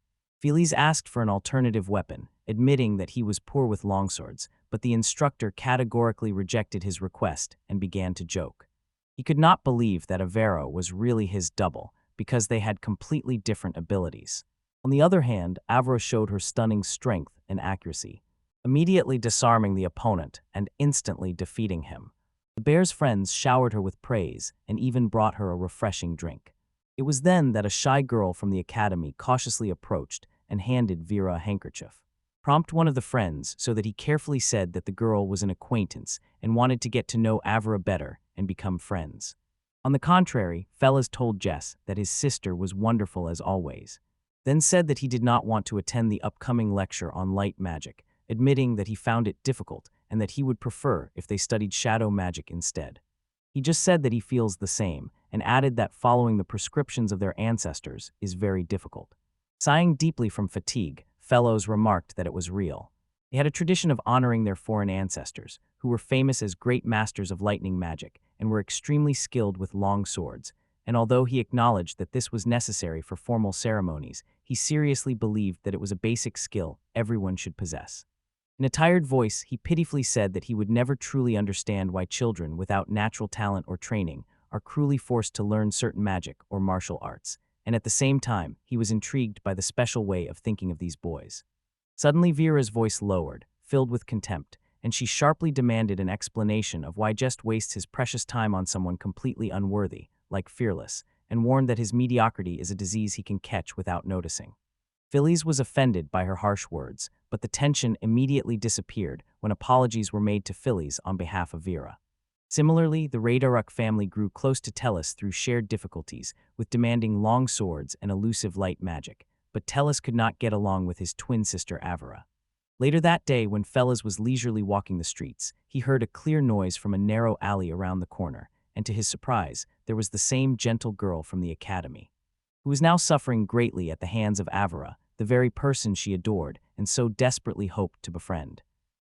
Felix asked for an alternative weapon, admitting that he was poor with longswords, but the instructor categorically rejected his request and began to joke. He could not believe that Avero was really his double, because they had completely different abilities. On the other hand, Avro showed her stunning strength and accuracy, immediately disarming the opponent and instantly defeating him. The bear's friends showered her with praise and even brought her a refreshing drink. It was then that a shy girl from the academy cautiously approached and handed Vera a handkerchief. Prompt one of the friends so that he carefully said that the girl was an acquaintance and wanted to get to know Avra better and become friends. On the contrary, Felix told Jess that his sister was wonderful as always, then said that he did not want to attend the upcoming lecture on light magic, admitting that he found it difficult and that he would prefer if they studied shadow magic instead. He just said that he feels the same, and added that following the prescriptions of their ancestors is very difficult. Sighing deeply from fatigue, Fellows remarked that it was real. They had a tradition of honoring their foreign ancestors, who were famous as great masters of lightning magic and were extremely skilled with long swords, and although he acknowledged that this was necessary for formal ceremonies, he seriously believed that it was a basic skill everyone should possess. In a tired voice, he pitifully said that he would never truly understand why children without natural talent or training are cruelly forced to learn certain magic or martial arts, and at the same time, he was intrigued by the special way of thinking of these boys. Suddenly, Vera's voice lowered, filled with contempt, and she sharply demanded an explanation of why just wastes his precious time on someone completely unworthy, like Fearless, and warned that his mediocrity is a disease he can catch without noticing. Felix was offended by her harsh words, but the tension immediately disappeared when apologies were made to Felix on behalf of Vera. Similarly, the Reincarnated family grew close to Tellus through shared difficulties, with demanding long swords and elusive light magic, but Tellus could not get along with his twin sister Avera. Later that day, when Felix was leisurely walking the streets, he heard a clear noise from a narrow alley around the corner, and to his surprise, there was the same gentle girl from the academy, who was now suffering greatly at the hands of Avera, the very person she adored and so desperately hoped to befriend.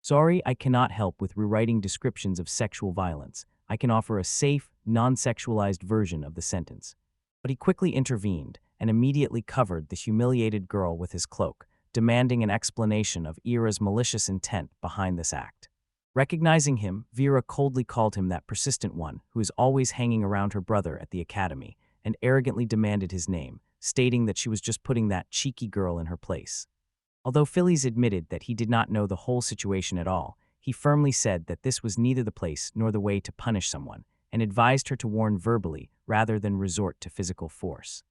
Sorry, I cannot help with rewriting descriptions of sexual violence. I can offer a safe, non-sexualized version of the sentence. But he quickly intervened and immediately covered the humiliated girl with his cloak, demanding an explanation of Ira's malicious intent behind this act. Recognizing him, Vera coldly called him that persistent one who is always hanging around her brother at the academy, and arrogantly demanded his name, stating that she was just putting that cheeky girl in her place. Although Felix admitted that he did not know the whole situation at all, he firmly said that this was neither the place nor the way to punish someone, and advised her to warn verbally rather than resort to physical force.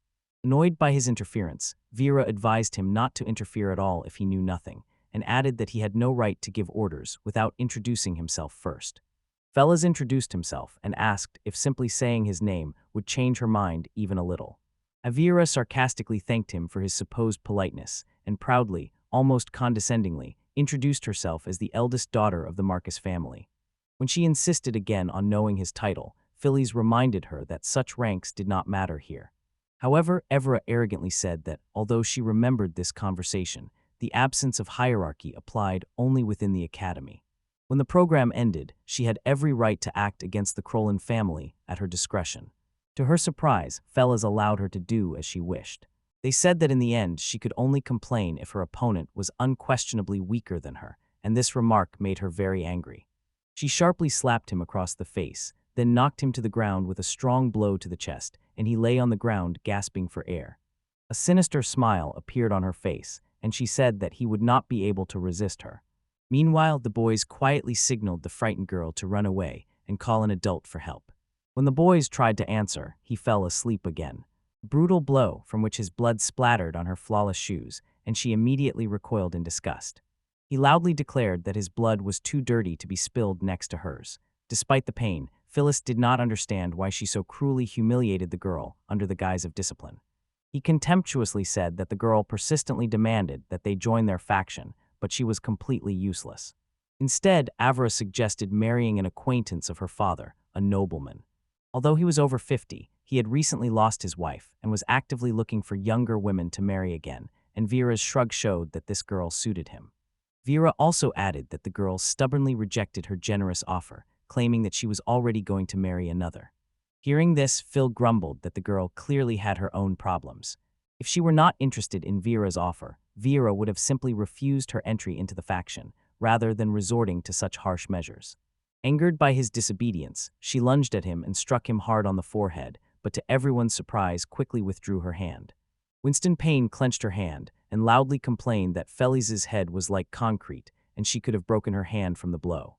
Annoyed by his interference, Vera advised him not to interfere at all if he knew nothing, and added that he had no right to give orders without introducing himself first. Felix introduced himself and asked if simply saying his name would change her mind even a little. Vera sarcastically thanked him for his supposed politeness, and proudly, almost condescendingly, introduced herself as the eldest daughter of the Marcus family. When she insisted again on knowing his title, Felix reminded her that such ranks did not matter here. However, Evra arrogantly said that, although she remembered this conversation, the absence of hierarchy applied only within the academy. When the program ended, she had every right to act against the Krolin family at her discretion. To her surprise, Felix allowed her to do as she wished. They said that in the end she could only complain if her opponent was unquestionably weaker than her, and this remark made her very angry. She sharply slapped him across the face, then knocked him to the ground with a strong blow to the chest, and he lay on the ground gasping for air. A sinister smile appeared on her face, and she said that he would not be able to resist her. Meanwhile, the boys quietly signaled the frightened girl to run away and call an adult for help. When the boys tried to answer, he fell asleep again. A brutal blow from which his blood splattered on her flawless shoes, and she immediately recoiled in disgust. He loudly declared that his blood was too dirty to be spilled next to hers. Despite the pain, Felix did not understand why she so cruelly humiliated the girl under the guise of discipline. He contemptuously said that the girl persistently demanded that they join their faction, but she was completely useless. Instead, Avera suggested marrying an acquaintance of her father, a nobleman. Although he was over 50, he had recently lost his wife and was actively looking for younger women to marry again, and Vera's shrug showed that this girl suited him. Vera also added that the girl stubbornly rejected her generous offer, claiming that she was already going to marry another. Hearing this, Phil grumbled that the girl clearly had her own problems. If she were not interested in Vera's offer, Vera would have simply refused her entry into the faction, rather than resorting to such harsh measures. Angered by his disobedience, she lunged at him and struck him hard on the forehead, but to everyone's surprise quickly withdrew her hand. Winston Payne clenched her hand and loudly complained that Felix's head was like concrete and she could have broken her hand from the blow.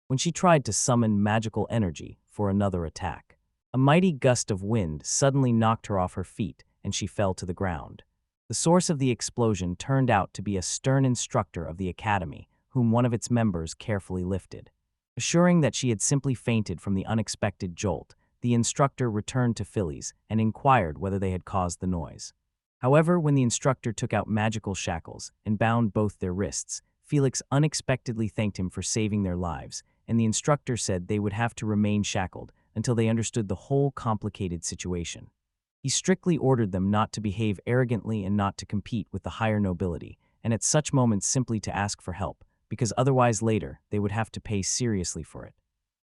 When she tried to summon magical energy for another attack, a mighty gust of wind suddenly knocked her off her feet and she fell to the ground. The source of the explosion turned out to be a stern instructor of the academy, whom one of its members carefully lifted. Assuring that she had simply fainted from the unexpected jolt, the instructor returned to Felix and inquired whether they had caused the noise. However, when the instructor took out magical shackles and bound both their wrists, Felix unexpectedly thanked him for saving their lives, and the instructor said they would have to remain shackled until they understood the whole complicated situation. He strictly ordered them not to behave arrogantly and not to compete with the higher nobility, and at such moments simply to ask for help, because otherwise later they would have to pay seriously for it.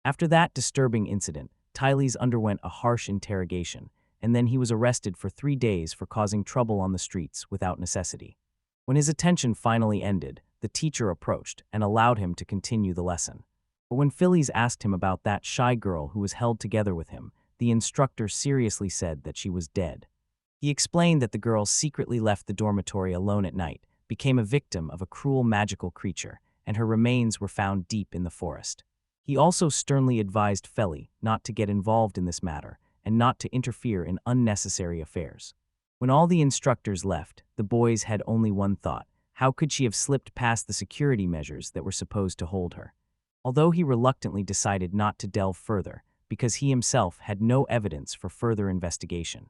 After that disturbing incident, Tyles underwent a harsh interrogation, and then he was arrested for 3 days for causing trouble on the streets without necessity. When his attention finally ended, the teacher approached and allowed him to continue the lesson. But when Felix asked him about that shy girl who was held together with him, the instructor seriously said that she was dead. He explained that the girl secretly left the dormitory alone at night, became a victim of a cruel magical creature, and her remains were found deep in the forest. He also sternly advised Felix not to get involved in this matter and not to interfere in unnecessary affairs. When all the instructors left, the boys had only one thought: how could she have slipped past the security measures that were supposed to hold her? Although he reluctantly decided not to delve further, because he himself had no evidence for further investigation.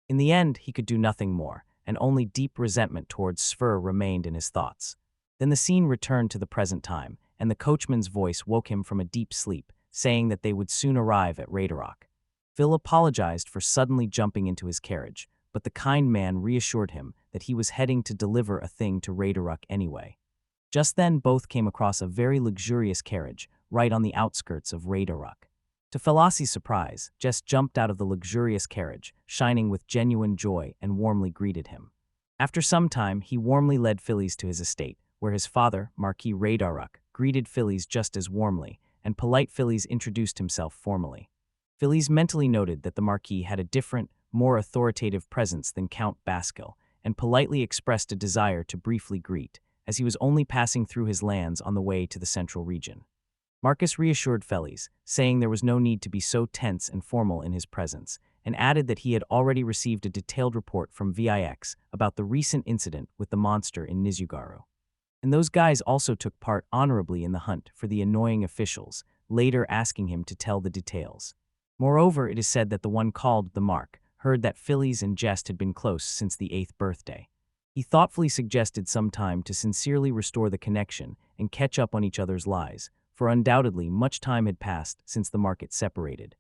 In the end, he could do nothing more, and only deep resentment towards Sfer remained in his thoughts. Then the scene returned to the present time, and the coachman's voice woke him from a deep sleep, saying that they would soon arrive at Raiderok. Phil apologized for suddenly jumping into his carriage, but the kind man reassured him that he was heading to deliver a thing to Raiderok anyway. Just then both came across a very luxurious carriage, right on the outskirts of Raiderok. To Felix's surprise, Jess jumped out of the luxurious carriage, shining with genuine joy, and warmly greeted him. After some time, he warmly led Felix to his estate, where his father, Marquis Raiderok, greeted Felix just as warmly, and polite Felix introduced himself formally. Felix mentally noted that the Marquis had a different, more authoritative presence than Count Bascal, and politely expressed a desire to briefly greet, as he was only passing through his lands on the way to the central region. Marcus reassured Felix, saying there was no need to be so tense and formal in his presence, and added that he had already received a detailed report from VIX about the recent incident with the monster in Mizugaru. And those guys also took part honorably in the hunt for the annoying officials, later asking him to tell the details. Moreover, it is said that the one called the Mark heard that Felix and Jest had been close since the 8th birthday. He thoughtfully suggested some time to sincerely restore the connection and catch up on each other's lives, for undoubtedly much time had passed since the market separated.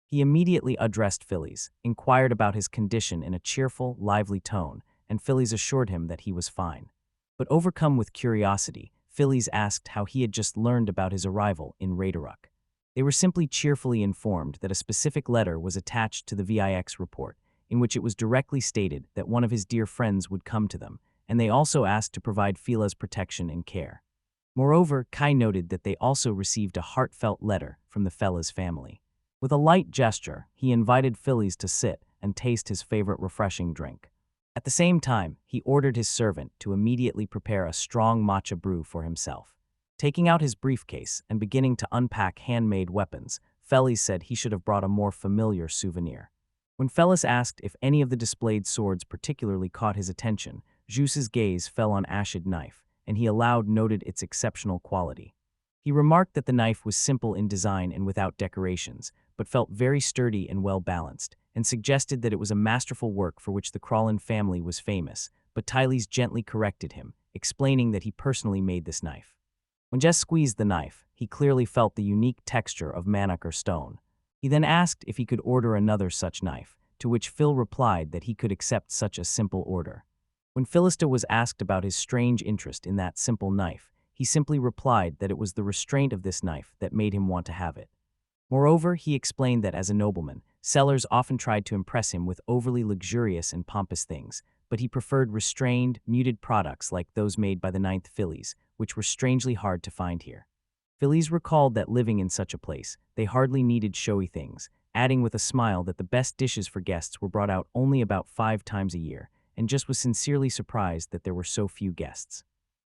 He immediately addressed Felix, inquired about his condition in a cheerful, lively tone, and Felix assured him that he was fine. But overcome with curiosity, Felix asked how he had just learned about his arrival in Raiderok. They were simply cheerfully informed that a specific letter was attached to the VIX report, in which it was directly stated that one of his dear friends would come to them, and they also asked to provide Fila's protection and care. Moreover, Kai noted that they also received a heartfelt letter from the fella's family. With a light gesture, he invited Felix to sit and taste his favorite refreshing drink. At the same time, he ordered his servant to immediately prepare a strong matcha brew for himself. Taking out his briefcase and beginning to unpack handmade weapons, Felix said he should have brought a more familiar souvenir. When Felix asked if any of the displayed swords particularly caught his attention, Juice's gaze fell on Ashid knife, and he aloud noted its exceptional quality. He remarked that the knife was simple in design and without decorations, but felt very sturdy and well-balanced, and suggested that it was a masterful work for which the Kralin family was famous, but Tyles gently corrected him, explaining that he personally made this knife. When Jess squeezed the knife, he clearly felt the unique texture of mannock or stone. He then asked if he could order another such knife, to which Phil replied that he could accept such a simple order. When Philista was asked about his strange interest in that simple knife, he simply replied that it was the restraint of this knife that made him want to have it. Moreover, he explained that as a nobleman, sellers often tried to impress him with overly luxurious and pompous things, but he preferred restrained, muted products like those made by the 9th Phillies, which were strangely hard to find here. Phillies recalled that living in such a place, they hardly needed showy things, adding with a smile that the best dishes for guests were brought out only about 5 times a year, and just was sincerely surprised that there were so few guests.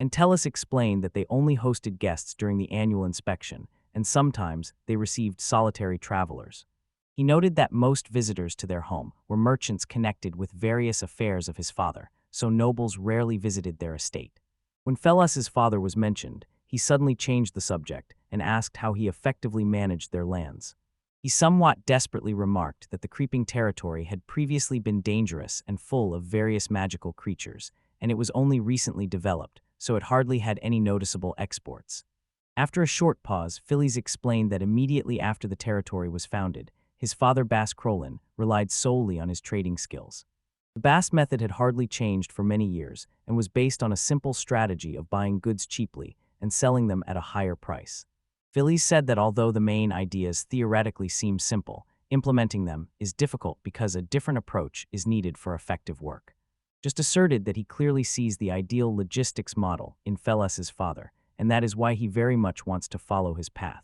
And Tellus explained that they only hosted guests during the annual inspection, and sometimes they received solitary travelers. He noted that most visitors to their home were merchants connected with various affairs of his father, so nobles rarely visited their estate. When Felus's father was mentioned, he suddenly changed the subject and asked how he effectively managed their lands. He somewhat desperately remarked that the creeping territory had previously been dangerous and full of various magical creatures, and it was only recently developed, so it hardly had any noticeable exports. After a short pause, Felix explained that immediately after the territory was founded, his father Bas Krolin relied solely on his trading skills. The Bas method had hardly changed for many years and was based on a simple strategy of buying goods cheaply and selling them at a higher price. Felix said that although the main ideas theoretically seem simple, implementing them is difficult because a different approach is needed for effective work. just asserted that he clearly sees the ideal logistics model in Felix's father, and that is why he very much wants to follow his path.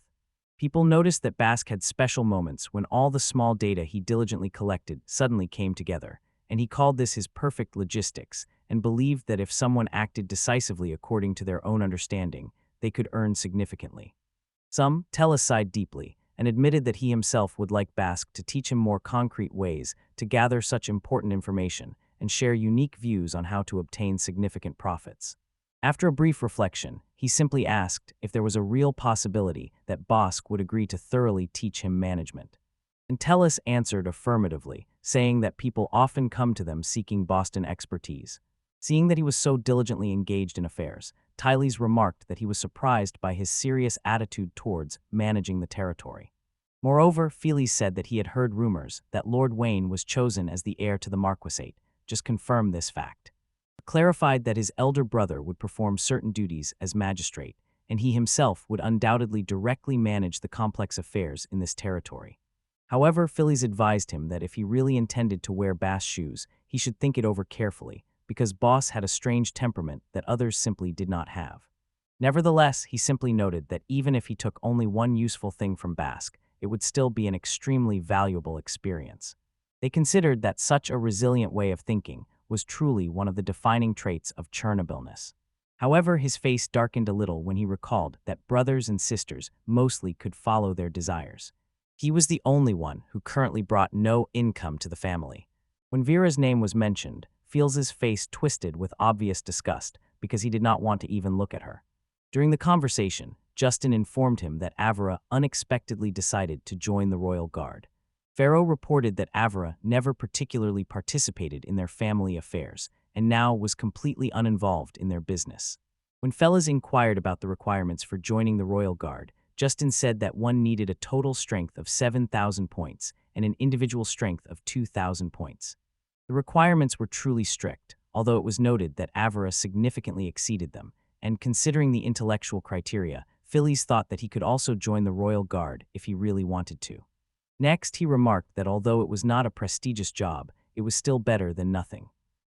People noticed that Basque had special moments when all the small data he diligently collected suddenly came together, and he called this his perfect logistics, and believed that if someone acted decisively according to their own understanding, they could earn significantly. Some sighed deeply, and admitted that he himself would like Basque to teach him more concrete ways to gather such important information and share unique views on how to obtain significant profits. After a brief reflection, he simply asked if there was a real possibility that Basque would agree to thoroughly teach him management. And Tellus answered affirmatively, saying that people often come to them seeking Boston expertise. Seeing that he was so diligently engaged in affairs, Tyles remarked that he was surprised by his serious attitude towards managing the territory. Moreover, Felix said that he had heard rumors that Lord Wayne was chosen as the heir to the marquisate, just confirmed this fact. Clarified that his elder brother would perform certain duties as magistrate, and he himself would undoubtedly directly manage the complex affairs in this territory. However, Felix advised him that if he really intended to wear Bass shoes, he should think it over carefully, because Boss had a strange temperament that others simply did not have. Nevertheless, he simply noted that even if he took only one useful thing from Basque, it would still be an extremely valuable experience. They considered that such a resilient way of thinking was truly one of the defining traits of Chernobylness. However, his face darkened a little when he recalled that brothers and sisters mostly could follow their desires. He was the only one who currently brought no income to the family. When Vera's name was mentioned, Felix's face twisted with obvious disgust because he did not want to even look at her. During the conversation, Justin informed him that Avera unexpectedly decided to join the Royal Guard. Pharaoh reported that Avera never particularly participated in their family affairs and now was completely uninvolved in their business. When Felix inquired about the requirements for joining the Royal Guard, Justin said that one needed a total strength of 7,000 points and an individual strength of 2,000 points. The requirements were truly strict, although it was noted that Avera significantly exceeded them, and considering the intellectual criteria, Felix thought that he could also join the Royal Guard if he really wanted to. Next, he remarked that although it was not a prestigious job, it was still better than nothing.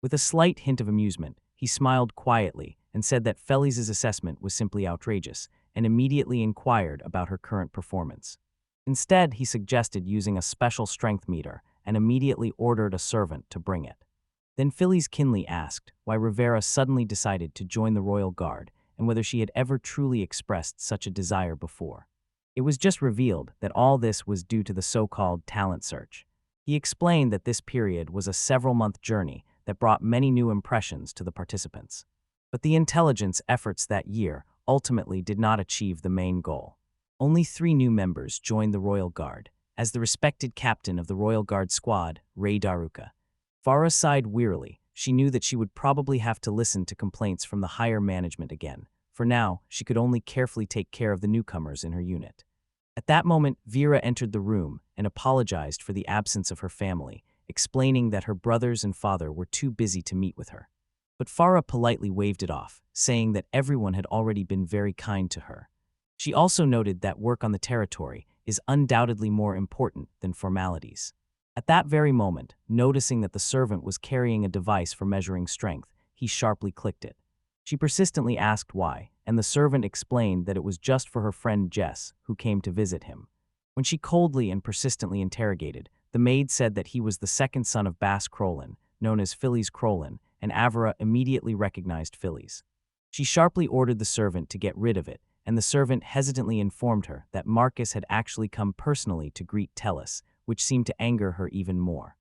With a slight hint of amusement, he smiled quietly and said that Felix's assessment was simply outrageous, and immediately inquired about her current performance. Instead, he suggested using a special strength meter and immediately ordered a servant to bring it. Then Felix Kinley asked why Rivera suddenly decided to join the Royal Guard and whether she had ever truly expressed such a desire before. It was just revealed that all this was due to the so-called talent search. He explained that this period was a several-month journey that brought many new impressions to the participants. But the intelligence efforts that year ultimately did not achieve the main goal. Only 3 new members joined the Royal Guard. As the respected captain of the Royal Guard squad, Ray Daruka. Farah sighed wearily. She knew that she would probably have to listen to complaints from the higher management again. For now, she could only carefully take care of the newcomers in her unit. At that moment, Vera entered the room and apologized for the absence of her family, explaining that her brothers and father were too busy to meet with her. But Farah politely waved it off, saying that everyone had already been very kind to her. She also noted that work on the territory is undoubtedly more important than formalities. At that very moment, noticing that the servant was carrying a device for measuring strength, he sharply clicked it. She persistently asked why, and the servant explained that it was just for her friend Jess, who came to visit him. When she coldly and persistently interrogated, the maid said that he was the second son of Bass Crolin, known as Felix Crolin, and Avera immediately recognized Felix. She sharply ordered the servant to get rid of it, and the servant hesitantly informed her that Marcus had actually come personally to greet Tellus, which seemed to anger her even more.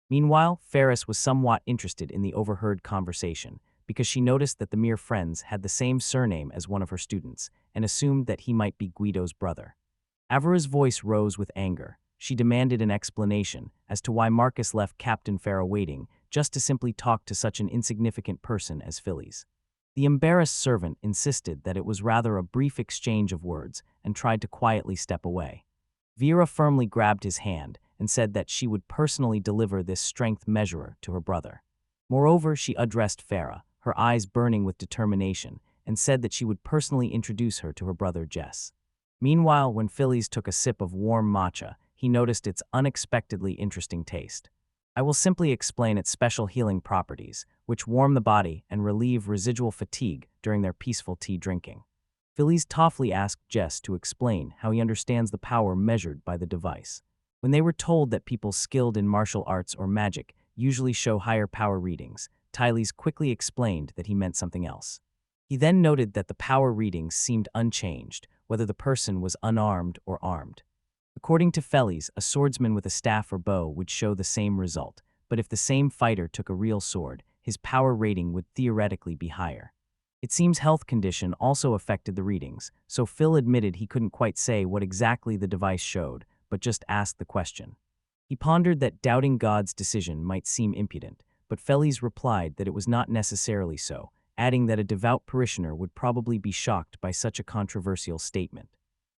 Meanwhile, Ferris was somewhat interested in the overheard conversation, because she noticed that the mere friends had the same surname as one of her students, and assumed that he might be Guido's brother. Avera's voice rose with anger. She demanded an explanation as to why Marcus left Captain Farah waiting just to simply talk to such an insignificant person as Felix. The embarrassed servant insisted that it was rather a brief exchange of words and tried to quietly step away. Vera firmly grabbed his hand and said that she would personally deliver this strength measurer to her brother. Moreover, she addressed Farah, her eyes burning with determination, and said that she would personally introduce her to her brother Jess. Meanwhile, when Felix took a sip of warm matcha, he noticed its unexpectedly interesting taste. I will simply explain its special healing properties, which warm the body and relieve residual fatigue during their peaceful tea drinking. Felix toughtly asked Jess to explain how he understands the power measured by the device. When they were told that people skilled in martial arts or magic usually show higher power readings, Tyles quickly explained that he meant something else. He then noted that the power readings seemed unchanged, whether the person was unarmed or armed. According to Felix, a swordsman with a staff or bow would show the same result, but if the same fighter took a real sword, his power rating would theoretically be higher. It seems health condition also affected the readings, so Phil admitted he couldn't quite say what exactly the device showed, but just asked the question. He pondered that doubting God's decision might seem impudent, but Felix replied that it was not necessarily so, adding that a devout parishioner would probably be shocked by such a controversial statement.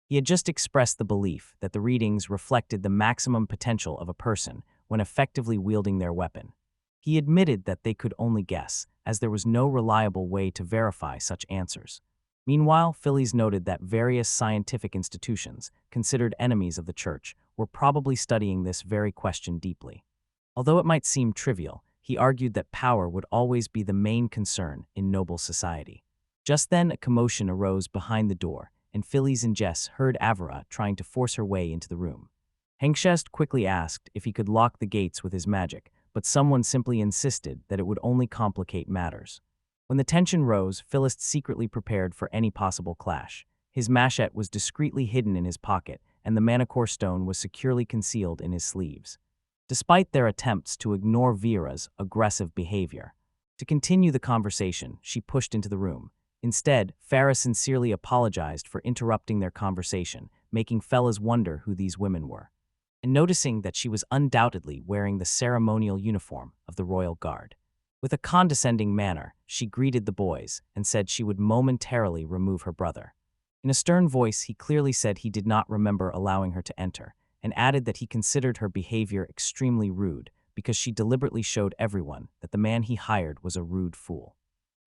He had just expressed the belief that the readings reflected the maximum potential of a person when effectively wielding their weapon. He admitted that they could only guess, as there was no reliable way to verify such answers. Meanwhile, Felix noted that various scientific institutions, considered enemies of the church, were probably studying this very question deeply. Although it might seem trivial, he argued that power would always be the main concern in noble society. Just then, a commotion arose behind the door, and Felix and Jess heard Avera trying to force her way into the room. Hengshest quickly asked if he could lock the gates with his magic, but someone simply insisted that it would only complicate matters. When the tension rose, Felix secretly prepared for any possible clash. His machete was discreetly hidden in his pocket, and the manicore stone was securely concealed in his sleeves. Despite their attempts to ignore Vera's aggressive behavior. To continue the conversation, she pushed into the room. Instead, Farah sincerely apologized for interrupting their conversation, making fellas wonder who these women were. And noticing that she was undoubtedly wearing the ceremonial uniform of the Royal Guard. With a condescending manner, she greeted the boys and said she would momentarily remove her brother. In a stern voice, he clearly said he did not remember allowing her to enter, and added that he considered her behavior extremely rude because she deliberately showed everyone that the man he hired was a rude fool.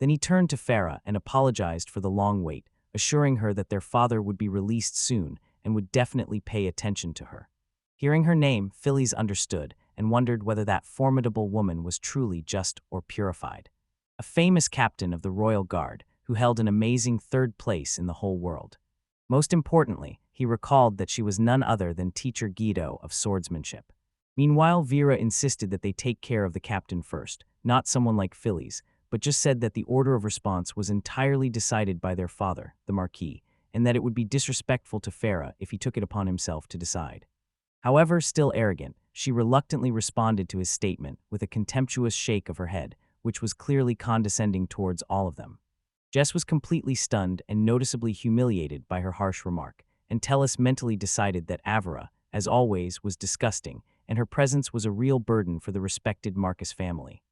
Then he turned to Farah and apologized for the long wait, assuring her that their father would be released soon and would definitely pay attention to her. Hearing her name, Felix understood and wondered whether that formidable woman was truly just or purified. A famous captain of the Royal Guard who held an amazing third place in the whole world. Most importantly, he recalled that she was none other than Teacher Guido of swordsmanship. Meanwhile, Vera insisted that they take care of the captain first, not someone like Felix, but just said that the order of response was entirely decided by their father, the Marquis, and that it would be disrespectful to Farah if he took it upon himself to decide. However, still arrogant, she reluctantly responded to his statement with a contemptuous shake of her head, which was clearly condescending towards all of them. Jess was completely stunned and noticeably humiliated by her harsh remark, and Tellus mentally decided that Avera, as always, was disgusting, and her presence was a real burden for the respected Marcus family.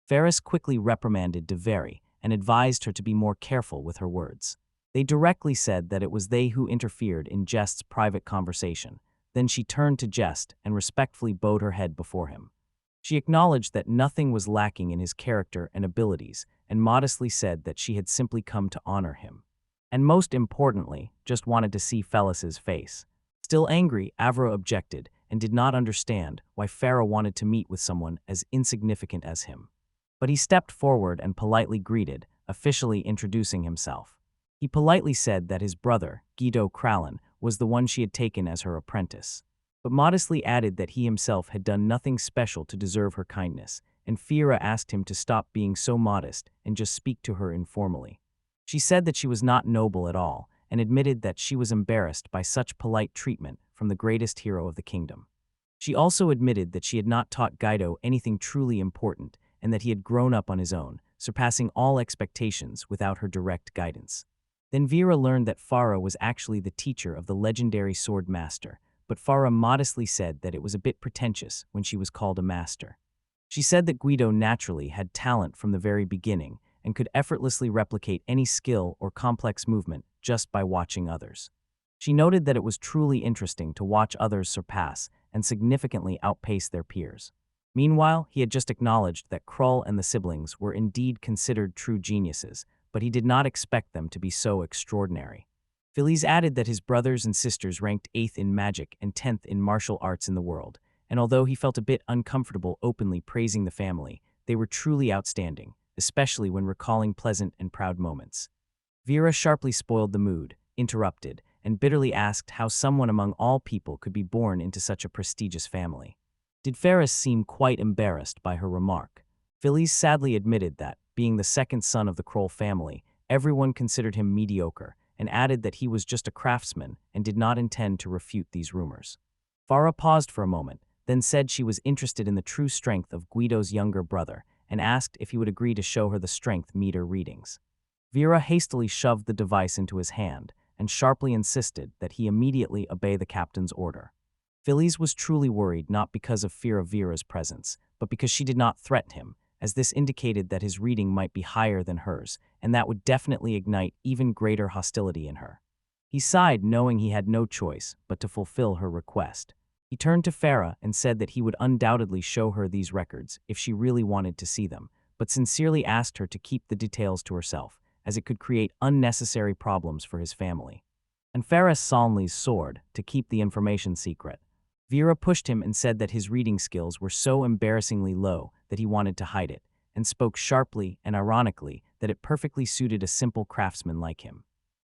Ferris quickly reprimanded Deveri and advised her to be more careful with her words. They directly said that it was they who interfered in Jest's private conversation. Then she turned to Jest and respectfully bowed her head before him. She acknowledged that nothing was lacking in his character and abilities, and modestly said that she had simply come to honor him. And most importantly, just wanted to see Felis's face. Still angry, Avra objected and did not understand why Farah wanted to meet with someone as insignificant as him. But he stepped forward and politely greeted, officially introducing himself. He politely said that his brother, Guido Kralin, was the one she had taken as her apprentice, but modestly added that he himself had done nothing special to deserve her kindness, and Fira asked him to stop being so modest and just speak to her informally. She said that she was not noble at all, and admitted that she was embarrassed by such polite treatment from the greatest hero of the kingdom. She also admitted that she had not taught Guido anything truly important, and that he had grown up on his own, surpassing all expectations without her direct guidance. Then Vera learned that Farah was actually the teacher of the legendary sword master, but Farah modestly said that it was a bit pretentious when she was called a master. She said that Guido naturally had talent from the very beginning and could effortlessly replicate any skill or complex movement just by watching others. She noted that it was truly interesting to watch others surpass and significantly outpace their peers. Meanwhile, he had just acknowledged that Krull and the siblings were indeed considered true geniuses, but he did not expect them to be so extraordinary. Felix added that his brothers and sisters ranked 8th in magic and 10th in martial arts in the world, and although he felt a bit uncomfortable openly praising the family, they were truly outstanding, especially when recalling pleasant and proud moments. Vera sharply spoiled the mood, interrupted, and bitterly asked how someone among all people could be born into such a prestigious family. Did Ferris seem quite embarrassed by her remark? Felix sadly admitted that, being the second son of the Kroll family, everyone considered him mediocre, and added that he was just a craftsman and did not intend to refute these rumors. Farah paused for a moment, then said she was interested in the true strength of Guido's younger brother and asked if he would agree to show her the strength meter readings. Vera hastily shoved the device into his hand and sharply insisted that he immediately obey the captain's order. Felix was truly worried not because of fear of Vera's presence, but because she did not threaten him, as this indicated that his reading might be higher than hers, and that would definitely ignite even greater hostility in her. He sighed, knowing he had no choice but to fulfill her request. He turned to Farah and said that he would undoubtedly show her these records if she really wanted to see them, but sincerely asked her to keep the details to herself, as it could create unnecessary problems for his family. And Farah solemnly swore to keep the information secret. Vera pushed him and said that his reading skills were so embarrassingly low that he wanted to hide it, and spoke sharply and ironically that it perfectly suited a simple craftsman like him.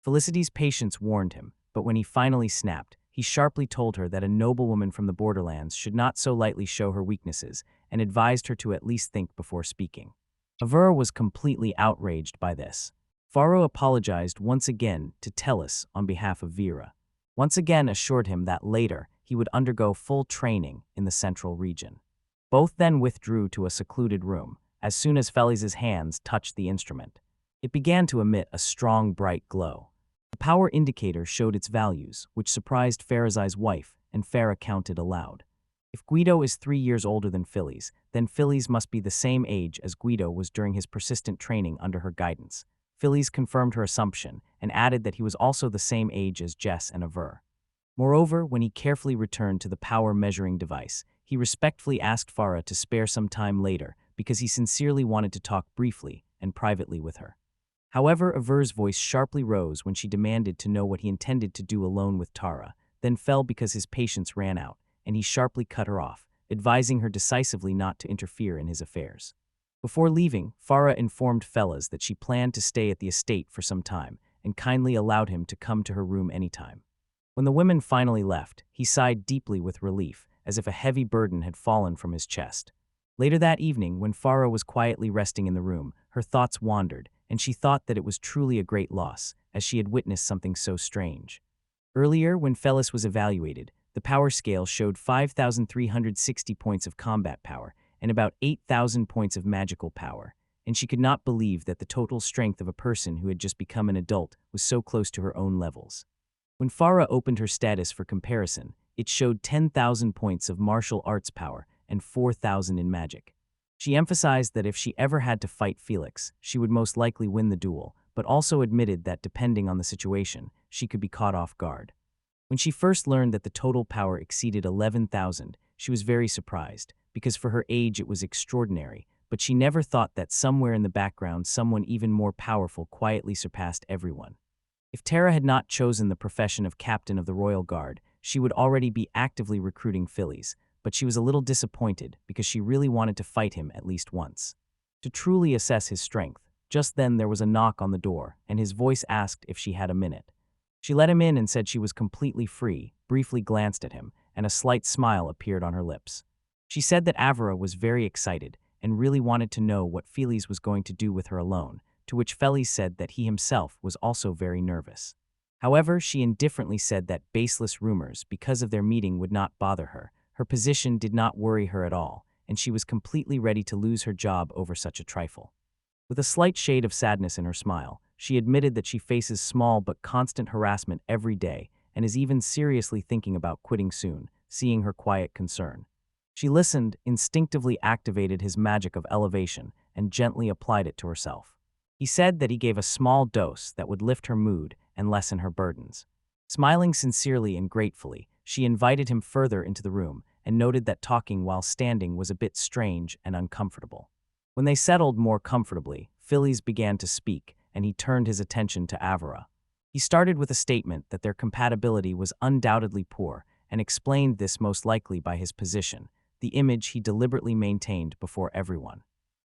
Felicity's patience warned him, but when he finally snapped, he sharply told her that a noblewoman from the borderlands should not so lightly show her weaknesses and advised her to at least think before speaking. Havure was completely outraged by this. Faro apologized once again to Tellus on behalf of Vera. Once again assured him that later he would undergo full training in the central region. Both then withdrew to a secluded room as soon as Felix's hands touched the instrument. It began to emit a strong, bright glow. The power indicator showed its values, which surprised Farazai's wife, and Farah counted aloud. If Guido is 3 years older than Felix, then Felix must be the same age as Guido was during his persistent training under her guidance. Felix confirmed her assumption and added that he was also the same age as Jess and Havure. Moreover, when he carefully returned to the power measuring device, he respectfully asked Farah to spare some time later because he sincerely wanted to talk briefly and privately with her. However, Havure's voice sharply rose when she demanded to know what he intended to do alone with Tara, then fell because his patience ran out, and he sharply cut her off, advising her decisively not to interfere in his affairs. Before leaving, Farah informed Felix that she planned to stay at the estate for some time and kindly allowed him to come to her room anytime. When the women finally left, he sighed deeply with relief, as if a heavy burden had fallen from his chest. Later that evening, when Farah was quietly resting in the room, her thoughts wandered, and she thought that it was truly a great loss, as she had witnessed something so strange. Earlier, when Felix was evaluated, the power scale showed 5,360 points of combat power and about 8,000 points of magical power, and she could not believe that the total strength of a person who had just become an adult was so close to her own levels. When Farah opened her status for comparison, it showed 10,000 points of martial arts power and 4,000 in magic. She emphasized that if she ever had to fight Felix, she would most likely win the duel, but also admitted that depending on the situation, she could be caught off guard. When she first learned that the total power exceeded 11,000, she was very surprised, because for her age it was extraordinary, but she never thought that somewhere in the background someone even more powerful quietly surpassed everyone. If Tara had not chosen the profession of captain of the Royal Guard, she would already be actively recruiting Felix, but she was a little disappointed because she really wanted to fight him at least once. To truly assess his strength, just then there was a knock on the door, and his voice asked if she had a minute. She let him in and said she was completely free, briefly glanced at him, and a slight smile appeared on her lips. She said that Avera was very excited and really wanted to know what Felix was going to do with her alone, to which Felix said that he himself was also very nervous. However, she indifferently said that baseless rumors because of their meeting would not bother her. Her position did not worry her at all, and she was completely ready to lose her job over such a trifle. With a slight shade of sadness in her smile, she admitted that she faces small but constant harassment every day and is even seriously thinking about quitting soon, seeing her quiet concern. She listened, instinctively activated his magic of elevation, and gently applied it to herself. He said that he gave a small dose that would lift her mood and lessen her burdens. Smiling sincerely and gratefully, she invited him further into the room and noted that talking while standing was a bit strange and uncomfortable. When they settled more comfortably, Felix began to speak, and he turned his attention to Avera. He started with a statement that their compatibility was undoubtedly poor, and explained this most likely by his position, the image he deliberately maintained before everyone.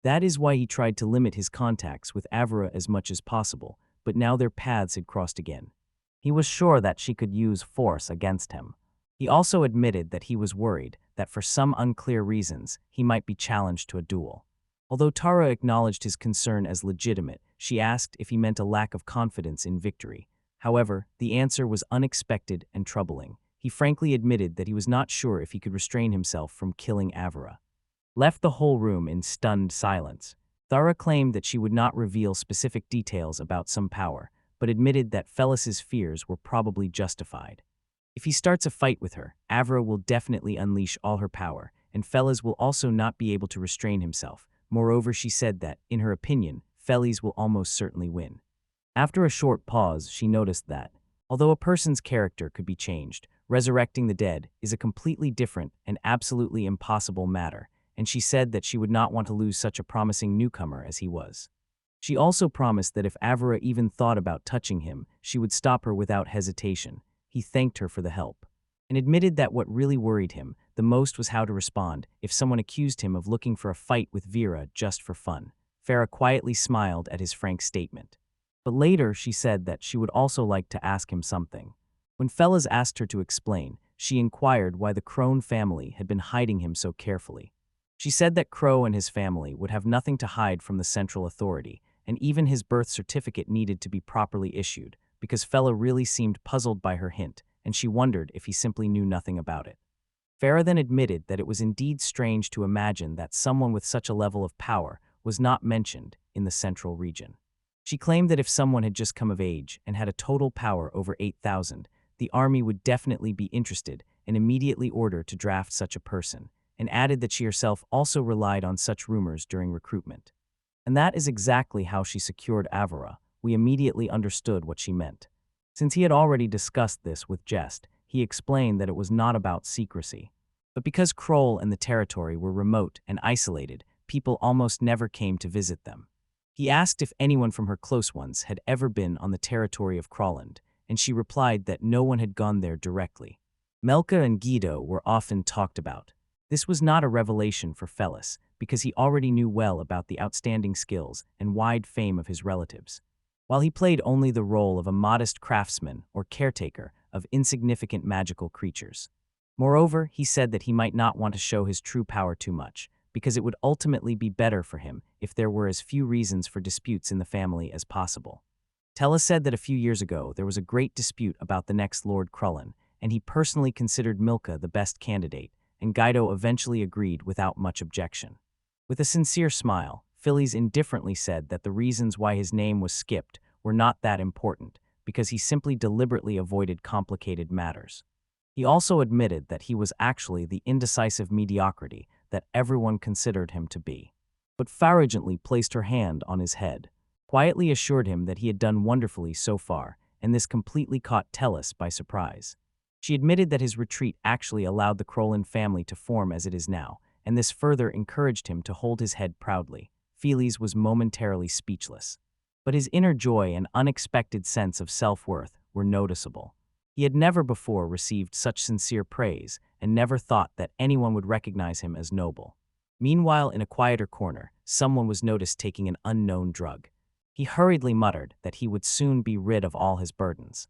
That is why he tried to limit his contacts with Avra as much as possible, but now their paths had crossed again. He was sure that she could use force against him. He also admitted that he was worried that for some unclear reasons he might be challenged to a duel. Although Tara acknowledged his concern as legitimate, she asked if he meant a lack of confidence in victory. However, the answer was unexpected and troubling. He frankly admitted that he was not sure if he could restrain himself from killing Avra. Left the whole room in stunned silence. Tara claimed that she would not reveal specific details about some power, but admitted that Felix's fears were probably justified. If he starts a fight with her, Avra will definitely unleash all her power, and Felix will also not be able to restrain himself. Moreover, she said that, in her opinion, Felix will almost certainly win. After a short pause, she noticed that, although a person's character could be changed, resurrecting the dead is a completely different and absolutely impossible matter, and she said that she would not want to lose such a promising newcomer as he was. She also promised that if Avra even thought about touching him, she would stop her without hesitation. He thanked her for the help, and admitted that what really worried him the most was how to respond if someone accused him of looking for a fight with Vera just for fun. Farah quietly smiled at his frank statement. But later, she said that she would also like to ask him something. When Felix asked her to explain, she inquired why the Crone family had been hiding him so carefully. She said that Crow and his family would have nothing to hide from the central authority, and even his birth certificate needed to be properly issued, because Fela really seemed puzzled by her hint, and she wondered if he simply knew nothing about it. Farah then admitted that it was indeed strange to imagine that someone with such a level of power was not mentioned in the central region. She claimed that if someone had just come of age and had a total power over 8,000, the army would definitely be interested and immediately order to draft such a person, and added that she herself also relied on such rumors during recruitment. And that is exactly how she secured Avra. We immediately understood what she meant. Since he had already discussed this with Jest, he explained that it was not about secrecy. But because Kroll and the territory were remote and isolated, people almost never came to visit them. He asked if anyone from her close ones had ever been on the territory of Krolland, and she replied that no one had gone there directly. Melka and Guido were often talked about. This was not a revelation for Felix, because he already knew well about the outstanding skills and wide fame of his relatives. While he played only the role of a modest craftsman or caretaker of insignificant magical creatures. Moreover, he said that he might not want to show his true power too much, because it would ultimately be better for him if there were as few reasons for disputes in the family as possible. Tella said that a few years ago there was a great dispute about the next Lord Krullen, and he personally considered Milka the best candidate, and Guido eventually agreed without much objection. With a sincere smile, Phillies indifferently said that the reasons why his name was skipped were not that important, because he simply deliberately avoided complicated matters. He also admitted that he was actually the indecisive mediocrity that everyone considered him to be. But Farah gently placed her hand on his head, quietly assured him that he had done wonderfully so far, and this completely caught Tellus by surprise. She admitted that his retreat actually allowed the Krolin family to form as it is now, and this further encouraged him to hold his head proudly. Felix was momentarily speechless. But his inner joy and unexpected sense of self-worth were noticeable. He had never before received such sincere praise, and never thought that anyone would recognize him as noble. Meanwhile, in a quieter corner, someone was noticed taking an unknown drug. He hurriedly muttered that he would soon be rid of all his burdens.